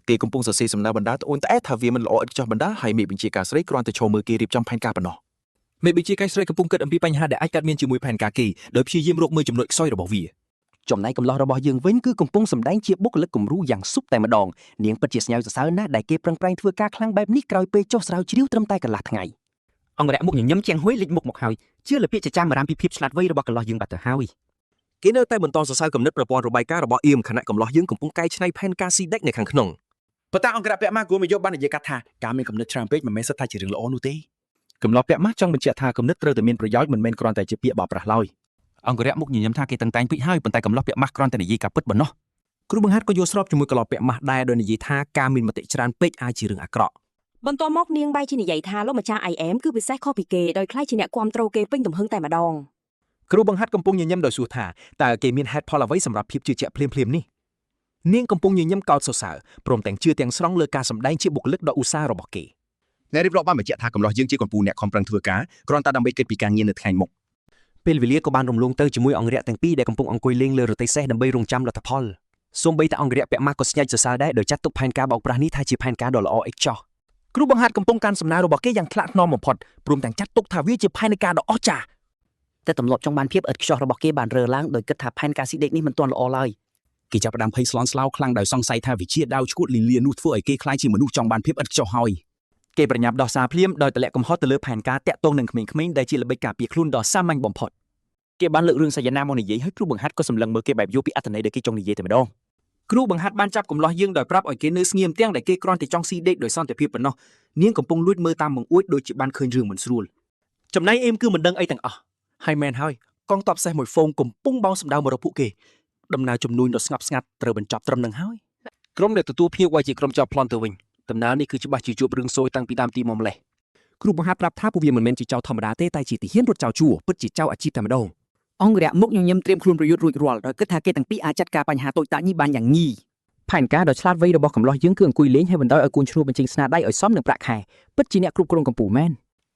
គេកំពុងសរសេរសំណើបណ្ដាត្អូញត្អែថាវាមិនល្អឥតខ្ចោះបណ្ដាហើយមេបញ្ជាការស្រីគ្រាន់តែឈរមើលគេរៀបចំផែនការប៉ុណ្ណោះមេបញ្ជាការស្រីកំពុងគិតអំពីបញ្ហាដែលអាចកើតមានជាមួយផែនការគេដោយព្យាយាមរកមើលចំណុចខ្សោយរបស់វាចំណែកកំឡោះរបស់យើងវិញគឺកំពុងសម្ដែងជាបុគ្គលិកគំរូយ៉ាងស៊ុបតែម្ដងនាងពិតជាស្ញើសរសើរណាស់ដែលគេប្រឹងប្រែងធ្វើការខ្លាំងបែបនេះក្រោយពេលចុះស្រាវជ្រាវត្រឹមតែកន្លះថ្ងៃអង្គរៈមុខញញឹមជាងហ៊ុយលេចមុខមកហើយជឿលើពាក្យចចាមអារ៉ាមពីភាពឆ្លាតវៃរបស់កន្លោះយើងបាត់ទៅហើយគេនៅតែបន្តសរសើរគំនិតប្រព័ន្ធរបាយការណ៍របស់អ៊ីមខណៈកំឡោះយើងកំពុងកែច្នៃផែនការស៊ីដេកនៅខាងក្នុងប៉ុន្តែអង្គរៈពាក់ម៉ាស់គួរមកយកបាននិយាយកាត់ថាការមានគំនិតច្រើនពេកមិនមែនសិតថាជារឿងល្អនោះទេ កំឡោះពាក់ម៉ាស់ចង់បញ្ជាក់ថាគំនិតត្រូវតែមានប្រយោជន៍មិនមែនគ្រាន់តែជាពាក្យបោកប្រាស់ឡើយអង្គរៈមុខញញឹមថាគេតឹងតែងពេកហើយប៉ុន្តែកំឡោះពាក់ម៉ាស់គ្រាន់តែនិយាយការពិតប៉ុណ្ណោះ គ្រូបង្ហាត់ក៏យល់ស្របជាមួយកន្លងពាក់ម៉ាស់ដែរដោយនិយាយថាការមានមតិច្រើនពេកអាចជារឿងអាក្រក់ បន្ទាប់មកនាងបែរជានិយាយថាលោកម្ចាស់ IM គឺពិសេសខុសពីគេដោយខ្លាចជាអ្នកគ្រប់គ្រងគេពេញទំហឹងតែម្ដង គ្រូបង្ហាត់កំពុងញញឹមដោយសួរថាតើគេមានហេតុផលអ្វីសម្រាប់ភាពជឿជាក់ភ្លាមៗនេះនាងកំពុងញញឹមកោតសរសើរព្រមទាំងជឿទាំងស្រុងលើការសម្ដែងជាបុគ្គលិកដ៏ឧស្សាហ៍របស់គេ អ្នករៀបរាប់បានបញ្ជាក់ថាកំឡោះយើងជាកំពូលអ្នកខំប្រឹងធ្វើការគ្រាន់តែដើម្បីគេចពីការងារនៅថ្ងៃមុខ ពេលវេលាក៏បានរំលងទៅជាមួយអង្គរៈទាំងពីរដែលកំពុងអង្គុយលេងលើរទេះសេះដើម្បីរងចាំលទ្ធផលសូម្បីតែអង្គរៈពាក់ម៉ាស់ក៏ស្ញាច់សរសើរដែរដោយចាត់ទុកផែនការបោកប្រាស់នេះថាជាផែនការដ៏ល្អឥតខ្ចោះគ្រូបង្ហាត់កំពុងកាន់សំណើរបស់គេយ៉ាងថ្លាក់ថ្នមបំផុតព្រមទាំងចាត់ទុកថាវាជាផែនការដ៏អស្ចារ្យ តែទម្លាប់ចង់បានភាពឥតខ្ចោះរបស់គេបានរើឡើងដោយគិតថាផែនការស៊ីដេកនេះមិនទាន់ល្អឡើយ គេចាប់ផ្ដើមភ័យស្លន់ស្លោខ្លាំងដោយសង្ស័យថាវិជាដាវឈួតលីលានោះធ្វើឲ្យគេខ្លាចជាមនុស្សចង់បានភាពឥតខ្ចោះហើយ គេប្រញាប់ដោះសារភ្លាមដោយទម្លាក់កំហុសទៅលើផែនការតាក់ទងនឹងក្មេងៗដែលជាល្បិចការពារខ្លួនដ៏សាមញ្ញបំផុតគេបានលើករឿងសយានាមកនិយាយឲ្យគ្រូបង្ហាត់ក៏សម្លឹងមើលគេបែបយល់ពីអត្ថន័យដែលគេចង់និយាយតែម្ដងគ្រូបង្ហាត់បានចាប់កំឡោះយើងដោយប្រាប់ឲ្យគេនៅស្ងៀមទាំងដែលគេគ្រាន់តែចង់ស៊ីដេកដោយសន្តិភាពប៉ុណ្ណោះនាងកំពុងលួចមើលតាមបង្អួចដូចជាបានឃើញរឿងមិនស្រួលចំណែកអេមគឺមិនដឹងអីទាំងអស់ហើយមែនហើយកងទ័ពសេះមួយហ្វូងកំពុងបោសសម្ដៅមករកពួកគេដំណើរជំនួយដ៏ស្ងប់ស្ងាត់ត្រូវបញ្ចប់ត្រឹមនឹងហើយក្រុមដែលទទួលភ្ញៀវវាយជាក្រុមចោលប្លន់ទៅវិញដំណើរនេះគឺច្បាស់ជាជួបរឿងសួយតាំងពីដើមទីមកម្លេះគ្រូបង្ហាត់ប្រាប់ថាពួកវាមិនមែនជាចៅធម្មតាទេតែជាទាហានរត់ចៅជួពិតជាចៅអាជីពតែម្ដង អង្គរៈមុខញញឹមត្រៀមខ្លួនប្រយុទ្ធរួចរាល់ដោយគិតថាគេទាំងពីរអាចចាត់ការបញ្ហាតូចតាចនេះបានយ៉ាងងាយផែនការដ៏ឆ្លាតវៃរបស់កំឡោះយើងគឺអង្គុយលេងហើយបណ្ដោយឲ្យកូនឈ្នួលបញ្ចេញស្នាដៃឲ្យសមនឹងប្រាក់ខែពិតជាអ្នកគ្រប់គ្រងកម្ពុជាមែន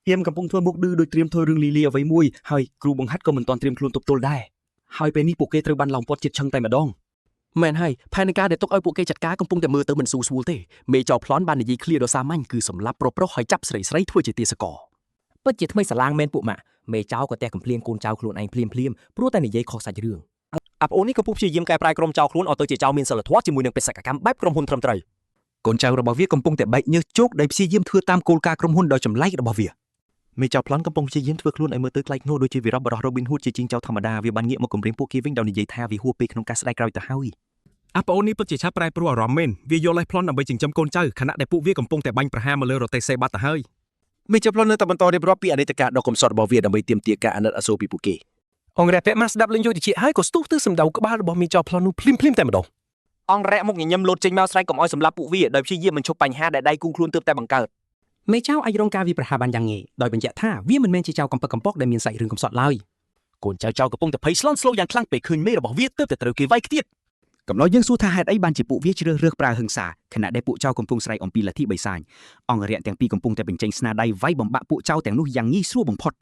អៀមកំពុងធ្វើមុខឌឺដោយត្រៀមធ្វើរឿងលីលាអ្វីមួយហើយគ្រូបង្ហាត់ក៏មិនទាន់ត្រៀមខ្លួនទប់ទល់ដែរហើយពេលនេះពួកគេត្រូវបានឡោមព័ទ្ធចិត្តឆឹងតែម្ដងមែនហើយផែនការដែលទុកឲ្យពួកគេចាត់ការកំពុងតែមើលទៅមិនស៊ូស្រួលទេមេចៅប្លន់បាននិយាយឃ្លាដ៏សាមញ្ញគឺសម្លាប់ប្រុសហើយចាប់ស្រីធ្វើជាទាសករពិតជាថ្មីស្រឡាងមែនពួកម៉ាក់មេចៅក៏តែកំភ្លៀងកូនចៅខ្លួនឯងភ្លាមព្រោះតែនិយាយខុសសាច់រឿងអាប្អូននេះក៏ពុះព្យាយាមកែប្រែក្រុមចៅខ្លួនឲ្យទៅជាចៅមានសិលធម៌ជាមួយនឹងបេសកកម្មបែបក្រុមហ៊ុនត្រឹមត្រូវកូនចៅរបស់វាកំពុងតែបែកញើសជោគដោយព្យាយាមធ្វើតាមគោលការណ៍ក្រុមហ៊ុនដ៏ចម្លែករបស់វាមេចៅប្លន់កំពុងព្យាយាមធ្វើខ្លួនឲ្យមើលទៅក្លែកនោះដូចជាវីរៈបរិះ Robin Hood ជាជាងចៅធម្មតាវាបានងាកមកគំរាមពួកគេវិញដោយនិយាយថាវាហួសពេលក្នុងការស្ដាយក្រោយទៅហើយអាប្អូននេះពិតជាឆាប់ប្រែប្រួលអារម្មណ៍មែនវាយកលេសប្លន់ដើម្បីចិញ្ចឹមកូនចៅខណៈដែលពួកវាកំពុងតែបាញ់ប្រហារមកលើរទេះសេបាត់ទៅហើយមេចៅប្លន់នៅតែបន្តរៀបរាប់ពីអតីតកាលដ៏កំសត់របស់វាដើម្បីទាមទារការអាណិតអាសូរពីពួកគេអង្គរៈពាក់ម៉ាស់ស្ដាប់លេងយកតិចហើយក៏ស្ទុះទៅសម្ដៅក្បាលរបស់មេចៅប្លន់នោះភ្លាមតែម្ដងអង្គរៈមុខញញឹមលោតចេញមកស្រែកកុំឲ្យសម្លាប់ពួកវាដោយព្យាយាមបញ្ឈប់បញ្ហាដែលដៃគូខ្លួនទើបតែបង្កើតមេចៅអាចរងការវាយប្រហារបានយ៉ាងងាយដោយបញ្ជាក់ថាវាមិនមែនជាចៅកំពឹកកំពកដែលមានសាច់រឿងកំសត់ឡើយកូនចៅកំពុងតែភ័យស្លន់ស្លោយ៉ាងខ្លាំងពេលឃើញមេរបស់វាទើបតែត្រូវគេវាយខ្ទៀតកំឡោះយើងសួរថាហេតុអីបានជាពួកវាជ្រើសរើសប្រើហិង្សាខណៈដែលពួកចៅកំពុងស្រែកអំពីលទ្ធិបិសាចអង្គរៈទាំងពីរកំពុងតែបញ្ចេញស្នាដៃវាយបំបាក់ពួកចៅទាំងនោះយ៉ាងងាយស្រួលបំផុត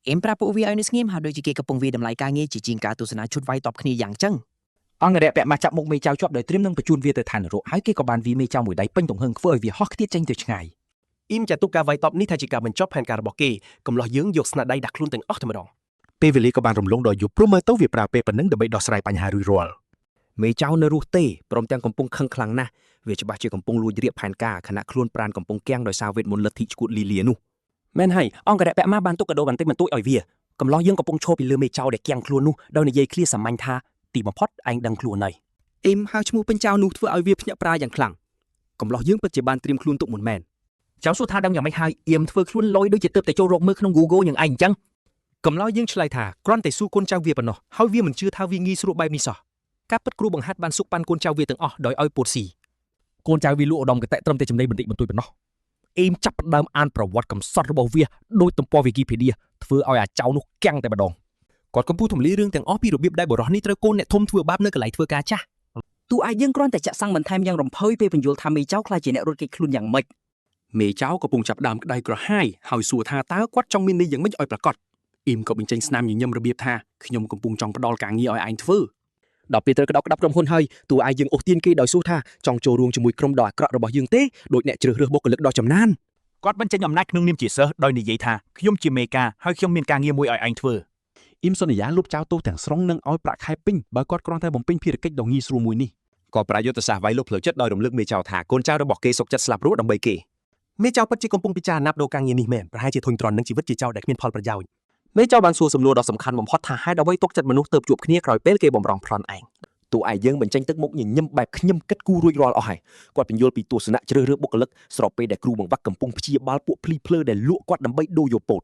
អេមប្រាប់ពួកវាឲ្យនៅស្ងៀមហើយដូចជាគេកំពុងវាតម្លៃការងារជាជាងការទស្សនាឈុតវាយតបគ្នាយ៉ាងចឹងអង្គរៈពាក់ម៉ាស់ចាប់មុខមេចៅជាប់ដោយត្រៀមនឹងបញ្ជូនវាទៅឋាននរកហើយគេក៏បានវាយមេចៅមួយដៃពេញទំហឹងធ្វើឲ្យវាហោះខ្ទាតចេញទៅឆ្ងាយអ៊ីមចាត់ទុកការវាយតបនេះថាជាការបញ្ចប់ផែនការរបស់គេកំឡោះយើងយកស្នាដៃដាក់ខ្លួនទាំងអស់តែម្ដងពេលវេលាក៏បានរំលងដល់យប់ព្រោះមើលទៅវាប្រើពេលប៉ុណ្ណឹងដើម្បីដោះស្រាយបញ្ហារួចរាល់មេចៅនៅរស់ទេព្រមទាំងកំពុងខឹងខ្លាំងណាស់វាច្បាស់ជាកំពុងលួចរៀបផែនការខណៈខ្លួនប្រានកំពុងគាំងដោយសារវេទមន្តលទ្ធិឈួតលីលានោះមែនហើយអង្គរៈពាក់ម៉ាស់បានទុកកដោបន្តិចបន្តួចឲ្យវាកំឡោះយើងកំពុងឈរពីលើមេចៅដែលគាំងខ្លួននោះដោយនិយាយឃ្លាសាមញ្ញថាទីបំផុតឯងដឹងខ្លួនហើយអ៊ីមហៅឈ្មោះពេញចៅនោះធ្វើឲ្យវាភ្ញាក់ផ្អើលយ៉ាងខ្លាំងកំឡោះយើងពិតជាបានត្រៀមខ្លួនទុកមុនមែនចៅសួរថាដឹងយ៉ាងម៉េចហើយអ៊ីមធ្វើខ្លួនលយដូចជាទើបតែចូលរកមើលក្នុង Google យ៉ាងឯងអញ្ចឹងកំឡោះយើងឆ្លើយថាគ្រាន់តែសួរកូនចៅវាប៉ុណ្ណោះហើយវាមិនជឿថាវាងាយស្រួលបែបនេះសោះការពិតគ្រូបង្ហាត់បានសុកប៉ាន់កូនចៅវាទាំងអស់ដោយឲ្យពោតស៊ីកូនចៅវាលក់ឧត្តមកតេត្រឹមតែចំណេញបន្តិចបន្តួចប៉ុណ្ណោះអ៊ីមចាប់ផ្ដើមអានប្រវត្តិកំសត់របស់វាដោយទំព័រ Wikipedia ធ្វើឲ្យអាចៅនោះគាំងតែម្ដងគាត់កំពុងទម្លាយរឿងទាំងអស់ពីរបៀបដែលបរិះនេះត្រូវកូនអ្នកធំធ្វើបាបនៅកន្លែងធ្វើការចាស់ទូអាចយើងគ្រាន់តែចាក់សាំងបន្ថែមយ៉ាងរំភើយពេលបញ្យល់ថាមេចៅខ្លាចជាអ្នករត់គេចខ្លួនយ៉ាងម៉េច មេចៅកំពុងចាប់ដើមក្តៅក្រហាយហើយសួរថាតើគាត់ចង់មានន័យយ៉ាងម៉េចឲ្យប្រកបអ៊ីមក៏បញ្ចេញស្នាមញញឹមរបៀបថាខ្ញុំកំពុងចង់ផ្ដល់ការងារឲ្យឯងធ្វើដល់ពេលត្រូវក្តោបក្តាប់ក្រុមហ៊ុនហើយតួឯងយើងអូសទានគេដោយសួរថាចង់ចូលរួមជាមួយក្រុមដ៏អាក្រក់របស់យើងទេដោយអ្នកជ្រើសរើសបុគ្គលិកដ៏ចំណាន គាត់បញ្ចេញអំណាចក្នុងនាមជាសិស្សដោយនិយាយថាខ្ញុំជាមេការហើយខ្ញុំមានការងារមួយឲ្យឯងធ្វើ អ៊ីមសន្យាលុបចោលទោសទាំងស្រុងនិងឲ្យប្រាក់ខែពេញបើគាត់គ្រាន់តែបំពេញភារកិច្ចដ៏ងាយស្រួលមួយនេះ ក៏ប្រយុទ្ធសាស្ត្រវាយលុកផ្លូវចិត្តដោយរំលឹកមេចៅថាកូនចៅរបស់គេសុខចិត្តស្លាប់រស់ដើម្បីគេ មេចៅពិតជាកំពុងពិចារណាបដូរការងារនេះមែនប្រហែលជាធុញទ្រាន់នឹងជីវិតជាចៅដែលគ្មានផលប្រយោជន៍មេចៅបានសួរសំណួរដ៏សំខាន់បំផុតថាហេតុអ្វីទុកចិត្តមនុស្សទៅជួបគ្នាក្រោយពេលគេបំរុងប្លន់ឯង តួឯងយើងបញ្ចេញទឹកមុខញញឹមបែបខ្ញុំគិតគូរួចរាល់អស់ហើយគាត់បញ្យល់ពីទស្សនៈជ្រើសរើសបុគ្គលិកស្របពេលដែលគ្រូបង្វឹកកំពុងព្យាបាលពួកភ្លីភ្លើដែលលក់គាត់ដើម្បីដូរយកពោត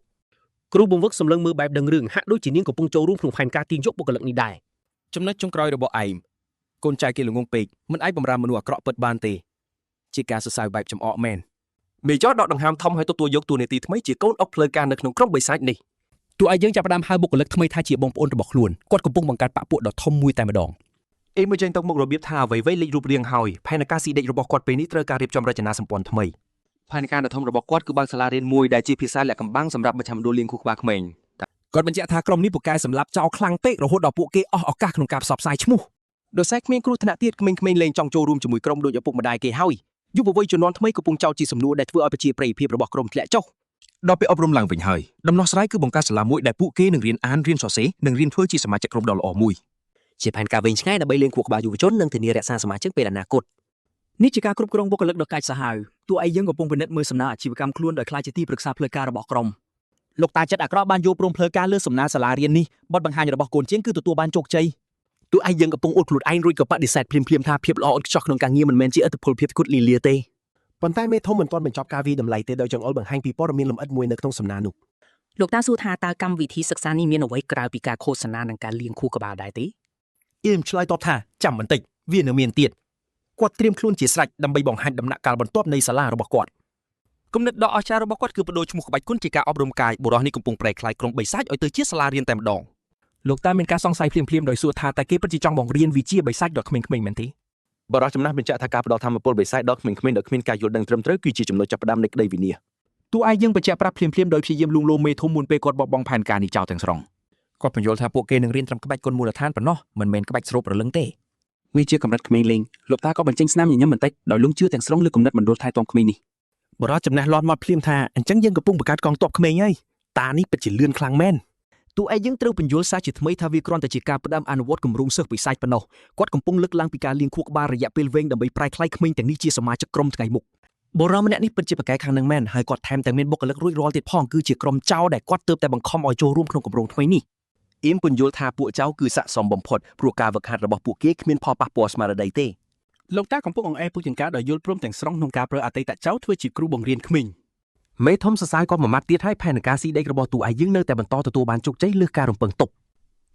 គ្រូបង្វឹកសម្លឹងមើលបែបដឹងរឿងហាក់ដូចជានាងកំពុងចូលរួមក្នុងផែនការទាញយកបុគ្គលិកនេះដែរចំណុចចុងក្រោយរបស់ឯងកូនចៅគេល្ងងពេកមិនអាចបំរើមនុស្សអាក្រក់ពិតបានទេជាការសរសើរបែបចំអកមែនមេចរដកដង្ហើមធំឲ្យទទួលយកតួនាទីថ្មីជាកូនអុកផ្លូវការនៅក្នុងក្រុមបិសាចនេះតួឯងយើងចាប់ផ្ដើមហៅបុគ្គលិកថ្មីថាជាបងប្អូនរបស់ខ្លួនគាត់កំពុងបង្កើតបកពួកដ៏ធំមួយតែម្ដងអេមួយចេញទៅមុខរបៀបថាអ្វីៗលេចរូបរាងហើយផែនការស៊ីដេករបស់គាត់ពេលនេះត្រូវការរៀបចំរចនាសម្ព័ន្ធថ្មីផែនការដ៏ធំរបស់គាត់គឺបើកសាលារៀនមួយដែលជាភាសាលាក់កំបាំងសម្រាប់មជ្ឈមណ្ឌលលៀងខួរក្បាលក្មេងគាត់បញ្ជាក់ថាក្រុមនេះពូកែសម្រាប់ចោលខ្លាំងពេករហូតដល់ពួកគេអស់ឱកាសក្នុងការផ្សព្វផ្សាយឈ្មោះដោយសារគ្មានគ្រោះថ្នាក់ទៀតក្មេងៗលែងចង់ចូលរួមជាមួយក្រុមដូចឪពុកម្ដាយគេហើយយុវវ័យជំនាន់ថ្មីកំពុងចោទជាសំណួរដែលធ្វើឲ្យប្រជាប្រិយភាពរបស់ក្រុមធ្លាក់ចុះដល់ពេលអប់រំឡើងវិញហើយដំណោះស្រាយគឺបង្កើតសាលាមួយដែលពួកគេនឹងរៀនអានរៀនសរសេរនិងរៀនធ្វើជាសមាជិកក្រុមដ៏ល្អមួយជាផែនការវែងឆ្ងាយដើម្បីលេងខួរក្បាលយុវជននិងធានារក្សាសមាជិកពេលអនាគតនេះជាការគ្រប់គ្រងបុគ្គលិកដ៏កាចសាហាវតួឯងយើងកំពុងពិនិត្យមើលសំណើអាជីវកម្មខ្លួនដោយខ្លាចជាទីប្រឹក្សាផ្លូវការរបស់ក្រុមលោកតាចិត្តអាក្រក់បានយល់ព្រមផ្លូវការលើសំណើសាលារៀននេះបទបង្ហាញរបស់កូនជាងគឺទទួលបានជោគជ័យតួឯងយើងកំពុងអួតខ្លួនឯងរួចក៏បដិសេធភ្លាមៗថាភាពល្អឥតខ្ចោះក្នុងការងារមិនមែនជាឥទ្ធិពលភាពគត់លីលាទេប៉ុន្តែមេធំមិនទាន់បញ្ចប់ការវិតម្លៃទេដោយចង្អុលបង្ហាញពីព័ត៌មានលម្អិតមួយនៅក្នុងសំណើនោះលោកតាសួរថាតើកម្មវិធីសិក្សានេះមានអ្វីក្រៅពីការឃោសនានិងការលាងខួរក្បាលដែរទេអ៊ីមឆ្លើយតបថាចាំបន្តិចវានៅមានទៀតគាត់ត្រៀមខ្លួនជាស្រេចដើម្បីបង្ហាញដំណាក់កាលបន្ទាប់នៃសាលារបស់គាត់គំនិតដ៏អស្ចារ្យរបស់គាត់គឺបដូរឈ្មោះក្បាច់គុណជាការអប់រំកាយបុរសនេះកំពុងប្រែក្លាយក្រុងបិសាចឲ្យទៅជាសាលារៀនតែម្ដងលោកតាមានការសង្ស័យភ្លាមៗដោយសួរថាតើគេពិតជាចង់បង្រៀនវិជ្ជាបិសាចដល់ក្មេងៗមែនទេបរិសុទ្ធចំណាស់បញ្ជាក់ថាការផ្ដល់ធម៌ពលបិសាចដល់ក្មេងៗដោយគ្មានការយល់ដឹងត្រឹមត្រូវគឺជាចំណុចចាប់ផ្ដើមនៃក្តីវិនាសតួឯងយើងបញ្ជាក់ប្រាប់ភ្លាមៗដោយព្យាយាមលួងលោមមេធំមុនពេលគាត់បោះបង់ផែនការនេះចោលទាំងស្រុងគាត់បញ្យល់ថាពួកគេនឹងរៀនត្រឹមក្បាច់គុណមូលដ្ឋានប៉ុណ្ណោះមិនមែនក្បាច់ស្រូបរលឹងទេវាជាកម្រិតក្មេងលេងលោកតាក៏បញ្ចេញស្នាមញញឹមបន្តិចដោយលង់ជឿទាំងស្រុងលើគំនិតមណ្ឌលថែទាំក្មេងនេះបរិសុទ្ធចំណាស់លាន់មាត់ភ្លាមថាអញ្ចឹងយើងកំពុងបង្កើតកងទ័ពក្មេងហើយតានេះពិតជាលឿនខ្លាំងមែនតួឯងយើងត្រូវបញ្យល់សារជាថ្មីថាវាគ្រាន់តែជាការផ្ដើមអនុវត្តគម្រោងសិស្សបិសាចប៉ុណ្ណោះគាត់កំពុងលើកឡើងពីការលាងខួរក្បាលរយៈពេលវែងដើម្បីប្រែក្លាយក្មេងទាំងនេះជាសមាជិកក្រុមថ្ងៃមុខបរិសុទ្ធម្នាក់នេះពិតជាប្រកែកខាងនឹងមែនហើយគាត់ថែមទាំងមានបុគ្គលិករួចរាល់ទៀតផងគឺជាក្រុមចៅដែលគាត់ទើបតែបង្ខំឲ្យចូលរួមក្នុងគម្រោងថ្មីនេះអ៊ីមពន្យល់ថាពួកចៅគឺស័ក្តិសមបំផុតព្រោះការវឹកហាត់របស់ពួកគេគ្មានផលប៉ះពាល់ស្មារតីទេលោកតាកំពុងអង្អែលពុកចង្ការដោយយល់ព្រមទាំងស្រុងក្នុងការប្រើអតីតចៅធ្វើជាគ្រូបង្រៀនក្មេងមេធំសរសើរគាត់មួយម៉ាត់ទៀតហើយផែនការស៊ីដេករបស់តួឯងយើងនៅតែបន្តទទួលបានជោគជ័យលើការរំពឹងទុក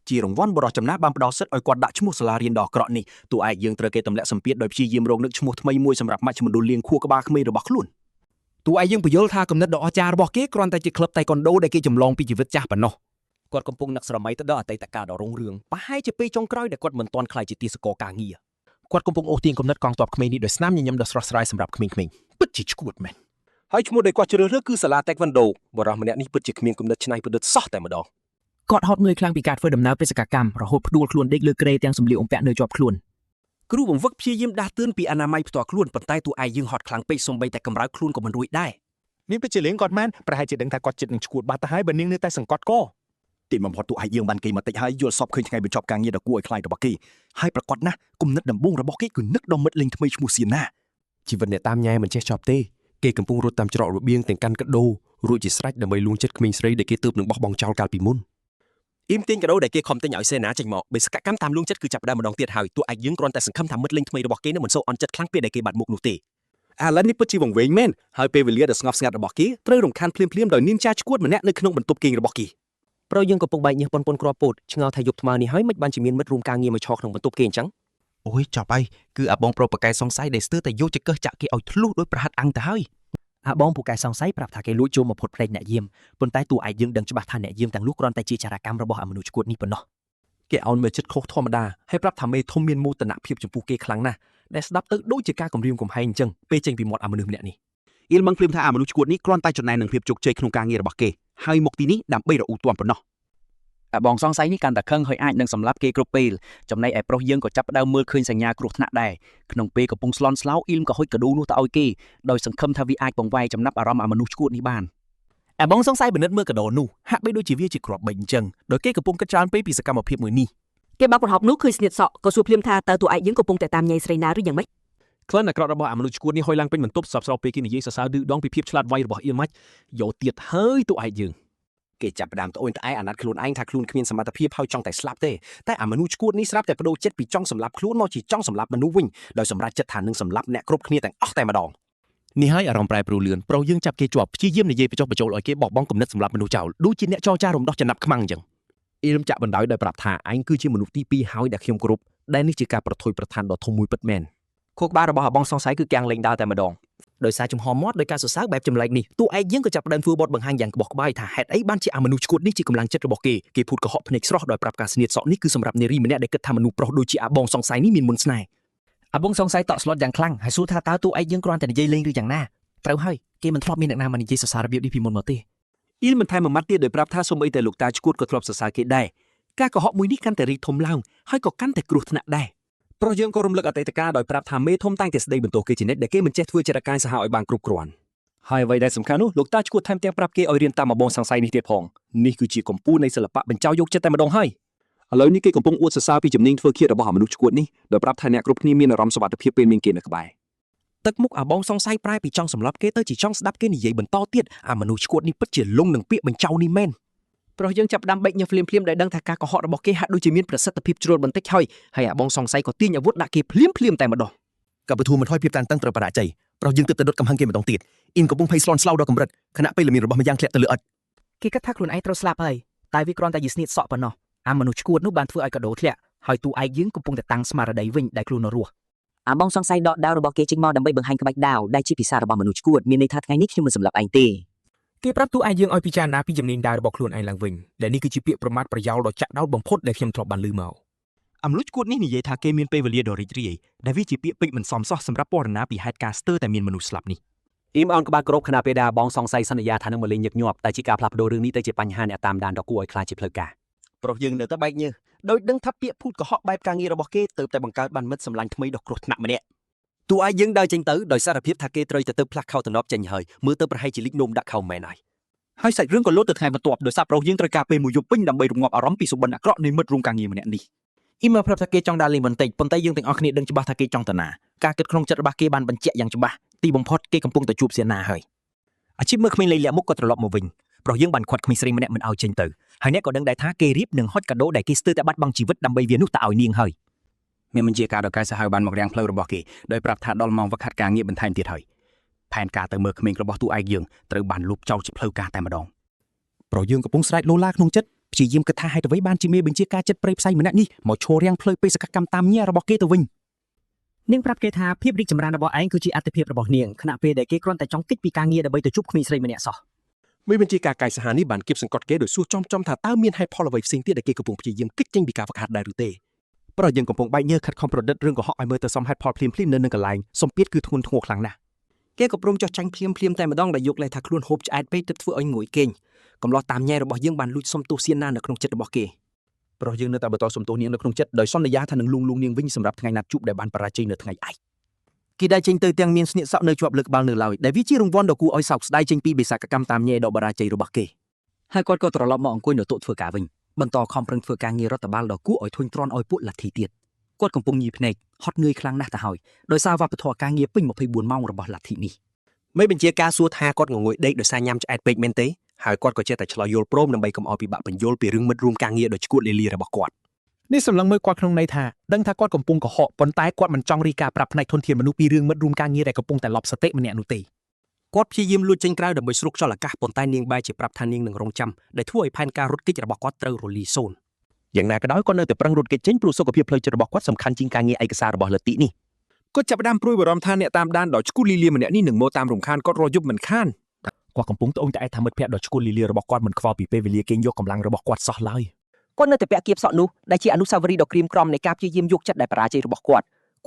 ជារង្វាន់បរិសុទ្ធចំណាស់បានផ្ដល់សិទ្ធិឲ្យគាត់ដាក់ឈ្មោះសាលារៀនដ៏អាក្រក់នេះតួឯងយើងត្រូវគេទម្លាក់សម្ពាធដោយព្យាយាមរកនឹកឈ្មោះថ្មីមួយសម្រាប់មជ្ឈមណ្ឌលលៀងខួរក្បាលក្មេងរបស់ខ្លួនតួឯងយើងបញ្យល់ថាគំនិតដ៏អស្ចារ្យរបស់គេគ្រាន់តែជាក្លឹបតៃកុនដូដែលគេចម្លងពីជីវិតចាស់ប៉ុណ្ណោះគាត់កំពុងនឹកស្រមៃទៅដល់អតីតកាលដ៏រុងរឿងប្រហែលជាពេលចុងក្រោយដែលគាត់មិនទាន់ក្លាយជាទាសករការងារគាត់កំពុងអូសទាញគំនិតកងទ័ពក្មេងនេះដោយស្នាមញញឹមដ៏ស្រស់ស្រាយសម្រាប់ក្មេងៗពិតជាឈួតមែនហើយឈ្មោះដែលគាត់ជ្រើសរើសគឺសាលាតេក្វាន់ដូបរិសុទ្ធម្នាក់នេះពិតជាគ្មានគំនិតច្នៃប្រឌិតសោះតែម្ដងគាត់ហត់នឿយខ្លាំងពីការធ្វើដំណើរបេសកកម្មរហូតផ្ដួលខ្លួនដេកលើគ្រែទាំងសម្លៀកបំពាក់នៅជាប់ខ្លួនគ្រូបង្វឹកព្យាយាមដាស់តឿនពីអនាម័យផ្ទាល់ខ្លួនប៉ុន្តែតួឯងយើងហត់ខ្លាំងពេកសូម្បីតែកម្រើកខ្លួនក៏មិនរួចដែរនាងពិតជាលេងគាត់មែនប្រហែលជាដឹងថាគាត់ចិត្តនឹងឈួតបាត់ទៅហើយបើនាងនៅតែសង្កត់កទីបំផុតតួឯងយើងបានគេមកតិចហើយយល់សពឃើញថ្ងៃបញ្ចប់ការងារដ៏គួរឲ្យខ្លាចរបស់គេហើយប្រកាសណាស់គំនិតដំបូងរបស់គេគឺនឹកដល់មិត្តលេងថ្មីឈ្មោះសៀណាជីវិតអ្នកតាមញ៉ែមិនចេះចប់ទេគេកំពុងរត់តាមច្រករបៀងទាំងកាន់កាដូរួចជាស្រេចដើម្បីលួងចិត្តក្មេងស្រីដែលគេទើបនឹងបោះបង់ចោលកាលពីមុនអ៊ីមទាញកាដូដែលគេខំទិញឲ្យសេណាចេញមកបេសកកម្មតាមលួងចិត្តគឺចាប់ផ្ដើមម្ដងទៀតហើយតួឯងយើងគ្រាន់តែសង្ឃឹមថាមិត្តលេងថ្មីរបស់គេនឹងមិនសូវអន់ចិត្តខ្លាំងពេលដែលគេបាត់មុខនោះទេអាឡិននេះពិតជាវង្វេងមែនហើយពេលវេលាដ៏ស្ងប់ស្ងាត់របស់គេត្រូវរំខានភ្លាមៗដោយនាងចាឈួតម្នាក់នៅក្នុងបន្ទប់គេងរបស់គេប្រយើងកំពុងបែកញើសប៉ុនគ្រាប់ពោតឆ្ងល់ថាយប់ថ្មនេះហើយមិនបានជាមានមិត្តរួមការងារមកឈរក្នុងបន្ទប់គេអញ្ចឹងអូយចប់ហើយគឺអាបងប្រុសប្រកែសង្ស័យដែលស្ទើរតែយកចង្កឹះចាក់គេឲ្យធ្លុះដោយប្រហាត់អាំងទៅហើយអាបងពូកែសង្ស័យប្រាប់ថាគេលួចចូលមកផុតភ្លេចអ្នកយាមប៉ុន្តែតួឯងយើងដឹងច្បាស់ថាអ្នកយាមទាំងនោះគ្រាន់តែជាចារកម្មរបស់អាមនុស្សឈួតនេះប៉ុណ្ណោះគេឲ្យមើលចិត្តខុសធម្មតាហើយប្រាប់ថាមេធំមានមោទនភាពចំពោះគេខ្លាំងណាស់ដែលស្ដាប់ទៅដូចជាការគំរាមកំហែងអញ្ចឹងពេលចេញពីមាត់អាមនុស្សម្នាក់នេះអ៊ីលមឹងភ្លាមថាអាមនុស្សឈួតនេះគ្រាន់តែចំណែននឹងភាពជោគជ័យក្នុងការងាររបស់គេហើយមកទីនេះដើម្បីរអ៊ូទាន់ប៉ុណ្ណោះអាបងសង្ស័យនេះកាន់តែខឹងហើយអាចនឹងសម្លាប់គេគ្រប់ពេលចំណែកឯប្រុសយើងក៏ចាប់ផ្ដើមមើលឃើញសញ្ញាគ្រោះថ្នាក់ដែរក្នុងពេលកំពុងស្លន់ស្លោអ៊ីលក៏ហុចកាដូនោះទៅឲ្យគេដោយសង្ឃឹមថាវាអាចបង្វែរចំណាប់អារម្មណ៍អាមនុស្សឈួតនេះបានអាបងសង្ស័យបនិតមើលកាដូនោះហាក់បីដូចជាវាជាគ្រាប់បែកអញ្ចឹងដោយគេកំពុងគិតច្រើនពេកពីសកម្មភាពមួយនេះគេបើកប្រហោបនោះឃើញស្នៀតសក់ក៏សួរភ្លាមថាតើតួឯងយើងកំពុងតែតាមញ៉ៃស្រីណាឬយ៉ាងម៉េចក្លិនអាក្រក់របស់អាមនុស្សឈួតនេះហុយឡើងពេញបន្ទប់សពសោពេលគេនិយាយសរសើរឌឺដងពីភាពឆ្លាតវៃរបស់អ៊ីលម៉ាច់យកទៀតហើយតួឯងយើង គេចាប់ផ្ដើមត្អូញត្អែអាណត្តិខ្លួនឯងថាខ្លួនគ្មានសមត្ថភាពហើយចង់តែស្លាប់ទេតែអាមនុស្សឈួតនេះស្រាប់តែបដូរចិត្តពីចង់សម្លាប់ខ្លួនមកជាចង់សម្លាប់មនុស្សវិញដោយសម្រេចចិត្តថានឹងសម្លាប់អ្នកគ្រប់គ្នាទាំងអស់តែម្ដងនេះហើយអារម្មណ៍ប្រែប្រួលលឿនប្រុសយើងចាប់គេជាប់ព្យាយាមនិយាយបញ្ចុះបញ្ចូលឲ្យគេបោះបង់គំនិតសម្លាប់មនុស្សចោលដូចជាអ្នកចរចារំដោះចំណាប់ខ្មាំងអញ្ចឹងអ៊ីលមចាក់បណ្ដោយដោយប្រាប់ថាឯងគឺជាមនុស្សទី2ហើយដែលខ្ញុំគោរពដែលនេះជាការប្រថុយប្រឋានដ៏ធំមួយពិតមែនខួរក្បាលរបស់អាបងសង្ស័យគឺកាំងលេងដើរតែម្ដងដោយសារចំហមាត់ដោយការសរសើរបែបចម្លែកនេះតួឯកយើងក៏ចាប់ផ្ដើមធ្វើបទបង្ហាញយ៉ាងក្បោះក្បាយថាហេតុអីបានជាអាមនុស្សឈួតនេះជាកម្លាំងចិត្តរបស់គេភូតកុហកភ្នែកស្រស់ដោយប្រាប់ការស្នៀតសក់នេះគឺសម្រាប់នារីម្នាក់ដែលគិតថាមនុស្សប្រុសដូចជាអាបងសង្ស័យនេះមានមុនស្នេហ៍អាបងសង្ស័យតក់ស្លុតយ៉ាងខ្លាំងហើយសួរថាតើតួឯកយើងគ្រាន់តែនិយាយលេងឬយ៉ាងណាត្រូវហើយគេមិនធ្លាប់មានអ្នកណាមកនិយាយសរសើររបៀបនេះពីមុនមកទេអ៊ីលមិនថែមមួយម៉ាត់ទៀតដោយប្រាប់ថាសូម្បីតែលោកតាឈួតក៏ធ្លាប់សរសើរគេដែរការកុហកមួយនេះកាន់តែរីកធំឡើងហើយក៏កាន់តែគ្រោះថ្នាក់ដែរប្រុសយើងក៏រំលឹកអតីតកាលដោយប្រាប់ថាមេធំតែងតែស្ដីបន្ទោសគេជានិច្ចដែលគេមិនចេះធ្វើចរិតកាយសហឲ្យបានគ្រប់គ្រាន់ហើយអ្វីដែលសំខាន់នោះលោកតាឈួតថែមទាំងប្រាប់គេឲ្យរៀនតាមអាបងសង្ស័យនេះទៀតផងនេះគឺជាកម្ពុជានៃសិល្បៈបញ្ចោយកចិត្តតែម្ដងហើយឥឡូវនេះគេកំពុងអួតសរសើរពីជំនាញធ្វើឃាតរបស់មនុស្សឈួតនេះដោយប្រាប់ថាអ្នកគ្រប់គ្នាមានអារម្មណ៍សុវត្ថិភាពពេលមានគេនៅក្បែរទឹកមុខអាបងសង្ស័យប្រែពីចង់សម្លាប់គេទៅជាចង់ស្ដាប់គេនិយាយបន្តទៀតអាមនុស្សឈួតនេះពិតជាលងនឹងពាក្យបញ្ចោនេះមែនប្រុសយើងចាប់ផ្ដើមបែកញើសភ្លាមៗដែលដឹងថាការកុហករបស់គេហាក់ដូចជាមានប្រសិទ្ធភាពជ្រុលបន្តិចហើយអាបងសង្ស័យក៏ទាញអាវុធដាក់គេភ្លាមៗតែម្ដងកបធូមិនថយភាពតានតឹងត្រូវបរាជ័យប្រុសយើងទើបតែដុតកំហឹងគេម្ដងទៀតអ៊ីនកំពុងភ័យស្លន់ស្លោដល់កម្រិតខណៈពេលល្មានរបស់ម្យ៉ាងធ្លាក់ទៅលើឥដ្ឋគេគិតថាខ្លួនឯងត្រូវស្លាប់ហើយតែវាគ្រាន់តែជាស្នៀតសក់ប៉ុណ្ណោះអាមនុស្សឈួតនោះបានធ្វើឲ្យកដោធ្លាក់ហើយតួឯកយើងកំពុងតែតាំងស្មារតីវិញដែលខ្លួននៅរស់អាបងសង្ស័យដកដាវរបស់គេចេញមកដើម្បីបង្ហាញក្បាច់ដាវដែលជាភាសារបស់មនុស្សឈួតមានន័យថាថ្ងៃនេះខ្ញុំមិនសម្លាប់ឯងទេគេប្រាប់តួឯកយើងឲ្យពិចារណាពីជំនាញដាវរបស់ខ្លួនឯងឡើងវិញដែលនេះគឺជាពាក្យប្រមាថប្រយោលដ៏ចាក់ដោតបំផុតដែលខ្ញុំធ្លាប់បានឮមកអាមនុស្សឈួតនេះនិយាយថាគេមានពេលវេលាដ៏រីករាយដែលវាជាពាក្យពេចន៍មិនសមសោះសម្រាប់ពណ៌នាពីហេតុការណ៍ស្ទើរតែមានមនុស្សស្លាប់នេះអ៊ីមអនក្បាលគ្រប់ខណៈពេលដែលបងសង្ស័យសន្យាថានឹងមកលេងញឹកញាប់តែជាការផ្លាស់ប្ដូររឿងនេះទៅជាបញ្ហាអ្នកតាមដានដ៏គួរឲ្យខ្លាចជាផ្លូវការប្រុសយើងនៅតែបែកញើសដោយដឹងថាពាក្យភូតកុហកបែបការងាររបស់គេទៅតែបង្កើតបានមិត្តសម្លាញ់ថ្មីដ៏គ្រោះថ្នាក់ម្នាក់តួឯកយើងដើរចេញទៅដោយសារភាពថាគេត្រូវទៅផ្លាស់ខោតំណប់ចេញហើយមើលទៅប្រហែលជាលិចនោមដាក់ខោមែនហើយសាច់រឿងក៏លោតទៅថ្ងៃបន្ទាប់ដោយសារប្រុសយើងត្រូវការពេលមួយយប់ពេញដើម្បីរងាប់អារម្មណ៍ពីសុបិនអាក្រក់នៃមិត្តរួមការងារម្នាក់នេះអ៊ីមប្រាប់ថាគេចង់ដើរលេងបន្តិចប៉ុន្តែយើងទាំងអស់គ្នាដឹងច្បាស់ថាគេចង់ទៅណាការគិតក្នុងចិត្តរបស់គេបានបញ្ជាក់យ៉ាងច្បាស់ទីបំផុតគេកំពុងតែជួបសៀណាហើយអាជីពមើលក្មេងលេងលាក់មុខក៏ត្រឡប់មកវិញប្រុសយើងបានខាត់ក្មេងស្រីម្នាក់មិនឲ្យចេញទៅហើយអ្នកក៏ដឹងដែរថាគេរៀបនឹងហុចកាដូដែលគេស្ទើរតែបាត់បង់ជីវិតដើម្បីវានោះទៅឲ្យនាងហើយមានបញ្ជាការដល់កែសាហាវបានមករាំងផ្លូវរបស់គេដោយប្រាប់ថាដល់ម៉ោងវឹកហាត់ការងារបន្ថែមទៀតហើយផែនការទៅមើលក្មេងរបស់តួឯកយើងត្រូវបានលុបចោលជាផ្លូវការតែម្ដងប្រុសយើងកំពុងស្រែកលោឡាក្នុងចិត្តព្យាយាមគិតថាហេតុអ្វីបានជាមេបញ្ជាការចិត្តព្រៃផ្សៃម្នាក់នេះមកឈររាំងផ្លូវបេសកកម្មតាមញ៉ារបស់គេទៅវិញនាងប្រាប់គេថាភាពរីកចម្រើនរបស់ឯងគឺជាអត្ថប្រយោជន៍របស់នាងខណៈពេលដែលគេគ្រាន់តែចង់គេចពីការងារដើម្បីទៅជួបក្មេងស្រីម្នាក់សោះមេបញ្ជាការកាយសាហាវនេះបានគៀបសង្កត់គេដោយសួរចំថាតើមានហេតុផលអ្វីផ្សេងទៀតដែលគេកំពុងព្យាយាមគេចចេញពីការវឹកហាត់ដែរឬទេប្រុសយើងកំពុងបែកញើសខិតខំប្រឌិតរឿងកុហកឲ្យមើលទៅសមហេតុផលភ្លាមៗនៅនឹងកន្លែងសម្ពាធគឺធ្ងន់ធ្ងរខ្លាំងណាស់គេក៏ព្រមចោះចាញ់ភ្លាមតែម្ដងដោយយកលេសថាខ្លួនហូបឆ្អែតពេកទើបធ្វើឲ្យងួយគេងកំឡោះតាមញ៉ែរបស់យើងបានលួចសុំទោសសៀនណានៅក្នុងចិត្តរបស់គេប្រុសយើងនៅតែបន្តសុំទោសនាងនៅក្នុងចិត្តដោយសន្យាថានឹងលួងនាងវិញសម្រាប់ថ្ងៃណាត់ជួបដែលបានបរាជ័យនៅថ្ងៃឯកគេได้ចេញទៅទាំងមានស្នៀកសក់នៅជាប់លើក្បាលនៅឡើយដែលវាជារង្វាន់ដ៏គួរឲ្យសោកស្ដាយចេញពីបេសកកម្មតាមញ៉ែដ៏បរាជ័យរបស់គេហើយគាត់ក៏ត្រឡប់មកអង្គុយនៅតុធ្វើការវិញបន្តខំប្រឹងធ្វើការងាររដ្ឋបាលដ៏គួរឲ្យធុញទ្រាន់ឲ្យពួកលទ្ធិទៀតគាត់កំពុងញីភ្នែកហត់នឿយខ្លាំងណាស់ទៅហើយដោយសារវប្បធម៌ការងារពេញ24ម៉ោងរបស់លទ្ធិនេះមេបញ្ជាការសួរថាគាត់ងងុយដេកដោយសារញ៉ាំឆ្អែតពេកមែនទេហើយគាត់ក៏ចេះតែឆ្លើយយល់ព្រមដើម្បីកុំឲ្យពិបាកបញ្យល់ពីរឿងមិត្តរួមការងារដ៏ឈួតលាលារបស់គាត់នេះសម្លឹងមើលគាត់ក្នុងន័យថាដឹងថាគាត់កំពុងកុហកប៉ុន្តែគាត់មិនចង់រីកាប្រាប់ផ្នែកធនធានមនុស្សពីរឿងមិត្តរួមការងារដែលកំពុងតែលប់សតិម្នាក់នោះទេគាត់ព្យាយាមលួចចេញក្រៅដើម្បីស្រុកខ្យល់អាកាសប៉ុន្តែនាងបែរជាប្រាប់ថានាងនឹងរងចាំដែលធ្វើឲ្យផែនការរត់គេចរបស់គាត់ត្រូវរលាយសូន្យយ៉ាងណាក៏ដោយគាត់នៅតែប្រឹងរត់គេចចេញព្រោះសុខភាពផ្លូវចិត្តរបស់គាត់សំខាន់ជាងការងារឯកសាររបស់លទ្ធិនេះគាត់ចាប់ផ្ដើមព្រួយបារម្ភថាអ្នកតាមដានដ៏ឈ្គូលីលាម្នាក់នេះនឹងមកតាមរំខានគាត់រយប់មិនខានគាត់កំពុងត្អូញត្អែថាមិត្តភក្តិដ៏ឈ្គូលលីលារបស់គាត់មិនខ្វល់ពីពេលវេលាគេយកកម្លាំងរបស់គាត់សោះឡើយគាត់នៅតែពាក់គៀបសក់នោះដែលជាអនុស្សាវរីយ៍ដ៏ក្រៀមក្រំនៃការព្យាយាមយកចិត្តដែលបរាជ័យរបស់គ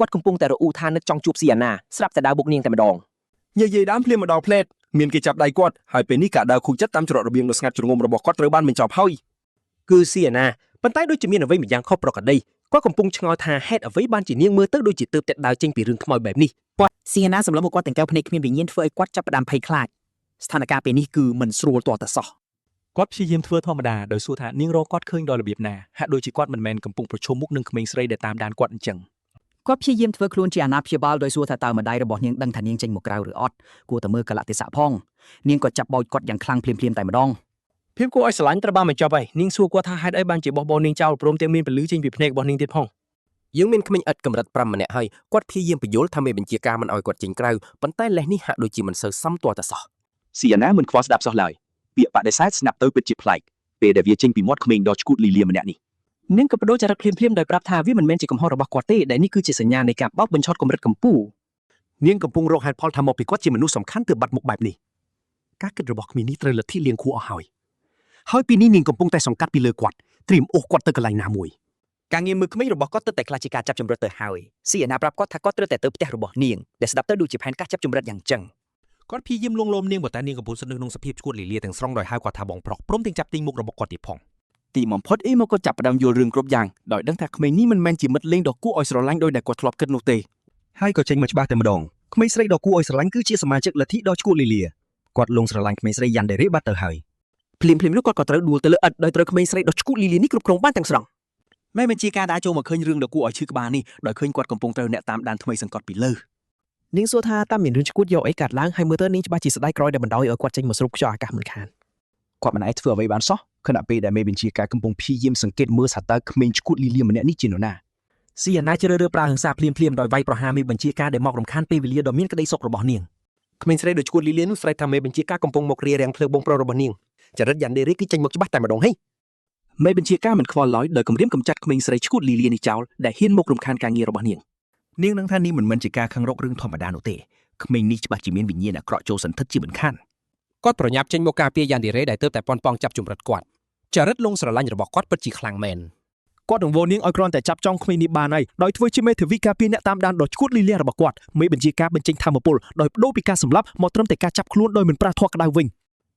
ាត់កំពុងតែរអ៊ូថានឹកចង់ជួបស៊ីអាណាស្រាប់តែដើរបុកនាងតែម្ដងនិយាយដើមភ្លាមម្ដងផ្លេតមានគេចាប់ដៃគាត់ហើយពេលនេះការដើរខូចចិត្តតាមច្រករបៀងដ៏ស្ងាត់ជ្រងំរបស់គាត់ត្រូវបានបញ្ចប់ហើយគឺស៊ីអាណាប៉ុន្តែដូចជាមានអ្វីម្យ៉ាងខុសប្រក្រតីគាត់កំពុងឆ្ងល់ថាហេតុអ្វីបានជានាងមើលទៅដូចជាទើបតែដើរចេញពីរឿងខ្មោចបែបនេះស៊ីអាណាសម្លឹងមកគាត់ទាំងកែវភ្នែកគ្មានវិញ្ញាណធ្វើឲ្យគាត់ចាប់ផ្ដើមភ័យខ្លាចស្ថានភាពពេលនេះគឺមិនស្រួលទាល់តែសោះគាត់ព្យាយាមធ្វើធម្មតាដោយសួរថានាងរកគាត់ឃើញដល់របៀបណាហាក់ដូចជាគាត់មិនមែនកំពុងប្រឈមមុខនឹងក្មេងស្រីដែលតាមដានគាត់អញ្ចឹងគាត់ព្យាយាមធ្វើខ្លួនជាអាណាព្យាបាលដោយសួរថាតើម្ដាយរបស់នាងដឹងថានាងចេញមកក្រៅឬអត់គួរតែមើលកលៈទេសៈផងនាងក៏ចាប់បោចគាត់យ៉ាងខ្លាំងភ្លាមតែម្ដង ភាពគួរឲ្យស្រឡាញ់ត្រូវបានបញ្ចប់ហើយនាងសួរគាត់ថាហេតុអីបានជាបោះបោនាងចោលព្រមទាំងមានពលឺចេញពីភ្នែករបស់នាងទៀតផង យើងមានក្មេងឥតកម្រិត5ម្នាក់ហើយគាត់ព្យាយាមបញ្យល់ថាមេបញ្ជាការមិនឲ្យគាត់ចេញក្រៅប៉ុន្តែលេសនេះហាក់ដូចជាមិនសូវសមទាល់តែសោះ ស៊ីយ៉ាណាមិនខ្វល់ស្ដាប់សោះឡើយពាក្យបដិសេធស្នាប់ទៅពិតជាប្លែកពេលដែលវាចេញពីមាត់ក្មេងដ៏ឈ្គួតលីលាម្នាក់នេះ នាងក៏បដូរចរិតភ្លាមៗដោយប្រាប់ថាវាមិនមែនជាកំហុសរបស់គាត់ទេដែលនេះគឺជាសញ្ញានៃការបោកបញ្ឆោតកម្រិតកម្ពុជា នាងកំពុងរកហេតុផលថាមកពីគាត់ជាមនុស្សសំខាន់ទើបបាត់មុខបែបនេះការគិតរបស់ក្មេងនេះត្រូវលទ្ធិលៀងខួរអស់ហើយពីនេះនាងកំពុងតែសង្កាត់ពីលើគាត់ត្រៀមអូសគាត់ទៅកន្លែងណាមួយ ការងារមើលក្មេងរបស់គាត់ទៅតែខ្លាចជាការចាប់ចម្រិតទៅហើយស៊ីអាណាប្រាប់គាត់ថាគាត់ត្រូវតែទៅផ្ទះរបស់នាងដែលស្ដាប់ទៅដូចជាផែនការចាប់ចម្រិតយ៉ាងចឹង គាត់ព្យាយាមលួងលោមនាងប៉ុន្តែនាងកំពុងស្ថិតនៅក្នុងសភាពឈួតលីលាទាំងស្រុងដោយហៅគាត់ថាបងប្រុសព្រមទាំងចាប់ទាញមុខរបស់គាត់ទៀតផង ទីបំផុតអ៊ីមកគាត់ចាប់ផ្ដើមយល់រឿងគ្រប់យ៉ាងដោយដឹងថាក្មេងនេះមិនមែនជាមិត្តលេងដ៏គួរឲ្យស្រឡាញ់ដោយដែលគាត់ធ្លាប់គិតនោះទេ ហើយក៏ចេញមកច្បាស់តែម្ដងក្មេងស្រីដ៏គួរឲ្យស្រឡាញ់គឺជាសមាជិកលទ្ធិដ៏ឈ្គួតលីលាគាត់លងស្រឡាញ់ក្មេងស្រីយ៉ាន់ដេរ៉េបាត់ទៅហើយ ភ្លាមនោះគាត់ក៏ត្រូវដួលទៅលើឥដ្ឋដោយត្រូវក្មេងស្រីដ៏ឈ្គួតលីលានេះគ្រប់គ្រងបានទាំងស្រុង មេបញ្ជាការដើរចូលមកឃើញរឿងដ៏គួរឲ្យឈឺក្បាលនេះដោយឃើញគាត់កំពុងត្រូវអ្នកតាមដានថ្មីសង្កត់ពីលើ នាងសួរថាតើមានរឿងឈ្គួតយកអីកាត់ឡើងហើយមើលទៅនាងច្បាស់ជាស្ដាយក្រោយដែលបណ្ដោយឲ្យគាត់ចេញមកស្រូបខ្យល់អាកាសមិនខាន គាត់មិនអាចធ្វើអ្វីបានសោះខណៈពេលដែលមេបញ្ជាការកំពុងព្យាយាមសង្កេតមើលថាតើក្មេងឈ្គួតលីលាម្នាក់នេះជានរណា ស៊ីអាណាជ្រើសរើសប្រើហិង្សាភ្លាមដោយវាយប្រហារមេបញ្ជាការដែលមករំខានពេលវេលាដ៏មានក្តីសុខរបស់នាង ក្មេងស្រីដ៏ឈួតលីលានោះស្រែកថាមេបញ្ជាការកំពុងមករារាំងភ្លើងបងប្រុសរបស់នាងចរិតយ៉ាន់ដេរ៉េគឺចេញមកច្បាស់តែម្ដងហី មេបញ្ជាការមិនខ្វល់ឡើយដោយគម្រាមកំចាត់ក្មេងស្រីឈួតលីលានេះចោលដែលហ៊ានមករំខានការងាររបស់នាង នាងនឹងថានេះមិនមែនជាការខឹងរករឿងធម្មតានោះទេក្មេងនេះច្បាស់ជាមានវិញ្ញាណអាក្រក់ចូលសន្ធិដ្ឋជាមិនខាន គាត់ប្រញាប់ចេញមកការពារយ៉ាន់ដេរ៉េដែលទើបតែប៉ុនប៉ងចាប់ចម្រិតគាត់ចរិតលងស្រឡាញ់របស់គាត់ពិតជាខ្លាំងមែន គាត់រង្វល់នាងឲ្យគ្រាន់តែចាប់ចងក្មេងនេះបានហើយដោយធ្វើជាមេធាវីការពារអ្នកតាមដានដ៏ឈ្គួតលីលារបស់គាត់មេបញ្ជាការបញ្ចេញធម្មពលដោយបដូរពីការសម្លាប់មកត្រឹមតែការចាប់ខ្លួនដោយមិនប្រាធ័ក្តៅវិញ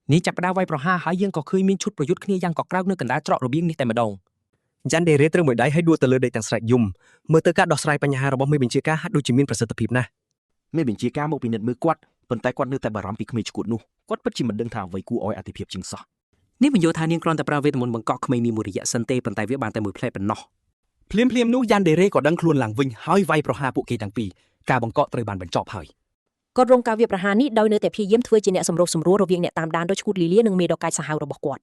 នេះចាប់ផ្ដើមវាយប្រហារហើយយើងក៏ឃើញមានឈុតប្រយុទ្ធគ្នាយ៉ាងកក្រោកនៅកណ្ដាលច្រករបៀងនេះតែម្ដង យ៉ាន់ដេរ៉េត្រូវមួយដៃឲ្យដួលទៅលើដេកទាំងស្រែកយំមើលទៅការដោះស្រាយបញ្ហារបស់មេបញ្ជាការហាក់ដូចជាមានប្រសិទ្ធភាពណាស់ មេបញ្ជាការមកពិនិត្យមើលគាត់ប៉ុន្តែគាត់នៅតែបារម្ភពីក្មេងឈួតនោះគាត់ពិតជាមិនដឹងថាអ្វីគួរឲ្យអតិភិបជាងសោះ នេះបញ្យល់ថានាងគ្រាន់តែប្រើវេទមន្តបង្កក់ក្មេងនេះមួយរយៈសិនទេប៉ុន្តែវាបានតែមួយផ្លែប៉ុណ្ណោះ ភ្លាមនោះយ៉ាន់ដេរ៉េក៏ដឹងខ្លួនឡើងវិញហើយវាយប្រហារពួកគេទាំងពីរការបង្កក់ត្រូវបានបញ្ចប់ហើយ គាត់រងការវាយប្រហារនេះដោយនៅតែព្យាយាមធ្វើជាអ្នកសម្រុះសម្រួលរវាងអ្នកតាមដានដោយឈ្គួតលីលានិងមេដកាយសាហាវរបស់គាត់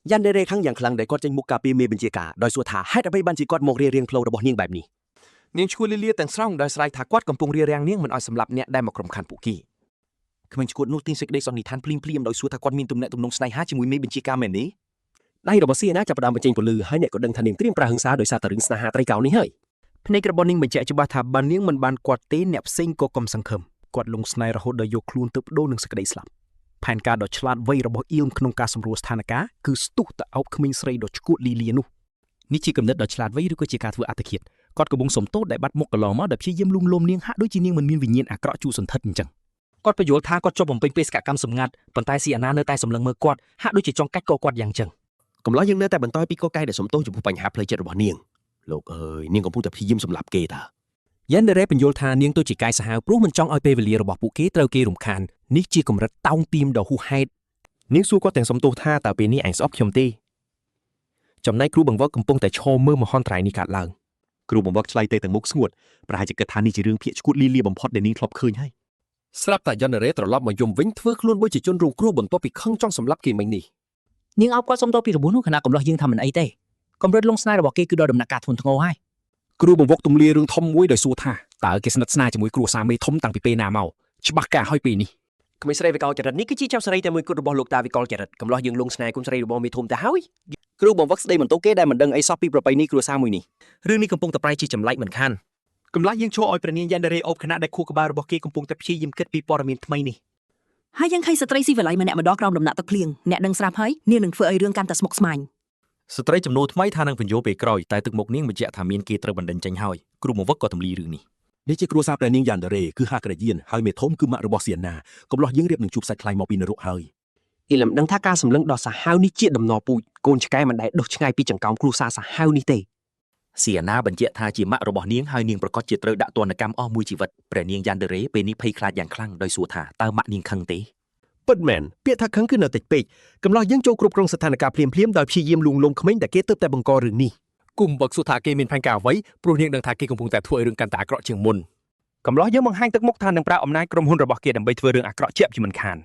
យ៉ាន់ដេរ៉េខឹងយ៉ាងខ្លាំងដែលគាត់ចេញមុខការពារមេបញ្ជាការដោយសួរថាហេតុអ្វីបានជាគាត់មករារាំងផ្លូវរបស់នាងបែបនេះនាងឈ្គួតលីលាទាំងស្រុងដោយស្រែកថាគាត់កំពុងរារាំងនាងមិនឲ្យសម្លាប់អ្នកដែលមករំខានពួកគេ ក្មេងឈួតនោះទាញសេចក្តីសន្និដ្ឋានភ្លាមដោយសួរថាគាត់មានទំនាក់ទំនងស្នេហាជាមួយមេបញ្ជាការមែនទេ ដៃរបស់ស៊ីណាចាប់ផ្ដើមបញ្ចេញពលឺហើយអ្នកក៏ដឹងថានាងត្រៀមប្រើហិង្សាដោយសារតែរឿងស្នេហាត្រីកោណនេះហើយ ភ្នែករបស់នាងបញ្ជាក់ច្បាស់ថាបើនាងមិនបានគាត់ទេអ្នកផ្សេងក៏កុំសង្ឃឹមគាត់លងស្នេហ៍រហូតដល់យកខ្លួនទៅបដូរនឹងសេចក្តីស្លាប់ផែនការដ៏ឆ្លាតវៃរបស់អ៊ីលក្នុងការសម្រួលស្ថានភាពគឺស្ទុះទៅអោបក្មេងស្រីដ៏ឈ្គួតលីលានោះនេះជាគំនិតដ៏ឆ្លាតវៃឬក៏ជាការធ្វើអត្តឃាតគាត់កំពុងសំទោសដែលបាត់មុខកន្លងមកដែលព្យាយាមលួងលោមនាងហាក់ដូចជានាងមិនមានវិញ្ញាណអាក្រក់ជួសន្ធិដ្ឋអញ្ចឹង គាត់បញ្យល់ថាគាត់ជាប់បំពេញបេសកកម្មសម្ងាត់ប៉ុន្តែស៊ីអាណានៅតែសម្លឹងមើលគាត់ហាក់ដូចជាចង់កាច់កគាត់យ៉ាងចឹង កំឡោះយើងនៅតែបន្តពីកលកាយដែលសំទោសចំពោះបញ្ហាផ្លូវចិត្តរបស់នាងលោកអើយនាងកំពុងតែព្យាយាមសម្លាប់គេតា យ៉ាន់ដេរ៉េបញ្យល់ថានាងទៅជាកាយសាហាវព្រោះមិនចង់ឲ្យពេលវេលារបស់ពួកគេត្រូវគេរំខាននេះជាកម្រិតតោងទីមដ៏ហួសហេតុ នាងសួរគាត់ទាំងសំទោសថាតើពេលនេះឯងស្អប់ខ្ញុំទេចំណែកគ្រូបង្វឹកកំពុងតែឈរមើលមហន្តរាយនេះកើតឡើងគ្រូបង្វឹកឆ្លៃទៅទាំងមុខស្ងួតប្រហែលជាគិតថានេះជារឿងភាគឈួតលីលាបំផុតដែលនាងធ្លាប់ឃើញហើយស្រាប់តែយ៉ាន់ដេរ៉េត្រឡប់មកយំវិញធ្វើខ្លួនដូចជាជនរងគ្រោះបន្ទាប់ពីខឹងចង់សម្លាប់គេមិញនេះ នាងអោបគាត់សុំទោសពីរបួសនោះខណៈកំឡោះយើងថាមិនអីទេកម្រិតលងស្នេហ៍របស់គេគឺដល់ដំណាក់កាលធ្ងន់ធ្ងរហើយ គ្រូបង្វឹកទម្លាយរឿងធំមួយដោយសួរថាតើគេស្និទ្ធស្នាលជាមួយគ្រួសារមេធំតាំងពីពេលណាមកច្បាស់ការហើយពេលនេះក្មេងស្រីវិកលចរិតនេះគឺជាចៅស្រីតែមួយគត់របស់លោកតាវិកលចរិតកំឡោះយើងលងស្នេហ៍គុំស្រីរបស់មេធំទៅហើយគ្រូបង្វឹកស្ដីបន្ទោសគេដែលមិនដឹងអីសោះពីប្រពៃណីគ្រួសារមួយនេះរឿងនេះកំពុងតែប្រែជាចម្លែកមិនខានកំឡោះយើងឈរឲ្យព្រះនាងយ៉ាន់ដេរ៉េអូបខណៈដែលខួរក្បាលរបស់គេកំពុងតែព្យាយាមគិតពីព័ត៌មានថ្មីនេះ ហើយយើងឃើញស្ត្រីស៊ីវិល័យម្នាក់ម្ដងក្រោមដំណាក់ទឹកភ្លៀងអ្នកដឹងស្រាប់ហើយនាងនឹងធ្វើឲ្យរឿងកាន់តែស្មុគស្មាញ ស្ត្រីចំនួនថ្មីថានឹងបញ្យល់ពេលក្រោយតែទឹកមុខនាងបញ្ជាក់ថាមានគេត្រូវបណ្ដឹងចេញហើយគ្រូបង្វឹកក៏ទម្លាយរឿងនេះ នេះជាគ្រួសារព្រះនាងយ៉ាន់ដេរ៉េគឺហាក្រយានហើយមេធំគឺម៉ាក់របស់សៀណាកំឡោះយើងរៀបនឹងជួបសាច់ខ្លាញ់មកពីនរកហើយអ៊ីលឹមដឹងថាការសម្លឹងដ៏សាហាវនេះជាដំណរពូជកូនឆ្កែមិនដែលដុសឆ្ងាយពីចង្កោមគ្រួសារសាហាវនេះទេ សៀណាបញ្ជាក់ថាជាម៉ាក់របស់នាងហើយនាងប្រកាសជាត្រូវដាក់ទណ្ឌកម្មអស់មួយជីវិតព្រះនាងយ៉ាន់ដេរ៉េពេលនេះភ័យខ្លាចយ៉ាងខ្លាំងដោយសួរថាតើម៉ាក់នាងខឹងទេ ពិតមែនពាក្យថាខឹងគឺនៅតិចពេកកំឡោះយើងចូលគ្រប់គ្រងស្ថានភាពភ្លាមៗដោយព្យាយាមលួងលោមក្មេងដែលគេទើបតែបង្ករឿងនេះគុំបើកសួរថាគេមានផែនការអ្វីព្រោះនាងដឹងថាគេកំពុងតែធ្វើឲ្យរឿងកាន់តែអាក្រក់ជាងមុនកំឡោះយើងបង្ហាញទឹកមុខថានឹងប្រើអំណាចក្រុមហ៊ុនរបស់គេដើម្បីធ្វើរឿងអាក្រក់ជាប់ជាមិនខាន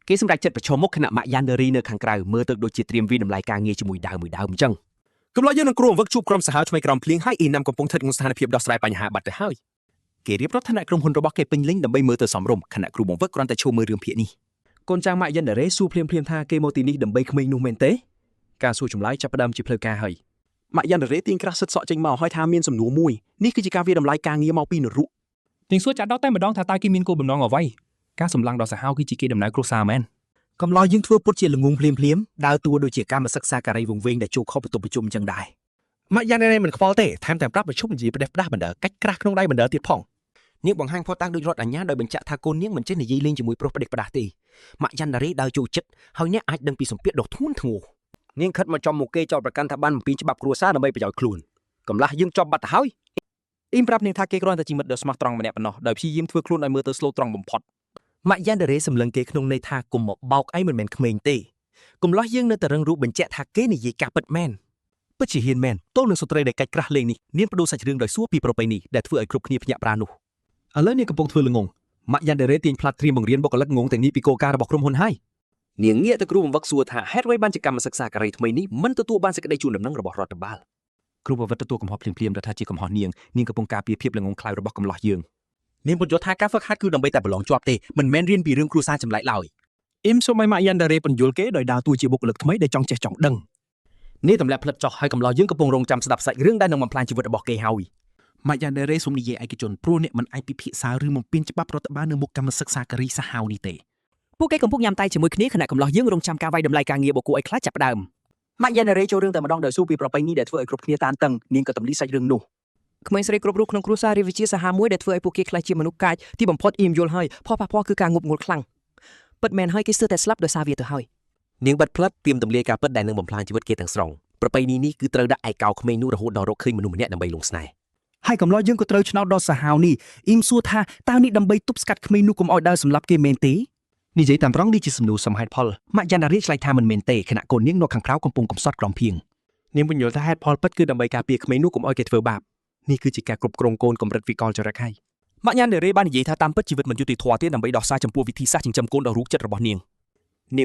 គេសម្រេចចិត្តប្រឈមមុខខណៈម៉ាក់យ៉ានដេរីនៅខាងក្រៅមើលទៅដូចជាត្រៀមវិតម្លៃការងារជាមួយដើមអញ្ចឹង កំឡុងយើងនឹងគ្រូបង្វឹកជួបក្រុមសហឆ្វេងក្រោមភ្លៀងហើយអ៊ីណាំកំពុងស្ថិតក្នុងស្ថានភាពដោះស្រាយបញ្ហាបាត់ទៅហើយគេរៀបរាប់ឋានៈក្រុមហ៊ុនរបស់គេពេញលេញដើម្បីមើលទៅសមរម្យខណៈគ្រូបង្វឹកគ្រាន់តែឈោមមើលរឿងភាគនេះកូនចៅម៉ាក់យ៉ានដេរ៉េសួរភ្លាមថាគេមកទីនេះដើម្បីក្មេងនោះមែនទេការសួរចម្លើយចាប់ផ្ដើមជាផ្លូវការហើយម៉ាក់យ៉ានដេរ៉េទាញក្រាស់សិតសក់ចេញមកហើយថាមានសំណួរមួយនេះគឺជាការវាតម្លៃការងារមកពីនរុ នាងសួរចាត់ដល់តែម្ដងថាតើគេមានគោលបំណងអ្វីការសម្លឹងដល់សាហាវគឺជាគេដំណើរគ្រួសារមែន កំឡោះយើងធ្វើពុតជាល្ងងភ្លាមដើរតួដូចជាកម្មសិក្សាការីវង្វេងដែលចូលខុសបន្ទប់ប្រជុំចឹងដែរ ម៉ាក់យ៉ានដេរ៉េមិនខ្វល់ទេថែមទាំងប្រាប់ប្រជុំនិយាយផ្ដេសផ្ដាស់បណ្ដើកាច់ក្រាស់ក្នុងដៃបណ្ដើទៀតផង នាងបង្ហាញផុសតាំងដូចរត់អាញាដោយបញ្ជាក់ថាកូននាងមិនចេះនិយាយលេងជាមួយប្រុសផ្ដេសផ្ដាស់ទេម៉ាក់យ៉ានដេរ៉េដើរចូលចិត្តហើយអ្នកអាចដឹងពីសម្ពាធដ៏ធ្ងន់ធ្ងរនាងខិតមកចំមុខគេចោតប្រកាន់ថាបានបំពេញច្បាប់គ្រួសារដើម្បីប្រយោជន៍ខ្លួនកំឡះយើងជាប់បាត់ទៅហើយអ៊ីមប្រាប់នាងថាគេគ្រាន់តែជាមិត្តដ៏ស្មោះត្រង់ម្នាក់ប៉ុណ្ណោះដោយព្យាយាមធ្វើខ្លួនឲ្យមើលទៅស្លូតត្រង់បំផុតម៉ាក់យ៉ានដេរ៉េសម្លឹងគេក្នុងន័យថាកុំមកបោកអីមិនមែនក្មេងទេកំឡោះយើងនៅតែរឹងរូបបញ្ជាក់ថាគេនិយាយការពិតមែនពិតជាហ៊ានមែនទល់នឹងស្ត្រីដែលកាច់ក្រាស់លេងនេះនាងបដូរសាច់រឿងដោយសួរពីប្រពៃណីដែលធ្វើឲ្យគ្រប់គ្នាភ្ញាក់ប្រាណនោះឥឡូវនាងកំពុងធ្វើល្ងងម៉ាក់យ៉ានដេរ៉េទាញផ្លាត់ត្រៀមបង្រៀនបុគ្គលិកងងទាំងនេះពីគោលការណ៍របស់ក្រុមហ៊ុនហើយនាងងាកទៅគ្រូបង្វឹកសួរថាហេតុអ្វីបានជាកម្មសិក្សាការីថ្មីនេះមិនទទួលបានសេចក្តីជូនដំណឹងរបស់រដ្ឋបាលគ្រូបង្វឹកទទួលកំហុសភ្លាមៗថាជាកំហុសនាងកំពុងការពារភាពល្ងងខ្លៅរបស់កំឡោះយើងនាងបញ្ជាក់ថាការហ្វឹកហាត់គឺដើម្បីតែប្រឡងជាប់ទេមិនមែនរៀនពីរឿងគ្រួសារចម្លែកឡើយអ៊ីមសូមឲ្យម៉ាក់យ៉ានដេរ៉េបញ្យល់គេដោយដើរតួជាបុគ្គលិកថ្មីដែលចង់ចេះចង់ដឹងនេះទម្លាក់ផ្លិតចោះហើយកំឡោះយើងកំពុងរងចាំស្ដាប់សាច់រឿងដែលនឹងបំផ្លាញជីវិតរបស់គេហើយម៉ាក់យ៉ានដេរ៉េសូមនិយាយឯកជនព្រោះអ្នកមិនអាចពិភាក្សាឬបំពេញច្បាប់រដ្ឋបាលនៅមុខកម្មសិក្សាការីសាហាវនេះទេ ពួកគេកំពុងញ៉ាំតែជាមួយគ្នាខណៈកំឡោះយើងរងចាំការវាយតម្លៃការងារបុគ្គលឲ្យខ្លាចចាប់ដើមម៉ាក់យ៉ានដេរ៉េចូលរឿងតែម្ដងដោយសួរពីប្រពៃណីដែលធ្វើឲ្យគ្រប់គ្នាតានតឹងនាងក៏ទម្លាយសាច់រឿងនោះក្មេងស្រីគ្រប់រូបក្នុងគ្រួសាររាជវិជាសាហាវមួយដែលធ្វើឲ្យពួកគេខ្លាចជាមនុស្សកាចទីបំផុតអ៊ីមយល់ហើយផលប៉ះពាល់គឺការងប់ងល់ខ្លាំងពិតមែនហើយគេស្ទើរតែស្លាប់ដោយសារវាទៅហើយនាងបាត់ផ្លិតត្រៀមទម្លាយការពិតដែលនឹងបំផ្លាញជីវិតគេទាំងស្រុងប្រពៃណីនេះគឺត្រូវដាក់ឯកោក្មេងនោះរហូតដល់រកឃើញមនុស្សម្នាក់ដើម្បីលងស្នេហ៍ហើយកំឡោះយើងក៏ត្រូវឆ្នោតដល់សាហាវនេះអ៊ីមសួរថាតើនេះដើម្បីទប់ស្កាត់ក្មេងនោះកុំឲ្យដើរសម្លាប់គេមែនទេនិយាយតាមត្រង់នេះជាសំណួរសមហេតុផលម៉ាក់យ៉ានដេរ៉េឆ្លើយថាមិនមែនទេខណៈកូននាងនៅខាងក្រៅកំពុងកំសត់ក្រំភៀងនាងបញ្យល់ថាហេតុផលពិតគឺដើម្បីការពារក្មេងនោះកុំឲ្យគេធ្វើបាបនេះគឺជាការគ្រប់គ្រងកូនកម្រិតវិកលចរិតហើយម៉ាក់យ៉ានដេរ៉េបាននិយាយថាតាមពិតជីវិតមិនយុត្តិធម៌ទេដើម្បីដោះស្រាយចំពោះវិធីសាស្ត្រចិញ្ចឹមកូនដ៏រូបចិត្តរបស់នាង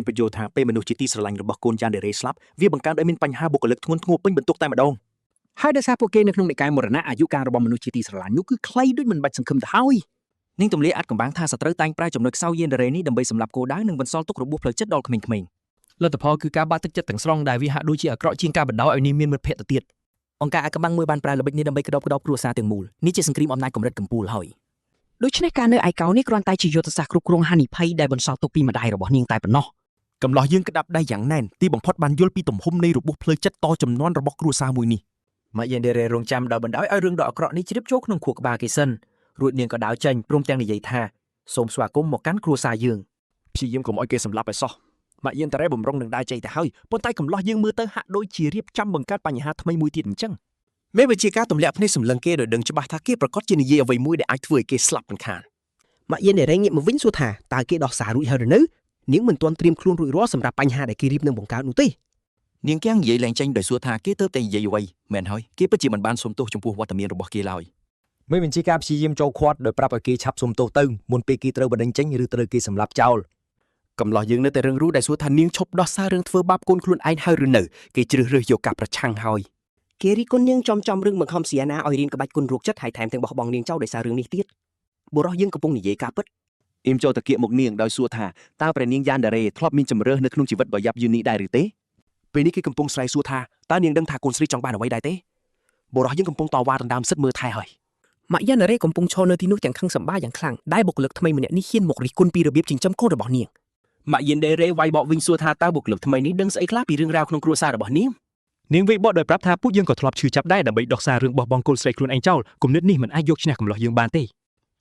បញ្យល់ថាពេលមនុស្សជាទីស្រឡាញ់របស់កូនយ៉ានដេរ៉េស្លាប់វាបង្កើនឲ្យមានបញ្ហាបុគ្គលិកធ្ងន់ធ្ងរពេញបន្ទុកតែម្ដងហើយដោយសារពួកគេនៅក្នុងនិកាយមរណៈអាយុកាលរបស់មនុស្សជាទីស្រឡាញ់នោះគឺខ្លីដូចមិនបាច់សង្ឃឹមទៅហើយនាងទម្លាយអាចកំបាំងថាសត្រូវតែងប្រើចំណុចខ្សោយយ៉ានដេរ៉េនេះដើម្បីសម្លាប់គោលដៅនិងបន្សល់ទុករបួសផ្លូវចិត្តដល់ក្មេងៗលទ្ធផលគឺការបាក់ទឹកចិត្តទាំងស្រុងដែលវាហាក់ដូចជាអាក្រក់ជាងការបណ្ដោយឲ្យនាងមានមិត្តភក្តិទៅទៀតអង្គការអាកំបាំងមួយបានប្រើល្បិចនេះដើម្បីក្តោបគ្រួសារទាំងមូលនេះជាសង្គ្រាមអំណាចកម្រិតកំពូលហើយដូច្នេះការនៅឯកោនេះគ្រាន់តែជាយុទ្ធសាស្ត្រគ្រប់គ្រងហានិភ័យដែលបន្សល់ទុកពីម្ដាយរបស់នាងតែប៉ុណ្ណោះកំឡោះយើងក្តាប់ដៃយ៉ាងណែនទីបំផុតបានយល់ពីទំហំនៃរបួសផ្លូវចិត្តតចំនួនរបស់គ្រួសារមួយនេះម៉ាក់យ៉ានដេរ៉េរងចាំដល់បណ្ដោយឲ្យរឿងដ៏អាក្រក់នេះជ្រាបចូលក្នុងខួរក្បាលគេសិនរួចនាងក៏ដើរចេញព្រមទាំងនិយាយថាសូមស្វាគមន៍មកកាន់គ្រួសារយើងព្យាយាមកុំឲ្យគេសម្លាប់ឲ្យសោះម៉ាក់យ៉ានដេរ៉េបំរុងនឹងដើរចេញទៅហើយប៉ុន្តែកំឡោះយើងមើលទៅហាក់ដូចជារៀបចំបង្កើតបញ្ហាថ្មីមួយទៀតអញ្ចឹងមេវិជាការទម្លាក់ភ្នែកសម្លឹងគេដោយដឹងច្បាស់ថាគេប្រកាសជានិយាយអ្វីមួយដែលអាចធ្វើឲ្យគេស្លាប់មិនខានម៉ាក់យ៉ានដេរ៉េងាកមកវិញសួរថាតើគេដោះសាររួចហើយឬនៅនាងមិនទាន់ត្រៀមខ្លួនរួចរាល់សម្រាប់បញ្ហាដែលគេរៀបនឹងបង្កើតនោះទេនាងទាំងនិយាយឡើងចេញដោយសួរថាគេទៅតែនិយាយអ្វីមែនហើយគេពិតជាមិនបានសុំទោសចំពោះវត្តមានរបស់គេឡើយមេបញ្ជាការព្យាយាមចូលឃាត់ដោយប្រាប់ឲ្យគេឆាប់សុំទោសទៅមុនពេលគេត្រូវបណ្តេញចេញឬត្រូវគេសម្លាប់ចោលកំឡោះយើងនៅតែរឹងរូសដែលសួរថានាងឈប់ដោះសាររឿងធ្វើបាបកូនខ្លួនឯងហើយឬនៅគេជ្រើសរើសយកការប្រឆាំងហើយគេរីគុណនាងចំរឿងបង្ខំសៀណាឲ្យរៀនក្បាច់គុណរោគចិត្តហើយថែមទាំងបោះបង់នាងចោលដោយសាររឿងនេះទៀតបុរសយើងកំពុងនិយាយការពិតអ៊ីមចូលទៅគៀកមុខនាងដោយសួរថាតើព្រះនាងយ៉ានដេរ៉េធ្លាប់មានជំរឿសនៅក្នុងជីវិតរបស់យ៉ាប់យូនីដែរឬទេពេលនេះគេកំពុងស្រែកសួរថាតើនាងដឹងថាកូនស្រីចង់បានអ្វីដែរទេបុរសយើងកំពុងតវ៉ាដណ្ដើមសិទ្ធិមើលថែហើយម៉ាក់យ៉ានដេរ៉េកំពុងឈរនៅទីនោះទាំងខឹងសម្បាយ៉ាងខ្លាំងដែលបុគ្គលិកថ្មីម្នាក់នេះហ៊ានមករិះគន់ពីរបៀបចិញ្ចឹមកូនរបស់នាងម៉ាក់យ៉ានដេរ៉េវាយបកវិញសួរថាតើបុគ្គលិកថ្មីនេះដឹងស្អីខ្លះពីរឿងរ៉ាវក្នុងគ្រួសាររបស់នាងនាងវាយបកដោយប្រាប់ថាពួកយើងក៏ធ្លាប់ឈឺចាប់ដែរដើម្បីដោះសាររឿងបោះបង់កូនស្រីខ្លួនឯងចោលគំនិតនេះមិនអាចយកឈ្នះកំឡោះយើងបានទេ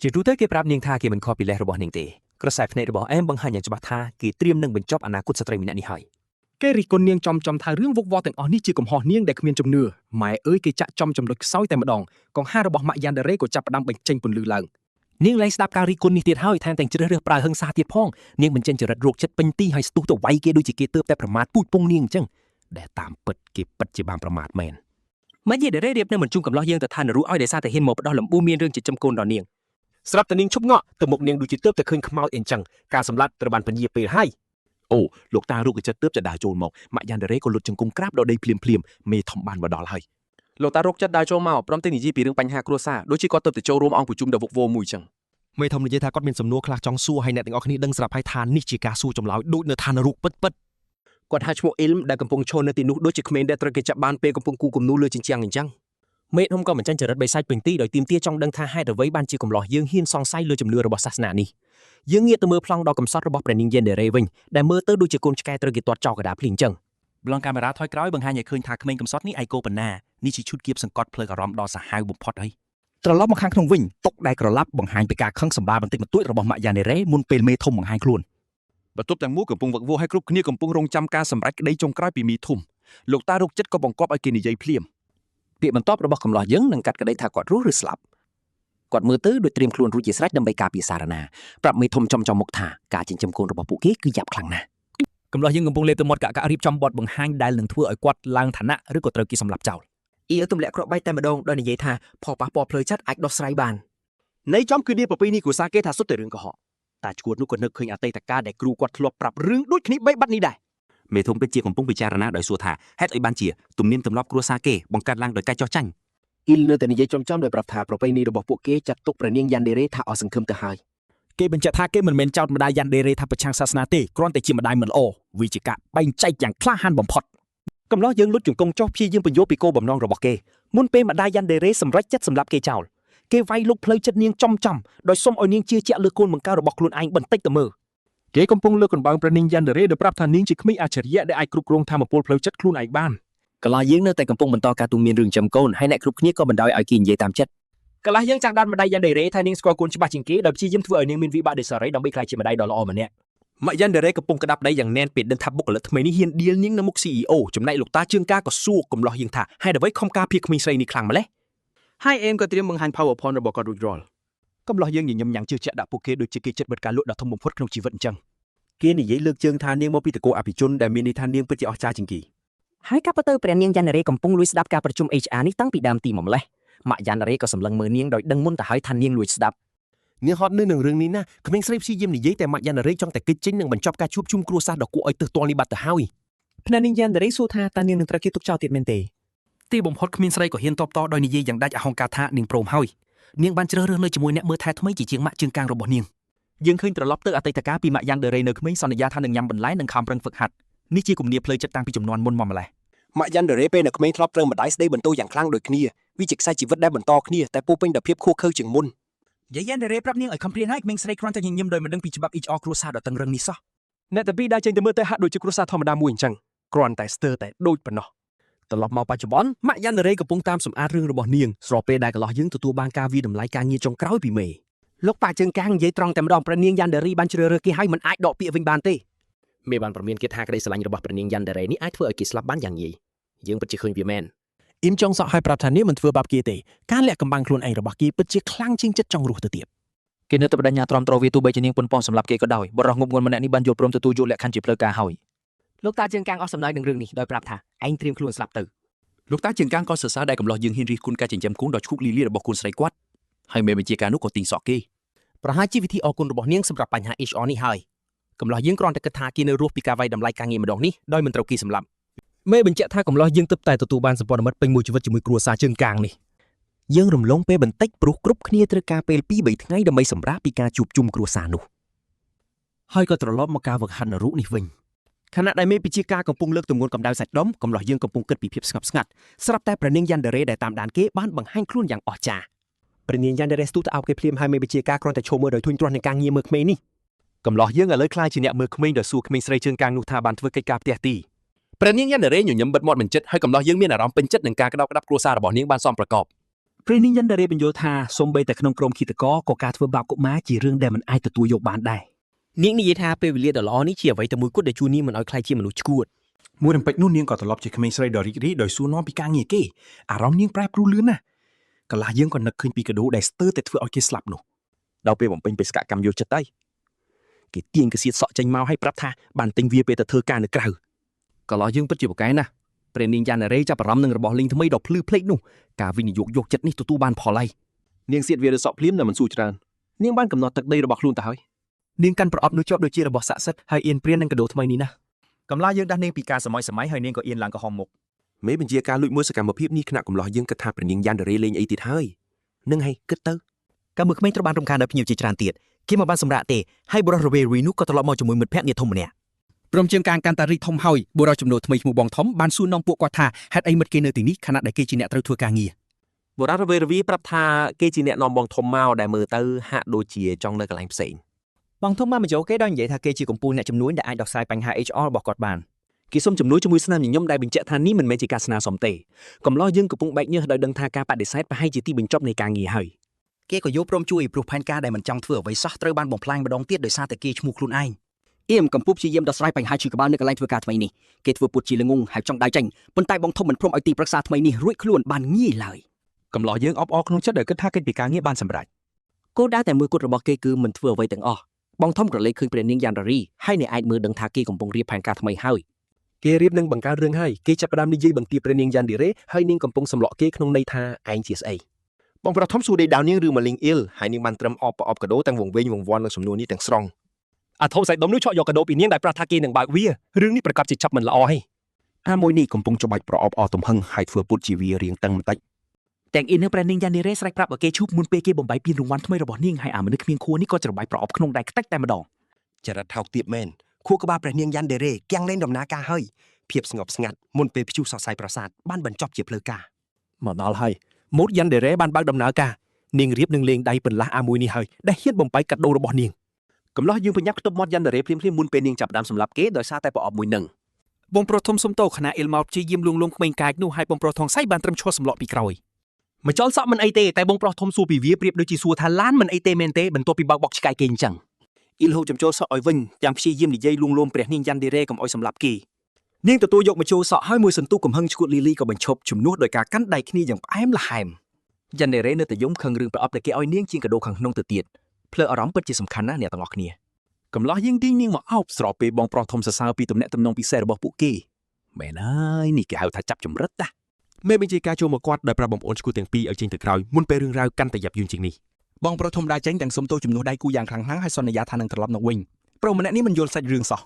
ជាទូទៅគេប្រាប់នាងថាគេមិនខកពីលេសរបស់នាងទេក្រសែភ្នែករបស់អែមបង្ហាញយ៉ាងច្បាស់ថាគេត្រៀមនឹងបញ្ចប់អនាគតស្ត្រីម្នាក់នេះហើយគេរិះគន់នាងចំថារឿងវឹកវរទាំងអស់នេះជាកំហុសនាងដែលគ្មានជំនឿម៉ែអើយគេចាក់ចំចំណុចខ្សោយតែម្ដងកង្ហាររបស់ម៉ាក់យ៉ានដេរ៉េក៏ចាប់ផ្ដើមបញ្ចេញពន្លឺឡើងនាងលែងស្ដាប់ការរិះគន់នេះទៀតហើយថែមទាំងជ្រើសរើសប្រើហិង្សាទៀតផងនាងបញ្ចេញចរិតរោគចិត្តពេញទីហើយស្ទុះទៅវាយគេដូចជាគេទើបតែប្រមាថពូជពងនាងអញ្ចឹងដែលតាមពិតគេពិតជាបានប្រមាថមែនម៉ាក់យ៉ានដេរ៉េរៀបនៅមិនជុំកំឡោះយើងទៅឋាននរុឲ្យដោយសារតែហ៊ានមកផ្ដោះលំបូមានរឿងចិញ្ចឹមកូនដល់នាងស្រាប់តែនាងឈប់ងក់ទៅមុខនាងដូចជាទើបតែឃើញខ្មោចអីអញ្ចឹងការសម្លាប់ត្រូវបានពន្យាពេលហើយ អូលោកតារូបចិត្តទើបจะដើរចូលមកម៉ាក់យ៉ាន់ដេរ៉េក៏លុតជង្គង់ក្រាបដល់ដីភ្លាមមេធំបានមកដល់ហើយលោកតារកចិត្តដើរចូលមកព្រមទាំងនិយាយពីរឿងបញ្ហាគ្រួសារដូចជាគាត់ទើបទៅចូលរួមអង្គប្រជុំដ៏វឹកវរមួយចឹងមេធំនិយាយថាគាត់មានសំណួរខ្លះចង់សួរឲ្យអ្នកទាំងអស់គ្នាដឹងស្រាប់ហើយថានេះជាការសួរចម្លើយដូចនៅឋានរូបពិតគាត់ហៅឈ្មោះអ៊ីលមដែលកំពុងឈរនៅទីនោះដូចជាក្មេងដែលត្រូវគេចាប់បានពេលកំពុងគូគំនូលើជញ្ជាំងអញ្ចឹងមេធំក៏មិនចាញ់ចរិតបិសាចពេញទីដោយទាមទារចង់ដឹងថាហេតុអ្វីបានជាកំឡោះយើងហ៊ានសង្ស័យលើជំនឿរបស់សាសនានេះយើងងាកទៅមើលប្លង់ដ៏កំសត់របស់ព្រះនាងយេនដេរ៉េវិញដែលមើលទៅដូចជាកូនឆ្កែត្រូវគេទាត់ចោលកដាភ្លីអញ្ចឹងប្លង់កាមេរ៉ាថយក្រោយបង្ហាញឲ្យឃើញថាក្មេងកំសត់នេះឯកោប៉ុណ្ណានេះជាឈុតគៀបសង្កត់ភ្លើងអារម្មណ៍ដ៏សាហាវបំផុតហើយត្រឡប់មកខាងក្នុងវិញតុកដែលក្រឡាប់បង្ហាញពីការខឹងសម្បារបន្តិចបន្តួចរបស់ម៉ាក់យ៉ានេរ៉េមុនពេលមេធំបង្ហាញខ្លួនបន្ទប់ទាំងមូលកំពុងវឹកវរឲ្យគ្រប់គ្នាកំពុងរងចាំការសម្រេចក្តីចុងក្រោយពីមីធំលោកតារកចិត្តក៏បង្គាប់ឲ្យគេនិយាយភ្លាមពាក្យបន្ទាប់របស់កំឡោះយើងនឹងកាត់ក្តីថាគាត់រស់ឬស្លាប់គាត់មើលទៅដូចត្រៀមខ្លួនរួចជាស្រេចដើម្បីការពារសារណាប្រាប់មេធំចំមុខថាការចិញ្ចឹមកូនរបស់ពួកគេគឺយ៉ាប់ខ្លាំងណាស់កំឡោះយើងកំពុងលេបទៅមាត់កាក់រៀបចំបទបង្ហាញដែលនឹងធ្វើឲ្យគាត់ឡើងឋានៈឬក៏ត្រូវគេសម្លាប់ចោលអ៊ីលទម្លាក់គ្រាប់បែកតែម្ដងដោយនិយាយថាផលប៉ះពាល់ផ្លូវចិត្តអាចដោះស្រាយបាននៃចំគឺនាប្រពៃណីគ្រួសារគេថាសុទ្ធតែរឿងកុហកតាឈួតនោះក៏នឹកឃើញអតីតកាលដែលគ្រូគាត់ធ្លាប់ប្រាប់រឿងដូចគ្នាបីបាត់នេះដែរមេធំពិតជាកំពុងពិចារណាដោយសួរថាហេតុអីបានជាទំនៀមទម្លាប់គ្រួសារគេបង្កើតឡើងដោយការចោះចាញ់អ៊ីលនៅតែនិយាយចំដោយប្រាប់ថាប្រពៃណីរបស់ពួកគេចាត់ទុកព្រះនាងយ៉ាន់ដេរ៉េថាអស់សង្ឃឹមទៅហើយគេបញ្ជាក់ថាគេមិនមែនចោទម្ដាយយ៉ាន់ដេរ៉េថាប្រឆាំងសាសនាទេគ្រាន់តែជាម្ដាយមិនល្អវាជាការបែងចែកយ៉ាងក្លាហានបំផុតកំឡោះយើងលុតជង្គង់ចុះព្យាយាមបញ្យល់ពីគោលបំណងរបស់គេមុនពេលម្ដាយយ៉ាន់ដេរ៉េសម្រេចចិត្តសម្លាប់គេចោលគេវាយលុកផ្លូវចិត្តនាងចំដោយសុំឲ្យនាងជឿជាក់លើកូនបង្ការរបស់ខ្លួនឯងបន្តិចទៅមើលគេកំពុងលើកកណ្បាំងព្រះនាងយ៉ាន់ដេរ៉េដោយប្រាប់ថានាងជាក្មេងអច្ឆរិយៈដែលអាចគ្រប់គ្រងធម៌ពលផ្លូវចិត្តខ្លួនឯងបានកន្លះយើងនៅតែកំពុងបន្តការទូន្មានរឿងចំកូនហើយអ្នកគ្រប់គ្នាក៏បណ្ដោយឲ្យគេនិយាយតាមចិត្តកន្លះយើងចង់ដានម្ដាយយ៉ាន់ដេរ៉េថានាងស្គាល់កូនច្បាស់ជាងគេដោយព្យាយាមធ្វើឲ្យនាងមានវិបាកដោយសារដើម្បីក្លាយជាម្ដាយដ៏ល្អម្នាក់ម៉ាក់យ៉ាន់ដេរ៉េកំពុងក្តាប់ដៃយ៉ាងណែនពេលដឹងថាបុគ្គលិកថ្មីនេះហ៊ានឌីលនាងនៅមុខ CEO ចំណែកលោកតាជើងការក៏សួរកំឡោះយើងថាហេតុអ្វីខំការពារក្មេងស្រីនេះខ្លាំងម្ល៉េះហើយអេមក៏ត្រៀមបង្ហាញ PowerPoint របស់គាត់រួចរាល់កំឡោះយើងញញឹមយ៉ាងជឿជាក់ដាក់ពួកគេដូចជាគេចិត្តបិទការលក់ដ៏ធំបំផុតក្នុងជីវិតអញ្ចឹងគេនិយាយលើកជើងថានាងមកពីតកូអភិជនដែលមានន័យថានាងពិតជាអស្ចារ្យជាងគេហើយកាប់ទៅព្រះនាងយ៉ាន់ដេរ៉េកំពុងលួចស្ដាប់ការប្រជុំ HR នេះតាំងពីដើមទីមកម្ល៉េះម៉ាក់យ៉ាន់ដេរ៉េក៏សម្លឹងមើលនាងដោយដឹងមុនទៅហើយថានាងលួចស្ដាប់នាងហត់នៅនឹងរឿងនេះណាក្មេងស្រីព្យាយាមនិយាយតែម៉ាក់យ៉ាន់ដេរ៉េចង់តែគេចចេញនិងបញ្ចប់ការជួបជុំគ្រួសារដ៏គួរឲ្យទើសទាល់នេះបាត់ទៅហើយភ្នែកនាងយ៉ាន់ដេរ៉េសួរថាតើនាងនឹងត្រូវគេទុកចោលទៀតមែនទេទីបំផុតក្មេងស្រីក៏ហ៊ានតបតដោយនិយាយយ៉ាងដាច់អហង្ការថានាងព្រមហើយនាងបានជ្រើសរើសនៅជាមួយអ្នកមើលថែថ្មីជាជាងម៉ាក់ជើងកាងរបស់នាងយើងឃើញត្រឡប់ទៅអតីតកាលពីម៉ាក់យ៉ាន់ដេរ៉េនៅក្មេងសន្យាថានឹងញ៉ាំបន្លែនិងខំប្រឹងហ្វឹកហាត់នេះជាគំនាបផ្លូវចិត្តតាំងពីជំនាន់មុនមកម្ល៉េះម៉ាក់យ៉ាន់ដេរ៉េពេលនៅក្មេងធ្លាប់ត្រូវម្ដាយស្ដីបន្ទោសយ៉ាងខ្លាំងដូចគ្នាវាជាខ្សែជីវិតដែលបន្តគ្នាតែពោពេញដោយភាពខួខើជាងមុនយាយយ៉ាន់ដេរ៉េប្រាប់នាងឲ្យខំព្រានហើយក្មេងស្រីគ្រាន់តែញញឹមដោយមិនដឹងពីច្បាប់ HR គ្រួសារដ៏តឹងរឹងនេះសោះអ្នកតាពីរដើរចេញទៅមើលទៅហាក់ដូចជាគ្រួសារធម្មតាមួយអញ្ចឹងគ្រាន់តែស្ទើរតែដូចប៉ុណ្ណោះត្រឡប់មកបច្ចុប្បន្នម៉ាក់យ៉ាន់ដេរ៉េកំពុងតាមសម្អាតរឿងរបស់នាងស្របពេលដែលកន្លោះយើងទទួលបានការវាតម្លៃការងារចុងក្រោយពីមេលោកប៉ាជើងកាងនិយាយត្រង់តែម្ដងព្រះនាងយ៉ាន់ដេរ៉េបានជ្រើសរើសគេហើយមិនអាចដកពាក្យវិញបានទេមេបានប្រមានគេថាក្តីស្រឡាញ់របស់ព្រះនាងយ៉ាន់ដេរ៉េនេះអាចធ្វើឲ្យគេស្លាប់បានយ៉ាងងាយយើងពិតជាឃើញវាមែនអ៊ីមចុងសក់ឲ្យប្រាប់ថានាងមិនធ្វើបាបគេទេការលាក់កំបាំងខ្លួនឯងរបស់គេពិតជាខ្លាំងជាងចិត្តចង់រស់ទៅទៀតគេនៅតែបដិញ្ញាទ្រាំទ្រវាទោះបីជានាងប៉ុនប៉ងសម្រាប់គេក៏ដោយបរិះងប់ងន់ម្នាក់នេះបានយល់ព្រមទទួលយកលក្ខខណ្ឌជាផ្លូវការហើយលោកតាជើងកាងអស់សំណើចនឹងរឿងនេះដោយប្រាប់ថាឯងត្រៀមខ្លួនស្លាប់ទៅលោកតាជើងកាងក៏សរសើរដែលកំឡោះយើងហ៊ានរិះគន់ការចិញ្ចឹមកូនដ៏ឈ្គូកលីលារបស់កូនស្រីគាត់ហើយមេបញ្ជាការនោះក៏ទីងសក់គេប្រហែលជាវិធីអរគុណរបស់នាងសម្រាប់បញ្ហា HR នេះហើយកំឡោះយើងគ្រាន់តែគិតថាគេនៅរស់ពីការវាយតម្លៃការងារម្ដងនេះដោយមិនត្រូវគេសម្លាប់មេបញ្ជាក់ថាកំឡោះយើងទើបតែទទួលបានសម្ព័ន្ធមិត្តពេញមួយជីវិតជាមួយគ្រួសារជើងកាងនេះយើងរំលងពេលបន្តិចព្រោះគ្រប់គ្នាត្រូវការពេល 2-3 ថ្ងៃដើម្បីសម្រាកពីការជួបជុំគ្រួសារនោះហើយក៏ត្រឡប់មកការវឹកហាត់នរុនេះវិញខណៈដែលមេបញ្ជាការកំពុងលើកទម្ងន់កម្ដៅសាច់ដុំកំឡោះយើងកំពុងគិតពីភាពស្ងប់ស្ងាត់ស្រាប់តែព្រះនាងយ៉ាន់ដេរ៉េដែលតាមដានគេបានបង្ហាញខ្លួនយ៉ាងអស្ចារ្យព្រះនាងយ៉ាន់ដេរ៉េស្ទុះទៅអោបគេភ្លាមហើយមេបញ្ជាការគ្រាន់តែឈោមើលដោយធុញទ្រាន់នឹងការងារមើលក្មេងនេះកំឡោះយើងឥឡូវខ្លាចជាអ្នកមើលក្មេងដោយសួរក្មេងស្រីជើងកាងនោះថាបានធ្វើកិច្ចការផ្ទះទីព្រះនាងយ៉ាន់ដេរ៉េញញឹមបិទមាត់មិនចិត្តហើយកំឡោះយើងមានអារម្មណ៍ពេញចិត្តនឹងការក្តោបក្តាប់គ្រួសាររបស់នាងបានសមប្រកបព្រះនាងយ៉ាន់ដេរ៉េបញ្យល់ថាសូម្បីតែក្នុងក្រុមឃាតករក៏ការធ្វើបាបកុមារជារឿងដែលមិនអាចទទួលយកបានដែរនាងនិយាយថាពេលវេលាដ៏ល្អនេះជាអ្វីតែមួយគត់ដែលជួយនាងមិនឲ្យខ្លាចជាមនុស្សឈួតមួយរំពេចនោះនាងក៏ត្រឡប់ជាក្មេងស្រីដ៏រីករាយដោយសួរនាំពីការងារគេអារម្មណ៍នាងប្រែប្រួលលឿនណាស់កន្លះយើងក៏នឹកឃើញពីកាដូដែលស្ទើរតែធ្វើឲ្យគេស្លាប់នោះដល់ពេលបំពេញបេសកកម្មយកចិត្តទៅគេទាញកសៀតសក់ចេញមកឲ្យប្រាប់ថាបានទិញវាពេលទៅធ្វើការនៅក្រៅកន្លះយើងពិតជាប្រកែណាស់ព្រះនាងយ៉ាន់ដេរ៉េចាប់អារម្មណ៍នឹងរបស់លេងថ្មីដ៏ភ្លឺភ្លេចនោះការវិនិយោគយកចិត្តនេះទទួលបានផលហើយនាងសៀតវាលើសក់ភ្លាមតែមិនស៊ូច្រើននាងបានកំណត់ទឹកដីរបស់ខ្លួនទៅហើយ នាងកាន់ប្រអប់នោះជាប់ដូចជារបស់ស័ក្តិសិទ្ធិហើយអៀនព្រាននឹងកដោថ្មីនេះណាកំឡោះយើងដាស់នាងពីការសម័យហើយនាងក៏អៀនឡើងក៏ហមមុខ មេបញ្ជាការលួចមួយសកម្មភាពនេះគណៈកំឡោះយើងគិតថាព្រះនាងយ៉ាន់ដេរេលេងអីទៀតហើយនឹងហើយគិតទៅ កាលមួយក្មេងត្រូវបានរំខានដោយភ្ញៀវជាច្រើនទៀតគេមកបានសម្រាប់ទេហើយបុរសរវេរីនោះក៏ត្រឡប់មកជាមួយមិត្តភក្តិនាធំម្នាក់ ព្រមជាងការកាន់តារីធំហើយបុរសចំនួនថ្មីឈ្មោះបងធំបានសួរនាំពួកគាត់ថាហេតុអីមិត្តគេនៅទីនេះខណៈដែលគេជាអ្នកត្រូវធ្វើការងារ បុរសរវេរីប្រាប់ថាគេជាអ្នកនាំបងធំមកដែលមើលទៅហាក់ដូចជាចង់នៅកន្លែងផ្សេងបងធំបានបញ្ចូលគេដោយនិយាយថាគេជាកំពូលអ្នកជំនួយដែលអាចដោះស្រាយបញ្ហា HR របស់គាត់បាន គេសុំជំនួយជាមួយស្នាមញញឹមដែលបញ្ជាក់ថានេះមិនមែនជាការស្នើសុំទេកំឡោះយើងកំពុងបែកញើសដោយដឹងថាការបដិសេធប្រហែលជាទីបញ្ចប់នៃការងារហើយ គេក៏យកព្រមជួយព្រោះផែនការដែលមិនចង់ធ្វើអ្វីសោះត្រូវបានបំផ្លាញម្ដងទៀតដោយសារតែគេឈ្មោះខ្លួនឯងអៀមកំពុងព្យាយាមដោះស្រាយបញ្ហាឈឺក្បាលនៅកន្លែងធ្វើការថ្មីនេះគេធ្វើពុតជាល្ងងហើយចង់ដៅចេញប៉ុន្តែបងធំមិនព្រមឲ្យទីប្រឹក្សាថ្មីនេះរួចខ្លួនបានងាយឡើយ កំឡោះយើងអបអរក្នុងចិត្តដែលគិតថាកិច្ចពីការងារបានសម្រេច គោលដៅតែមួយគត់របស់គេគឺមិនធ្វើអ្វីទាំងអស់បងធំក៏លេចឃើញព្រះនាងយ៉ាន់ដារីហើយអ្នកអាចមើលដឹងថាគេកំពុងរៀបផែនការថ្មីហើយ គេរៀបនឹងបង្កើតរឿងហើយគេចាប់ផ្ដើមនិយាយបន្ទាបព្រះនាងយ៉ាន់ដេរេហើយនាងកំពុងសម្លក់គេក្នុងន័យថាឯងជាស្អីបងប្រធមសួរដេដៅនាងឬម៉ាលីងអ៊ីលហើយនាងបានត្រឹមអបប្រអប់កដោទាំងវងវែងវងវាន់នឹងសំណួរនេះទាំងស្រុង អាធោសៃដុំនោះឆក់យកកដោពីនាងដែលប្រាប់ថាគេនឹងបើកវារឿងនេះប្រកាសជាចាប់មិនល្អហើយអាមួយនេះកំពុងច្បាច់ប្រអប់អស់ទំហឹងហើយធ្វើពុតជាវារៀងតឹងបន្តិច ទាំងអ៊ីននិងព្រះនាងយ៉ាន់ដារីស្រែកប្រាប់ឲ្យគេឈប់មុនពេលគេបំបីពីរង្វាន់ថ្មីរបស់នាងហើយអាមនុស្សគ្មានខួរនេះក៏ច្របាច់ប្រអប់ក្នុងដៃខ្ទេចតែម្ដង ចរិតថោកទាបមែនខួរក្បាលព្រះនាងយ៉ាន់ដេរេគាំងលែងដំណើរការហើយភាពស្ងប់ស្ងាត់មុនពេលព្យុះសរសៃប្រសាទបានបញ្ចប់ជាផ្លូវការ មកដល់ហើយម៉ូតយ៉ាន់ដេរេបានបើកដំណើរការនាងរៀបនឹងលេងដៃបន្លាស់អាមួយនេះហើយដែលហ៊ានបំបីកាត់ដូររបស់នាងកំឡោះយើងប្រញាប់ខ្ទប់មាត់យ៉ាន់ដេរេភ្លាមៗមុនពេលនាងចាប់ផ្ដើមសម្លាប់គេដោយសារតែប្រអប់មួយនឹង បងប្រុសធំសុំទោសខណៈអ៊ីលមកព្យាយាមលួងលោមក្មេងកាចនោះហើយបងប្រុសថងសៃបានត្រឹមឈរសម្លក់ពីក្រោយ មកចោលសក់មិនអីទេតែបងប្រុសធំសួរពីវាប្រៀបដូចជាសួរថាឡានមិនអីទេមែនទេបន្ទាប់ពីបើកបោកឆ្កែគេអញ្ចឹងអ៊ីលហូចំចូលសក់ឲ្យវិញយ៉ាងព្យាយាមនិយាយលួងលោមព្រះនាងយ៉ាន់ដេរេកុំឲ្យសម្លាប់គេនាងទទួលយកមកចូលសក់ហើយមួយសន្ទុះកំហឹងឈួតលីលីក៏បញ្ឈប់ជំនួសដោយការកាន់ដៃគ្នាយ៉ាងផ្អែមល្ហែមយ៉ាន់ដេរេនៅតែយំខឹងរឿងប្រអប់ដែលគេឲ្យនាងជាងកដោខាងក្នុងទៅទៀតភ្លើអារម្មណ៍ពិតជាសំខាន់ណាស់អ្នកទាំងអស់គ្នាកំឡោះយើងទីងនាងមកអោបស្របពេលបងប្រុសធំសរសើរពីទំនាក់ទំនងពិសេសរបស់ពួកគេមែនហើយនេះគេហៅថាចាប់ចម្រិតតា មេបញ្ជាការចូលមកគាត់ដោយប្រាប់បងប្អូនឈ្គូទាំងពីរឲ្យចេញទៅក្រោយមុនពេលរឿងរ៉ាវកាន់តែយ៉ាប់យឺនជាងនេះ បងប្រុសធំដើរចេញទាំងសុំទោសជំនួសដៃគូយ៉ាងខ្លាំងហើយសន្យាថានឹងត្រឡប់មកវិញប្រុសម្នាក់នេះមិនយល់សាច់រឿងសោះ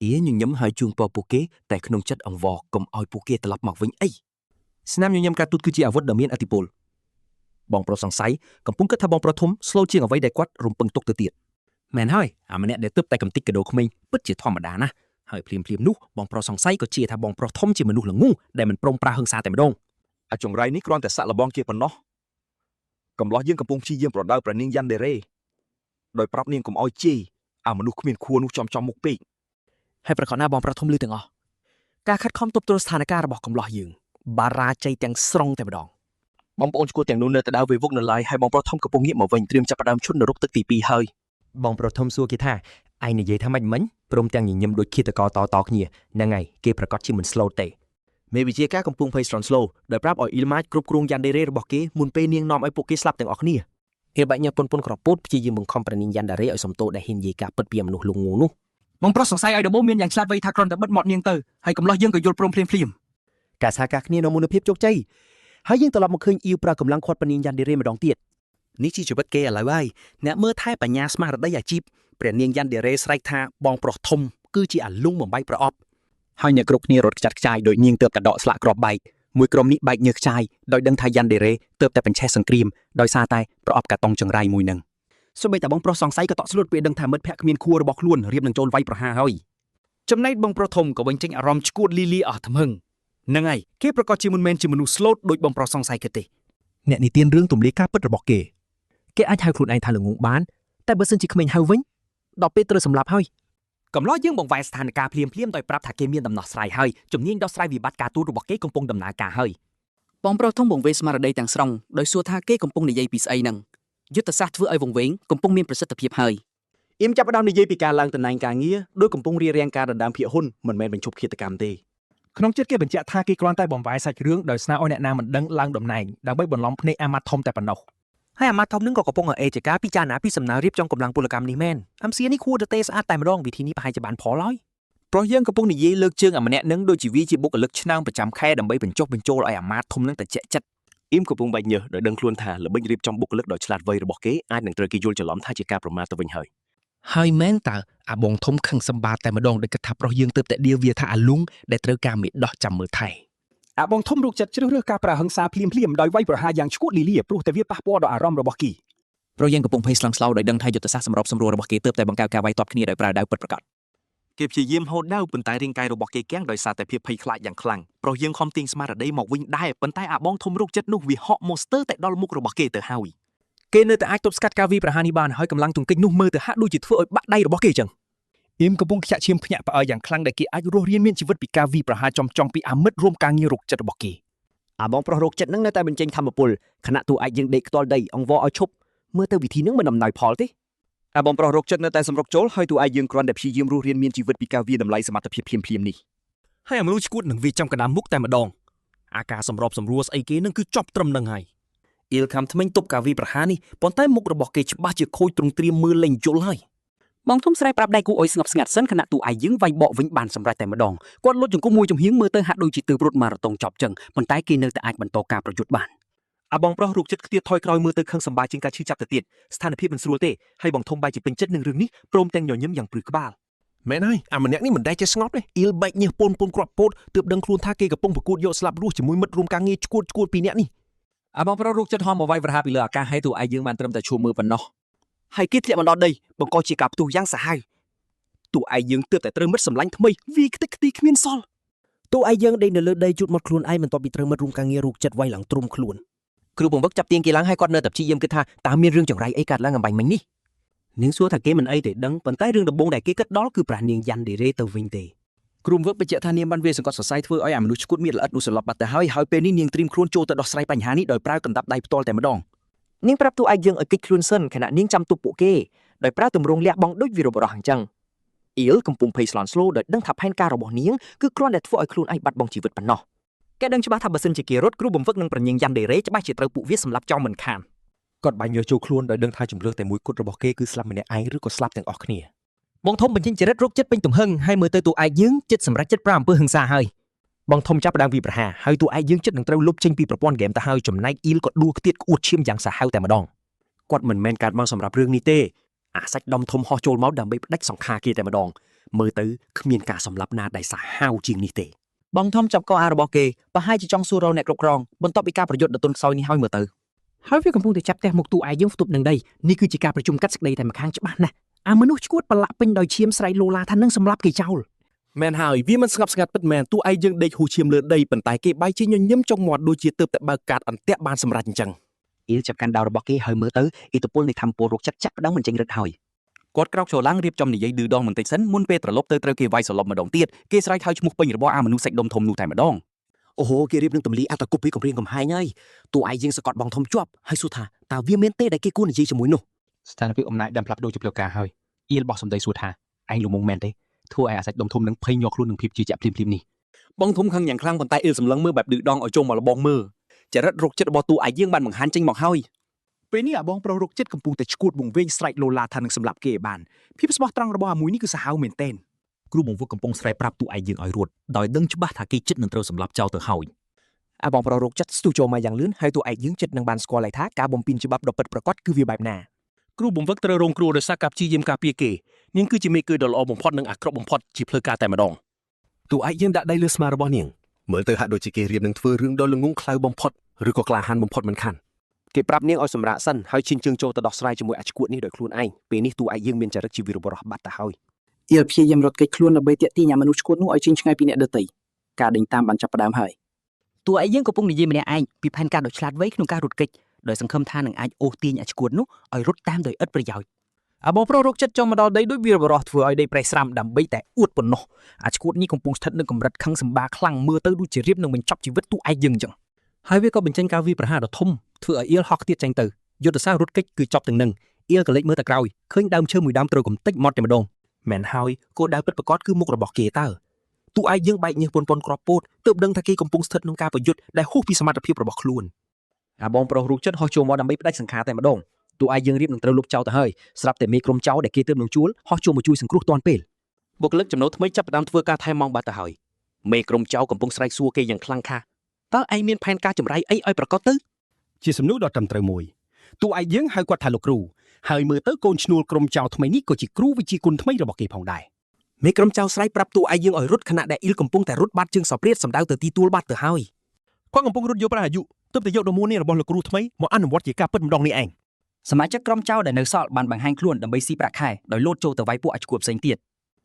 អ៊ីញញឹមហើយជួងពរពួកគេតែក្នុងចិត្តអង្វរកុំឲ្យពួកគេត្រឡប់មកវិញអីស្នាមញញឹមការទូតគឺជាអាវុធដ៏មានឥទ្ធិពលបងប្រុសសង្ស័យកំពុងគិតថាបងប្រុសធំស្លូតជាងអ្វីដែលគាត់រំពឹងទុកទៅទៀតមែនហើយអាម្នាក់ដែលទើបតែកំតិចកដោក្មេងពិតជាធម្មតាណាស់ហើយភ្លាមនោះបងប្រុសសង្ស័យក៏ជាថាបងប្រុសធំជាមនុស្សល្ងង់ដែលមិនព្រមប្រើហិង្សាតែម្ដង អាចង្រៃនេះគ្រាន់តែសាក់លបងគេប៉ុណ្ណោះកំឡោះយើងកំពុងព្យាយាមប្រដៅព្រះនាងយ៉ាន់ដេរេដោយប្រាប់នាងកុំឲ្យជេរអាមនុស្សគ្មានខួរនោះចំមុខពេក ហើយប្រកាសណាបងប្រុសធំលឺទាំងអស់ការខិតខំទប់ទល់ស្ថានភាពរបស់កំឡោះយើងបារាជ័យទាំងស្រុងតែម្ដងបងប្អូនឈ្គួតទាំងនោះនៅតែដើរវេវុកនៅឡើយហើយបងប្រុសធំកំពុងងាកមកវិញត្រៀមចាប់ផ្ដើមឈុតនរកទឹកទី2ហើយបងប្រុសធំសួរគេថាឯងនិយាយថាម៉េចមិញព្រមទាំងញញឹមដូចឃាតករតគ្នាហ្នឹងហើយគេប្រកាសជាមិនស្លូតទេមេវិជាការកំពុងភ័យស្រន់ស្លូដោយប្រាប់ឲ្យអ៊ីលម៉ាចគ្រប់គ្រងយ៉ាន់ដេរេរបស់គេមុនពេលនាងនាំឲ្យពួកគេស្លាប់ទាំងអស់គ្នាអ៊ីលបាច់ញ៉ាំពុនក្រពូតព្យាយាមបង្ខំព្រះនាងយ៉ាន់ដេរេឲ្យសំទោសដែលហ៊ាននិយាយការពិតពីមនុស្សលងងនោះ បងប្រុសសង្ស័យឲ្យដំបូងមានយ៉ាងឆ្លាតវៃថាគ្រាន់តែបិទមាត់នាងទៅហើយកំឡោះយើងក៏យល់ព្រមភ្លាម ការសហការគ្នានៅមុនភាពជោគជ័យហើយយើងត្រឡប់មកឃើញអ៊ីវប្រើកម្លាំងខាត់ព្រះនាងយ៉ាន់ដេរេម្ដងទៀតនេះជាជីវិតគេឥឡូវហើយអ្នកមើលថែបញ្ញាស្មារតីអាជីពព្រះនាងយ៉ាន់ដេរេស្រែកថាបងប្រុសធំគឺជាអាលុងបំបីប្រអប់ហើយអ្នកគ្រប់គ្នារត់ខ្ចាត់ខ្ចាយដោយនាងទើបតែដកស្លាកគ្រាប់បែកមួយក្រុមនេះបែកញើសខ្ចាយដោយដឹងថាយ៉ាន់ដេរេទើបតែបញ្ឆេះសង្គ្រាមដោយសារតែប្រអប់កាតុងចង្រៃមួយនឹងសូម្បីតែបងប្រុសសង្ស័យក៏តក់ស្លុតពេលដឹងថាមិត្តភក្តិគ្មានខួររបស់ខ្លួនរៀបនឹងចូលវាយប្រហារហើយ ចំណែកបងប្រុសធំក៏វិញចេញអារម្មណ៍ឈួតលីលីអស់ទំហឹងហ្នឹងហើយគេប្រកាសជាមិនមែនជាមនុស្សស្លូតដូចបងប្រុសសង្ស័យគេទេ អ្នកនិទានរឿងទម្លាយការពិតរបស់គេ គេអាចហៅខ្លួនឯងថាល្ងងបានតែបើសិនជាក្មេងហៅវិញដល់ពេលត្រូវសម្លាប់ហើយកំឡោះយើងបង្វែរស្ថានភាពភ្លាមដោយប្រាប់ថាគេមានដំណោះស្រាយហើយជំនាញដោះស្រាយវិបត្តិការទូតរបស់គេកំពុងដំណើរការហើយបងប្រុសធំបង្វេរស្មារតីទាំងស្រុងដោយសួរថាគេកំពុងនិយាយពីស្អីហ្នឹងយុទ្ធសាស្ត្រធ្វើឲ្យវង្វេងកំពុងមានប្រសិទ្ធភាពហើយអ៊ីមចាប់ផ្ដើមនិយាយពីការឡើងតំណែងការងារដោយកំពុងរៀបរៀងការដណ្ដើមភាគហ៊ុនមិនមែនបញ្ឈប់ឃាតកម្មទេ ក្នុងចិត្តគេបញ្ជាក់ថាគេគ្រាន់តែបំវាយសាច់រឿងដោយស្នើឲ្យអ្នកណាមិនដឹងឡើងតំណែងដើម្បីបន្លំភ្នែកអាម៉ាត់ធំតែប៉ុណ្ណោះ ហើយអាម៉ាត់ធំនឹងក៏កំពុងអេចការពិចារណាពីសំណើរៀបចំកម្លាំងពលកម្មនេះមែនអាំសៀនេះគួរតែស្អាតតែម្ដងវិធីនេះប្រហែលជាបានផលហើយព្រោះយើងកំពុងនិយាយលើកជើងអាម្នាក់នឹងដូចជាវាជាបុគ្គលិកឆ្នើមប្រចាំខែដើម្បីបញ្ចុះបញ្ចូលឲ្យអាម៉ាត់ធំនឹងតែចិត្ត អ៊ីមកំពុងបែកញើសដោយដឹងខ្លួនថាល្បិចរៀបចំបុគ្គលិកដ៏ឆ្លាតវៃរបស់គេអាចនឹងត្រូវគេយល់ច្រឡំថាជាការប្រមាថទៅវិញហើយ ហើយមែនតើអាបងធំខឹងសម្បាតែម្ដងដោយគិតថាប្រុសយើងទើបតែដៀវវាថាអាលុងដែលត្រូវការមេដោះចាំមើលថែ អាបងធំរូបចិត្តជ្រើសរើសការប្រើហិង្សាភ្លាមៗដោយវាយប្រហារយ៉ាងឈួតលីលាព្រោះតែវាប៉ះពាល់ដល់អារម្មណ៍របស់គី ព្រោះយើងកំពុងភ័យស្លន់ស្លោដោយដឹងថាយុទ្ធសាស្ត្រសម្របសម្រួលរបស់គេទើបតែបង្កើតការវាយតប់គ្នាដោយប្រើដាវពិតប្រាកដ គេព្យាយាមហូតដាវប៉ុន្តែរាងកាយរបស់គេគាំងដោយសារតែភាពភ័យខ្លាចយ៉ាងខ្លាំងប្រុសយើងខំទាញស្មារតីមកវិញដែរប៉ុន្តែអាបងធំរូបចិត្តនោះវាហក់មកស្ទើរតែដល់មុខរបស់គេទៅហើយ គេនៅតែអាចទប់ស្កាត់ការវាយប្រហារនេះបានហើយកម្លាំងទង្គិចនោះមើលទៅហាក់ដូចជាធ្វើឲ្យបាក់ដៃរបស់គេចឹង អ៊ីមកំពុងខ្ជាក់ឈាមភ្ញាក់ផ្អើលយ៉ាងខ្លាំងដែលគេអាចរស់រានមានជីវិតពីការវាយប្រហារចំចង់ពីអាមិត្តរួមការងាររោគចិត្តរបស់គេ អាបងប្រុសរោគចិត្តនឹងនៅតែបញ្ចេញធម្មពលខណៈតួឯកយើងដេកខ្ទាល់ដីអង្វរឲ្យឈប់មើលទៅវិធីនឹងមិនដំណោយផលទេ អាបងប្រុសរោគចិត្តនៅតែសម្រុកចូលហើយតួឯកយើងគ្រាន់តែព្យាយាមរស់រានមានជីវិតពីការវាយតម្លៃសមត្ថភាពភ្លាមៗនេះ ហើយអាមនុស្សឈួតនឹងវាចំកណ្ដាលមុខតែម្ដងអាការសម្របសម្រួលស្អីគេនឹងគឺចប់ត្រឹមនឹងហើយអ៊ីលខំថ្មិញទប់ការវាយប្រហារនេះប៉ុន្តែមុខរបស់គេច្បាស់ជាខូចទ្រង់ទ្រាមមើលលេងយល់ហើយ បងធំស្រែកប្រាប់ដៃគូអុយស្ងប់ស្ងាត់សិនខណៈតួឯកយើងវាយបកវិញបានសម្រេចតែម្ដងគាត់លុតចង្គង់មួយចំហៀងមើលទៅហាក់ដូចជាទើបរត់ម៉ារ៉ាតុងចប់ចឹងប៉ុន្តែគេនៅតែអាចបន្តការប្រយុទ្ធបាន អាបងប្រុសរូបចិត្តខ្ទាតថយក្រោយមើលទៅខឹងសម្បាជាងការឈឺចាប់ទៅទៀតស្ថានភាពមិនស្រួលទេហើយបងធំបែរជាពេញចិត្តនឹងរឿងនេះព្រមទាំងញញឹមយ៉ាងព្រឺក្បាល មែនហើយអាម្នាក់នេះមិនដែលចេះស្ងប់ទេអ៊ីលបែកញើសពូនគ្រាប់ពោតទើបដឹងខ្លួនថាគេកំពុងប្រកួតយកស្លាប់រស់ជាមួយមិត្តរួមការងារឈួតពីរនាក់នេះ អាបងប្រុសរូបចិត្តហមមកវាយប្រហារពីលើអាកាសហើយតួឯកយើងបានត្រឹមតែឈួមមើលប៉ុណ្ណោះហើយគេធ្លាក់មកដល់ដីបង្កជាការផ្ទុះយ៉ាងសាហាវតួឯកយើងទើបតែត្រូវមិត្តសម្លាញ់ថ្មីវាខ្ទេចខ្ទីគ្មានសល់ តួឯកយើងដេកនៅលើដីជូតមាត់ខ្លួនឯងបន្ទាប់ពីត្រូវមិត្តរួមការងាររោគចិត្តវាយឡើងទ្រុំខ្លួន គ្រូបង្វឹកចាប់ទាញគេឡើងហើយគាត់នៅតែព្យាយាមគិតថាតើមានរឿងចង្រៃអីកើតឡើងអំបញ្ញមិញនេះ នាងសួរថាគេមិនអីទេដឹងប៉ុន្តែរឿងដំបូងដែលគេគិតដល់គឺប្រានាងយ៉ាន់ឌេរ៉េទៅវិញទេ គ្រូបង្វឹកបញ្ជាក់ថានាងបានវាយសង្កត់សរសៃធ្វើឲ្យអាមនុស្សឈួតមានល្អិតនោះសន្លប់បាត់ទៅហើយពេលនេះនាងត្រៀមខ្លួនចូលទៅដោះស្រាយបញ្ហានេះដោយប្រើកណ្ដាប់ដៃផ្ទាល់តែម្ដង នាងប្រាប់តួឯកយើងឲ្យគេចខ្លួនសិនខណៈនាងចាំទប់ពួកគេដោយប្រើទម្រង់លះបង់ដូចវីរបុរសអញ្ចឹងអ៊ីលកំពុងភ័យស្លន់ស្លោដោយដឹងថាផែនការរបស់នាងគឺគ្រាន់តែធ្វើឲ្យខ្លួនឯងបាត់បង់ជីវិតប៉ុណ្ណោះគេដឹងច្បាស់ថាបើសិនជាគេរត់គ្រូបង្វឹកនឹងប្រញឹងយ៉ាន់ដេរ៉េច្បាស់ជាត្រូវពួកវាសម្លាប់ចោលមិនខាន គាត់បាញ់យកចូលខ្លួនដោយដឹងថាជំរឿសតែមួយគត់របស់គេគឺស្លាប់ម្នាក់ឯងឬក៏ស្លាប់ទាំងអស់គ្នា បងធំបញ្ចេញចរិតរោគចិត្តពេញទំហឹងហើយមើលទៅតួឯកយើងចិត្តសម្រេចចិត្តប្រាំអំពើហិង្សាហើយបងធំចាប់ផ្ដើមវាយប្រហារហើយតួឯកយើងចិត្តនឹងត្រូវលុបចេញពីប្រព័ន្ធហ្គេមទៅហើយចំណែកអ៊ីលក៏ដួលខ្ទាតក្អួតឈាមយ៉ាងសាហាវតែម្ដង គាត់មិនមែនកើតមកសម្រាប់រឿងនេះទេអាសាច់ដុំធំហោះចូលមកដើម្បីផ្ដាច់សង្ខារគេតែម្ដងមើលទៅគ្មានការសម្លាប់ណាដែលសាហាវជាងនេះទេ បងធំចាប់កោអារបស់គេប្រហែលជាចង់សួររកអ្នកគ្រប់គ្រងបន្ទាប់ពីការប្រយុទ្ធដ៏ទន់ខ្សោយនេះហើយមើលទៅ ហើយវាកំពុងតែចាប់ផ្ទះមុខតួឯកយើងផ្ទប់នឹងដីនេះគឺជាការប្រជុំកាត់សេចក្តីតែម្ខាងច្បាស់ណាស់អាមនុស្សឈួតប្រឡាក់ពេញដោយឈាមស្រែកលោឡាថានឹងសម្លាប់គេចោល មែនហើយវាមិនស្ងប់ស្ងាត់ពិតមែនតួឯកយើងដេកហ៊ូឈាមលើដីប៉ុន្តែគេបែកជាញញឹមចុងមាត់ដូចជាទើបតែបើកកាតអន្ទាក់បានសម្រេចអញ្ចឹង អ៊ីលចាប់កាន់ដាវរបស់គេហើយមើលទៅឥទ្ធិពលនៃធម្មពលរោគចិត្តចាប់ផ្ដើមបញ្ចេញឫទ្ធិហើយ គាត់ក្រោកចូលឡើងរៀបចំនិយាយឌឺដងបន្តិចសិនមុនពេលត្រឡប់ទៅត្រូវគេវាយសន្លប់ម្ដងទៀតគេស្រែកហៅឈ្មោះពេញរបស់អាមនុស្សសាច់ដុំធំនោះតែម្ដង អូហូគេរៀបនឹងទម្លីអត្តគប់ពីកំរៀងកំហែងហើយតួឯកយើងសកត់បងធំជាប់ហើយសួរថាតើវាមានទេដែលគេគួរនិយាយជាមួយនោះ ស្ថានភាពអំណាចដើមផ្លាស់ប្ដូរជាផ្លូវការហើយអ៊ីលបោះសម្ដីសួរថាឯងលំងមែនទេធ្វើឲ្យអាសាច់ដុំធំនឹងភ័យញ័រខ្លួននឹងភាពជឿជាក់ភ្លាមៗនេះ បងធំខឹងយ៉ាងខ្លាំងប៉ុន្តែអ៊ីលសម្លឹងមើលបែបឌឺដងឲ្យចុះមកលបងមើលចរិតរោគចិត្តរបស់តួឯកយើងបានបង្ហាញចេញមកហើយពេលនេះអាបងប្រុសរោគចិត្តកំពុងតែឈួតវង្វេងស្រែកលោឡាថានឹងសម្លាប់គេឲ្យបានភាពស្មោះត្រង់របស់អាមួយនេះគឺសាហាវមែនទែន គ្រូបង្វឹកកំពុងស្រែកប្រាប់តួឯកយើងឲ្យរត់ដោយដឹងច្បាស់ថាគេចិត្តនឹងត្រូវសម្លាប់ចោលទៅហើយ អាបងប្រុសរោគចិត្តស្ទុះចូលមកយ៉ាងលឿនហើយតួឯកយើងចិត្តនឹងបានស្គាល់ហើយថាការបំពេញច្បាប់ដ៏ពិតប្រាកដគឺវាបែបណា គ្រូបង្វឹកត្រូវរងគ្រោះដោយសារការព្យាយាមការពារគេនាងគឺជាមេគឺដ៏ល្អបំផុតនិងអាក្រក់បំផុតជាផ្លូវការតែម្ដងតួឯកយើងដាក់ដៃលើស្មារបស់នាងមើលទៅហាក់ដូចជាគេរៀបនឹងធ្វើរឿងដ៏ល្ងង់ខ្លៅបំផុតឬក៏ក្លាហានបំផុតមិនខាន គេប្រាប់នាងឲ្យសម្រាកសិនហើយឈិនជើងចូលទៅដោះស្រាយជាមួយអាឈួតនេះដោយខ្លួនឯងពេលនេះតួឯកយើងមានចរិតជាវីរបុរសបាត់ទៅហើយ អ៊ីលព្យាយាមរត់គេចខ្លួនដើម្បីទាក់ទាញអាមនុស្សឈួតនោះឲ្យចេញឆ្ងាយពីអ្នកដទៃការដេញតាមបានចាប់ផ្ដើមហើយ តួឯកយើងកំពុងនិយាយម្នាក់ឯងពីផែនការដ៏ឆ្លាតវៃក្នុងការរត់គេចដោយសង្ឃឹមថានឹងអាចអូសទាញអាឈួតនោះឲ្យរត់តាមដោយឥតប្រយោជន៍ អាបងប្រុសរោគចិត្តចុះមកដល់ដីដូចវីរបុរសធ្វើឲ្យដីប្រេះស្រាំដើម្បីតែអួតប៉ុណ្ណោះអាឈួតនេះកំពុងស្ថិតនៅកម្រិតខឹងសម្បាខ្លាំងមើលទៅដូចជារៀបនឹងបញ្ចប់ជីវិតតួឯកយើងអញ្ចឹង ហើយវាក៏បញ្ចេញការវាយប្រហារដ៏ធំធ្វើឲ្យអ៊ីលហោះខ្ទាតចេញទៅយុទ្ធសាស្ត្ររត់គេចគឺចប់ទាំងនឹងអ៊ីលក៏លេចមើលទៅក្រោយឃើញដើមឈើមួយដើមត្រូវកំទេចមាត់តែម្ដងមែនហើយគោលដៅពិតប្រាកដគឺមុខរបស់គេតើតួឯកយើងបែកញើសពន់គ្រាប់ពោតទើបដឹងថាគេកំពុងស្ថិតក្នុងការប្រយុទ្ធដែលហួសពីសមត្ថភាពរបស់ខ្លួន អាបងប្រុសរូបចិត្តហោះចូលមកដើម្បីផ្ដាច់សង្ខារតែម្ដងតួឯកយើងរៀបនឹងត្រូវលុបចោលទៅហើយស្រាប់តែមេក្រុមចៅដែលគេទើបនឹងជួលហោះចូលមកជួយសង្គ្រោះទាន់ពេលបុគ្គលិកចំណូលថ្មីចាប់ផ្ដើមធ្វើការថែមម៉ោងបាត់ទៅហើយមេក្រុមចៅកំពុងស្រែកសួរគេយ៉ាងខ្លាំងខាតើឯងមានផែនការចម្រៃអីឲ្យប្រកាសទៅ ជាសំណួរដ៏ត្រឹមត្រូវមួយតួឯកយើងហៅគាត់ថាលោកគ្រូ ហើយមើលទៅកូនឈ្នួលក្រុមចៅថ្មីនេះក៏ជាគ្រូវិជ្ជាគុណថ្មីរបស់គេផងដែរ មេក្រុមចៅស្រ័យប្រាប់តួឯងយើងឲ្យរត់ខណៈដែលអ៊ីលកំពុងតែរត់បាត់ជើងសោព្រាតសម្ដៅទៅទីទួលបាត់ទៅហើយ គាត់កំពុងរត់យកប្រាអាយុទើបតែយកដំណួរនេះរបស់លោកគ្រូថ្មីមកអនុវត្តជាការពិតម្ដងនេះឯង សមាជិកក្រុមចៅដែលនៅសល់បានបង្ហាញខ្លួនដើម្បីស៊ីប្រាក់ខែដោយលោតចូលទៅវាយពួកអាឆ្កួតផ្សេងទៀត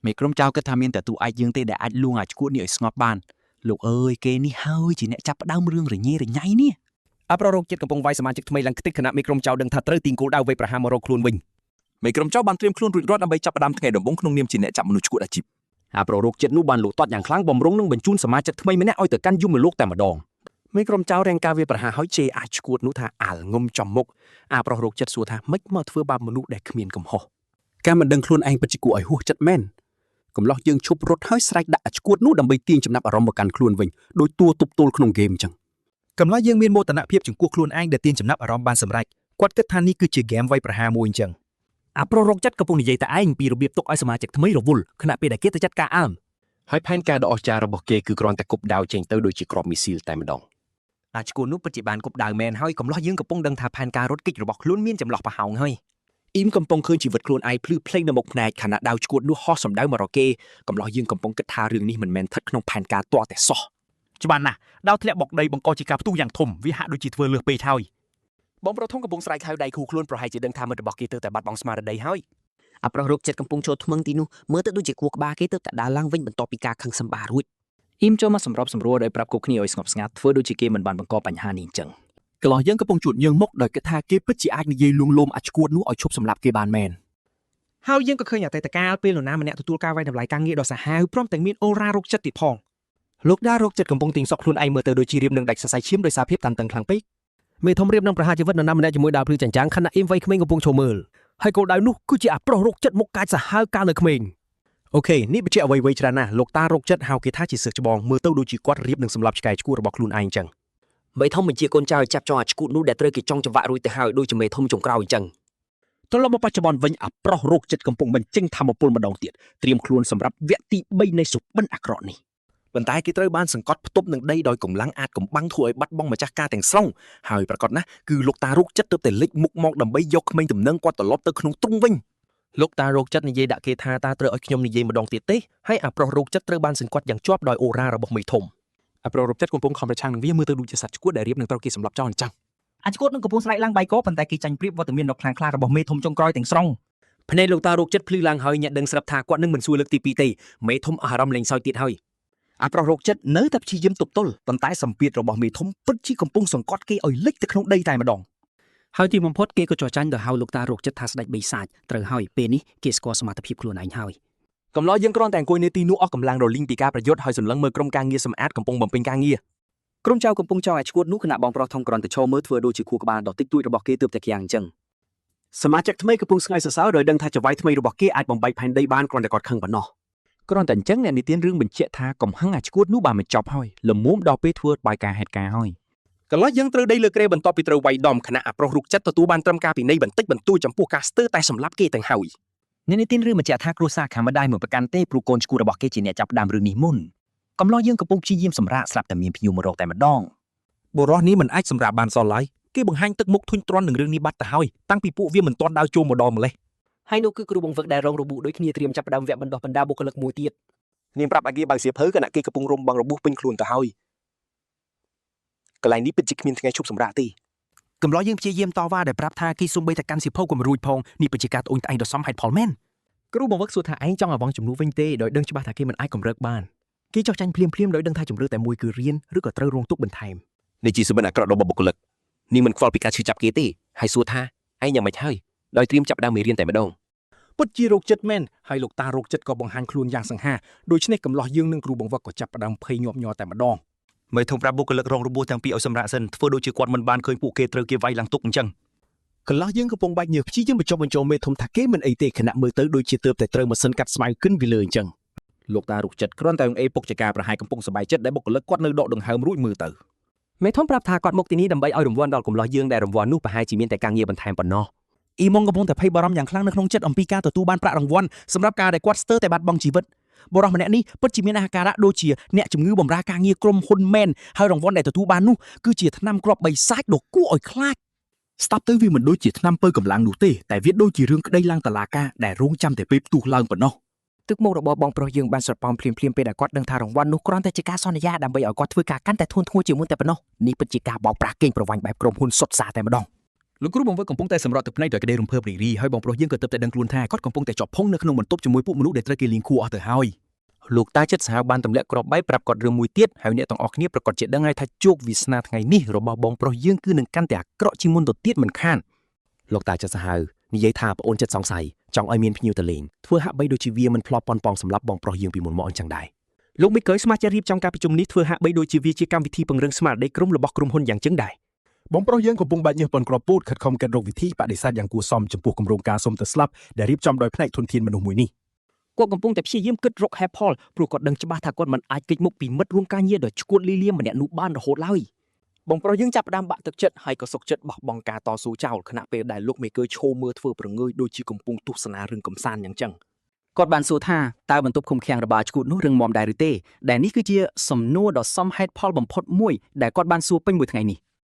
មេក្រុមចៅគិតថាមានតែតួឯងយើងទេដែលអាចលួងអាឆ្កួតនេះឲ្យស្ងប់បានលោកអើយគេនេះហើយជាអ្នកចាប់ផ្ដើមរឿងរញ៉េរញ៉ៃនេះ អប្ររោគចិត្តកំពុងវាយសមាជិកថ្មីឡើងខ្ទេចខណៈមេក្រុមចៅដឹងថាត្រូវទីងគោលដៅវាយប្រហារមករកខ្លួនវិញ មេក្រុមចៅបានត្រៀមខ្លួនរួចរាល់ដើម្បីចាប់ផ្ដើមថ្ងៃដំបូងក្នុងនាមជាអ្នកចាប់មនុស្សឆ្កួតអាជីព អប្ររោគចិត្តនោះបានលូតតយ៉ាងខ្លាំងបំរុងនឹងបញ្ជូនសមាជិកថ្មីម្នាក់ឲ្យទៅកាន់យមលោកតែម្ដងមេក្រុមចៅរាងការវាយប្រហារឲ្យជេរអាឆ្កួតនោះថាអាលងុំចំមុខអប្ររោគចិត្តសួរថាម៉េចមកធ្វើបាបមនុស្សដែលគ្មានកំហុស ការមិនដឹងខ្លួនឯងពិតជាគួរឲ្យហួសចិត្តមែនកំឡោះយើងឈប់រត់ហើយស្រែកដាក់អាឆ្កួតនោះដើម្បីទាញចំណាប់អារម្មណ៍មកកាន់ខ្លួនវិញដោយតួទប់ទល់ក្នុងហ្គេមអញ្ចឹង កម្លាយើងមានមោទនភាពចំពោះខ្លួនឯងដែលទាញចំណាប់អារម្មណ៍បានសម្រេចគាត់គិតថានេះគឺជាហ្គេមវាយប្រហារមួយអញ្ចឹង អប្ររោគចិត្តកំពុងនិយាយតែឯងពីរបៀបទុកឲ្យសមាជិកថ្មីរវល់ខណៈពេលដែលគេទៅចាត់ការអើម ហើយផែនការដ៏អស្ចារ្យរបស់គេគឺគ្រាន់តែគប់ដាវចេញទៅដូចជាគ្រាប់មីស៊ីលតែម្ដង អាឆ្កួតនោះពិតជាបានគប់ដៅមែនហើយកំឡោះយើងកំពុងដឹងថាផែនការរត់គេចរបស់ខ្លួនមានចម្លោះប្រហោងហើយអ៊ីមកំពុងឃើញជីវិតខ្លួនឯងភ្លឺភ្លេងនៅមុខភ្នែកខណៈដាវឆ្កួតនោះហោះសម្ដៅមករកគេកំឡោះយើងកំពុងគិតថារឿងនេះមិនមែនស្ថិតក្នុងផែនការទាល់តែសោះ ច្បាស់ណាស់ដាវធ្លាក់បុកដីបង្កជាការផ្ទុះយ៉ាងធំវាហាក់ដូចជាធ្វើលើសពេកហើយ បងប្រុសធំកំពុងស្រែកហៅដៃគូខ្លួនប្រហែលជាដឹងថាមិត្តរបស់គេទៅតែបាត់បង់ស្មារតីហើយ អប្រុសរោគចិត្តកំពុងចូលថ្មឹងទីនោះមើលទៅដូចជាគួរក្បាលគេទៅតែដើរឡើងវិញបន្ទាប់ពីការខឹងសម្បារួច អ៊ីមចូលមកសម្របសម្រួលដោយប្រាប់គ្រប់គ្នាឲ្យស្ងប់ស្ងាត់ធ្វើដូចជាគេមិនបានបង្កបញ្ហានេះអញ្ចឹង កន្លោះយើងកំពុងជួបយើងមុខដោយគិតថាគេពិតជាអាចនិយាយលួងលោមអាឆ្កួតនោះឲ្យឈប់សម្លាប់គេបានមែនហើយយើងក៏ឃើញអតីតកាលពេលនរណាម្នាក់ទទួលការវាយតម្លៃការងារដ៏សាហាវព្រមទាំងមានអូរ៉ារោគចិត្តទៀតផងលោកដារោគចិត្តកំពុងទាញសក់ខ្លួនឯងមើលទៅដូចជារៀបនឹងដាច់សរសៃឈាមដោយសារភាពតានតឹងខ្លាំងពេកមេធំរៀបនឹងប្រហារជីវិតនរណាម្នាក់ជាមួយដាវភ្លឺចាញ់ចាំងខណៈអ៊ីមវ័យក្មេងកំពុងឈរមើលហើយគោលដៅនោះគឺជាអាប្រុសរោគចិត្តមុខកាចសាហាវកាលនៅក្មេងអូខេនេះបញ្ជាក់អ្វីៗច្រើនណាស់លោកតារោគចិត្តហៅគេថាជាសឹកច្បងមើលទៅដូចជាគាត់រៀបនឹងសម្លាប់ឆ្កែឆ្កួតរបស់ខ្លួនឯងចឹង មេធំបញ្ជាកូនចៅឲ្យចាប់ចងអាឆ្កួតនោះដែលត្រូវគេចង់ចង្វាក់រួចទៅហើយដូចជាមេធំចុងក្រោយអញ្ចឹង ត្រឡប់មកបច្ចុប្បន្នវិញអាប្រុសរោគចិត្តកំពុងបញ្ចេញធម៌ពលម្ដងទៀតត្រៀមខ្លួនសម្រាប់វគ្គទី3នៃសុបិនអាក្រក់នេះប៉ុន្តែគេត្រូវបានសង្កត់ផ្ទប់នឹងដីដោយកម្លាំងអាចកំបាំងធ្វើឲ្យបាត់បង់ម្ចាស់ការទាំងស្រុងហើយប្រកាសណាស់គឺលោកតារោគចិត្តទើបតែលេចមុខមកដើម្បីយកក្មេងទំនើងគាត់ត្រឡប់ទៅក្នុងទ្រុងវិញលោកតារោគចិត្តនិយាយដាក់គេថាតើត្រូវឲ្យខ្ញុំនិយាយម្ដងទៀតទេហើយអាប្រុសរោគចិត្តត្រូវបានសង្កត់យ៉ាងជាប់ដោយអូរ៉ារបស់មេធំអាប្រុសរោគចិត្តកំពុងខំប្រឆាំងនឹងវាមើលទៅដូចជាសត្វឆ្កួតដែលរៀបនឹងត្រូវគេសម្លាប់ចោលអញ្ចឹង អាឆ្កួតនឹងកំពុងស្រែកឡើងបែកកប៉ុន្តែគេចាញ់ព្រៀបវត្តមានដ៏ខ្លាំងក្លារបស់មេធំចុងក្រោយទាំងស្រុង ភ្នែកលោកតារោគចិត្តភ្លឺឡើងហើយអ្នកដឹងស្រាប់ថាគាត់នឹងមិនសួរលើកទី2ទេមេធំអារម្មណ៍លេងសើចទៀតហើយអាប្រុសរោគចិត្តនៅតែព្យាយាមទប់ទល់ប៉ុន្តែសម្ពាធរបស់មេធំពិតជាកំពុងសង្កត់គេឲ្យលិចទៅក្នុងដីតែម្ដងហើយទីបំផុតគេក៏ចោះចាញ់ដោយហៅលោកតារោគចិត្តថាស្ដេចបិសាចត្រូវហើយពេលនេះគេស្គាល់សមត្ថភាពខ្លួនឯងហើយកំឡោះយើងគ្រាន់តែអង្គុយនៅទីនោះអស់កម្លាំងរលីងពីការប្រយុទ្ធហើយសន្លឹងមើលក្រុមការងារសម្អាតកំពុងបំពេញការងារ ក្រុមចៅកំពុងចង់ឲ្យឆ្កួតនោះគណៈបងប្រុសធំគ្រាន់តែឈរមើលធ្វើដូចជាខួរក្បាលដ៏តិចតួចរបស់គេទើបតែខ្លាំងអញ្ចឹង សមាជិកថ្មីកំពុងស្ងើយសរសើរដោយដឹងថាចៅវាយថ្មីរបស់គេអាចបំបែកផែនដីបានគ្រាន់តែគាត់ខឹងប៉ុណ្ណោះ គ្រាន់តែអញ្ចឹងអ្នកនិទានរឿងបញ្ជាក់ថាកំហឹងអាឆ្កួតនោះបានបញ្ចប់ហើយល្មមដល់ពេលធ្វើបាយការហេតុការហើយក ន្លះយើងត្រូវដីលើក្រេបន្ទាប់ពីត្រូវវាយដំខណៈអាប្រុសរូបចិត្តទទួលបានត្រឹមការពិន័យបន្តិចបន្តួចចំពោះការស្ទើរតែសម្លាប់គេទាំងហើយ អ្នកនេះទានរឿងបញ្ជាក់ថាគ្រួសារខាងម្ដាយមិនប្រកាន់ទេព្រោះកូនឆ្កួតរបស់គេជាអ្នកចាប់ផ្ដើមរឿងនេះមុនកំឡោះយើងកំពុងព្យាយាមសម្រាកស្រាប់តែមានភ្ញៀវមករកតែម្ដង បុរសនេះមិនអាចសម្រាប់បានសោះឡើយគេបង្ហាញទឹកមុខធុញទ្រាន់នឹងរឿងនេះបាត់ទៅហើយតាំងពីពួកវាមិនទាន់ដើរចូលមកដល់ម្លេះហើយនោះគឺគ្រូបង្វឹកដែលរងរបួសដូចគ្នាត្រៀមចាប់ផ្ដើមវគ្គបណ្ដុះបណ្ដាលបុគ្គលិកមួយទៀតនាងប្រាប់ឲ្យគេបើកសៀវភៅខណៈគេកំពុងរំបងរបួសពេញខ្លួនទៅហើយកន្លែងនេះពិតជាគ្មានថ្ងៃឈប់សម្រាកទេកំឡោះយើងព្យាយាមតវ៉ាដែលប្រាប់ថាគេសូម្បីតែកាន់សៀវភៅក៏មិនរួចផងនេះពិតជាការត្អូញត្អែងដ៏សមហេតុផលមែនគ្រូបង្វឹកសួរថាឯងចង់ឲ្យវងជំនួសវិញទេដោយដឹងច្បាស់ថាគេមិនអាចកម្រើកបានគេចោះចាញ់ភ្លាមៗដោយដឹងថាជំរឿតែមួយគឺរៀនឬក៏ត្រូវរងទុក្ខបន្ថែម នេះជាសុបិនអាក្រក់របស់បុគ្គលិកនេះមិនខ្វល់ពីការឈឺចាប់គេទេហើយសួរថាឯងយ៉ាងម៉េចហើយដោយត្រៀមចាប់ដើមមេរៀនតែម្ដងពិតជារោគចិត្តមែនហើយលោកតារោគចិត្តក៏បង្ហាញខ្លួនយ៉ាងសង្ហាដូច្នេះកំឡោះយើងនឹងគ្រូបង្វឹកក៏ចាប់ផ្ដើមភ័យញាប់ញ័រតែម្ដងមេធំប្រាប់បុគ្គលិករងរបួសទាំងពីរឲ្យសម្រាកសិនធ្វើដូចជាគាត់មិនបានឃើញពួកគេត្រូវគេវាយឡើងទុកអញ្ចឹងកន្លះយើងកំពុងបែកញើសព្យាយាមបញ្ចុះបញ្ចូលមេធំថាគេមិនអីទេខណៈមើលទៅដូចជាទើបតែត្រូវម៉ាស៊ីនកាត់ស្មៅគិនពីលើអញ្ចឹងលោកតារោគចិត្តគ្រាន់តែអេពុកចការប្រហែលកំពុងសប្បាយចិត្តដែលបុគ្គលិកគាត់នៅដកដង្ហើមរួចមើលទៅ មេធំប្រាប់ថាគាត់មកទីនេះដើម្បីឲ្យរង្វាន់ដល់កំឡោះយើងដែលរង្វាន់នោះប្រហែលជាមានតែការងារបន្ថែមប៉ុណ្ណោះអ៊ីម៉ុងកំពុងតែភ័យបារម្ភយ៉ាងខ្លាំងនៅក្នុងចិត្តអំពីការទទួលបានប្រាក់រង្វាន់សម្រាប់ការដែលគាត់ស្ទើរតែបាត់បង់ជីវិតបុរសម្នាក់នេះពិតជាមានអាការៈដូចជាអ្នកជំងឺបម្រើការងារក្រុមហ៊ុនមែនហើយរង្វាន់ដែលទទួលបាននោះគឺជាថ្នាំគ្រាប់បីសាច់ដ៏គួរឲ្យខ្លាច ស្ដាប់ទៅវាមិនដូចជាឆ្នាំពើកម្លាំងនោះទេតែវាដូចជារឿងក្តីឡើងតឡាការដែលរងចាំតែពេលផ្ទុះឡើងប៉ុណ្ណោះ ទឹកមុខរបស់បងប្រុសយើងបានស្រប៉ោមភ្លាមៗពេលដែលគាត់ដឹងថារង្វាន់នោះគ្រាន់តែជាការសន្យាដើម្បីឲ្យគាត់ធ្វើការកាន់តែធ្ងន់ធ្ងរជាងមុនតែប៉ុណ្ណោះនេះពិតជាការបោកប្រាស់កេងប្រវ័ញ្ចបែបក្រុមហ៊ុនសុទ្ធសាធតែម្ដង លោកគ្រូបង្វឹកកំពុងតែសម្រត់ទឹកភ្នែកដោយក្តីរំភើបរីករាយហើយបងប្រុសយើងក៏ទើបតែដឹងខ្លួនថាគាត់កំពុងតែជាប់ភុងនៅក្នុងបន្ទប់ជាមួយពួកមនុស្សដែលត្រូវគេលៀងខួរអស់ទៅហើយ លោកតាចិត្តសាហាវបានទម្លាក់គ្រាប់បែកប្រាប់គាត់រឿងមួយទៀតហើយអ្នកទាំងអស់គ្នាប្រកាសជាដឹងហើយថាជោគវាសនាថ្ងៃនេះរបស់បងប្រុសយើងគឺនឹងកាន់តែអាក្រក់ជាងមុនទៅទៀតមិនខាន លោកតាចិត្តសាហាវនិយាយថាប្អូនចិត្តសង្ស័យចង់ឲ្យមានភ្ញៀវទៅលេងធ្វើហាក់បីដូចជាវាមិនធ្លាប់ប៉ុនប៉ងសម្រាប់បងប្រុសយើងពីមុនមកអញ្ចឹងដែរ លោកមីកុយស្មាចារៀបចំការប្រជុំនេះធ្វើហាក់បីដូចជាវាជាកម្មវិធីពង្រឹងស្មារតីក្រុមរបស់ក្រុមហ៊ុនយ៉ាងចឹងដែរ បងប្រុសយើងកំពុងបាច់ញើសប៉ុនក្របពូតខិតខំកាត់រកវិធីបដិសេធយ៉ាងគួរសមចំពោះគម្រោងការសុំទៅស្លាប់ដែលរៀបចំដោយផ្នែកធនធានមនុស្សមួយនេះ គាត់កំពុងតែព្យាយាមគិតរកហេតុផលព្រោះគាត់ដឹងច្បាស់ថាគាត់មិនអាចគេចមុខពីមិត្តរួមការងារដ៏ឈួតលីលាម្នាក់នោះបានរហូតឡើយបងប្រុសយើងចាប់ផ្ដើមបាក់ទឹកចិត្តហើយក៏សុកចិត្តបោះបង់ការតស៊ូចោលខណៈពេលដែលលោកមេកើឈោមើលធ្វើប្រងើយដូចជាកំពុងទស្សនារឿងកំសាន្តយ៉ាងចឹង គាត់បានសួរថាតើបន្ទប់ឃុំឃាំងរបស់ឈួតនោះរឹងមាំដែរឬទេដែលនេះគឺជាសំណួរដ៏សមហេតុផលបំផុតមួយដែលគាត់បានសួរពេញមួយថ្ងៃនេះ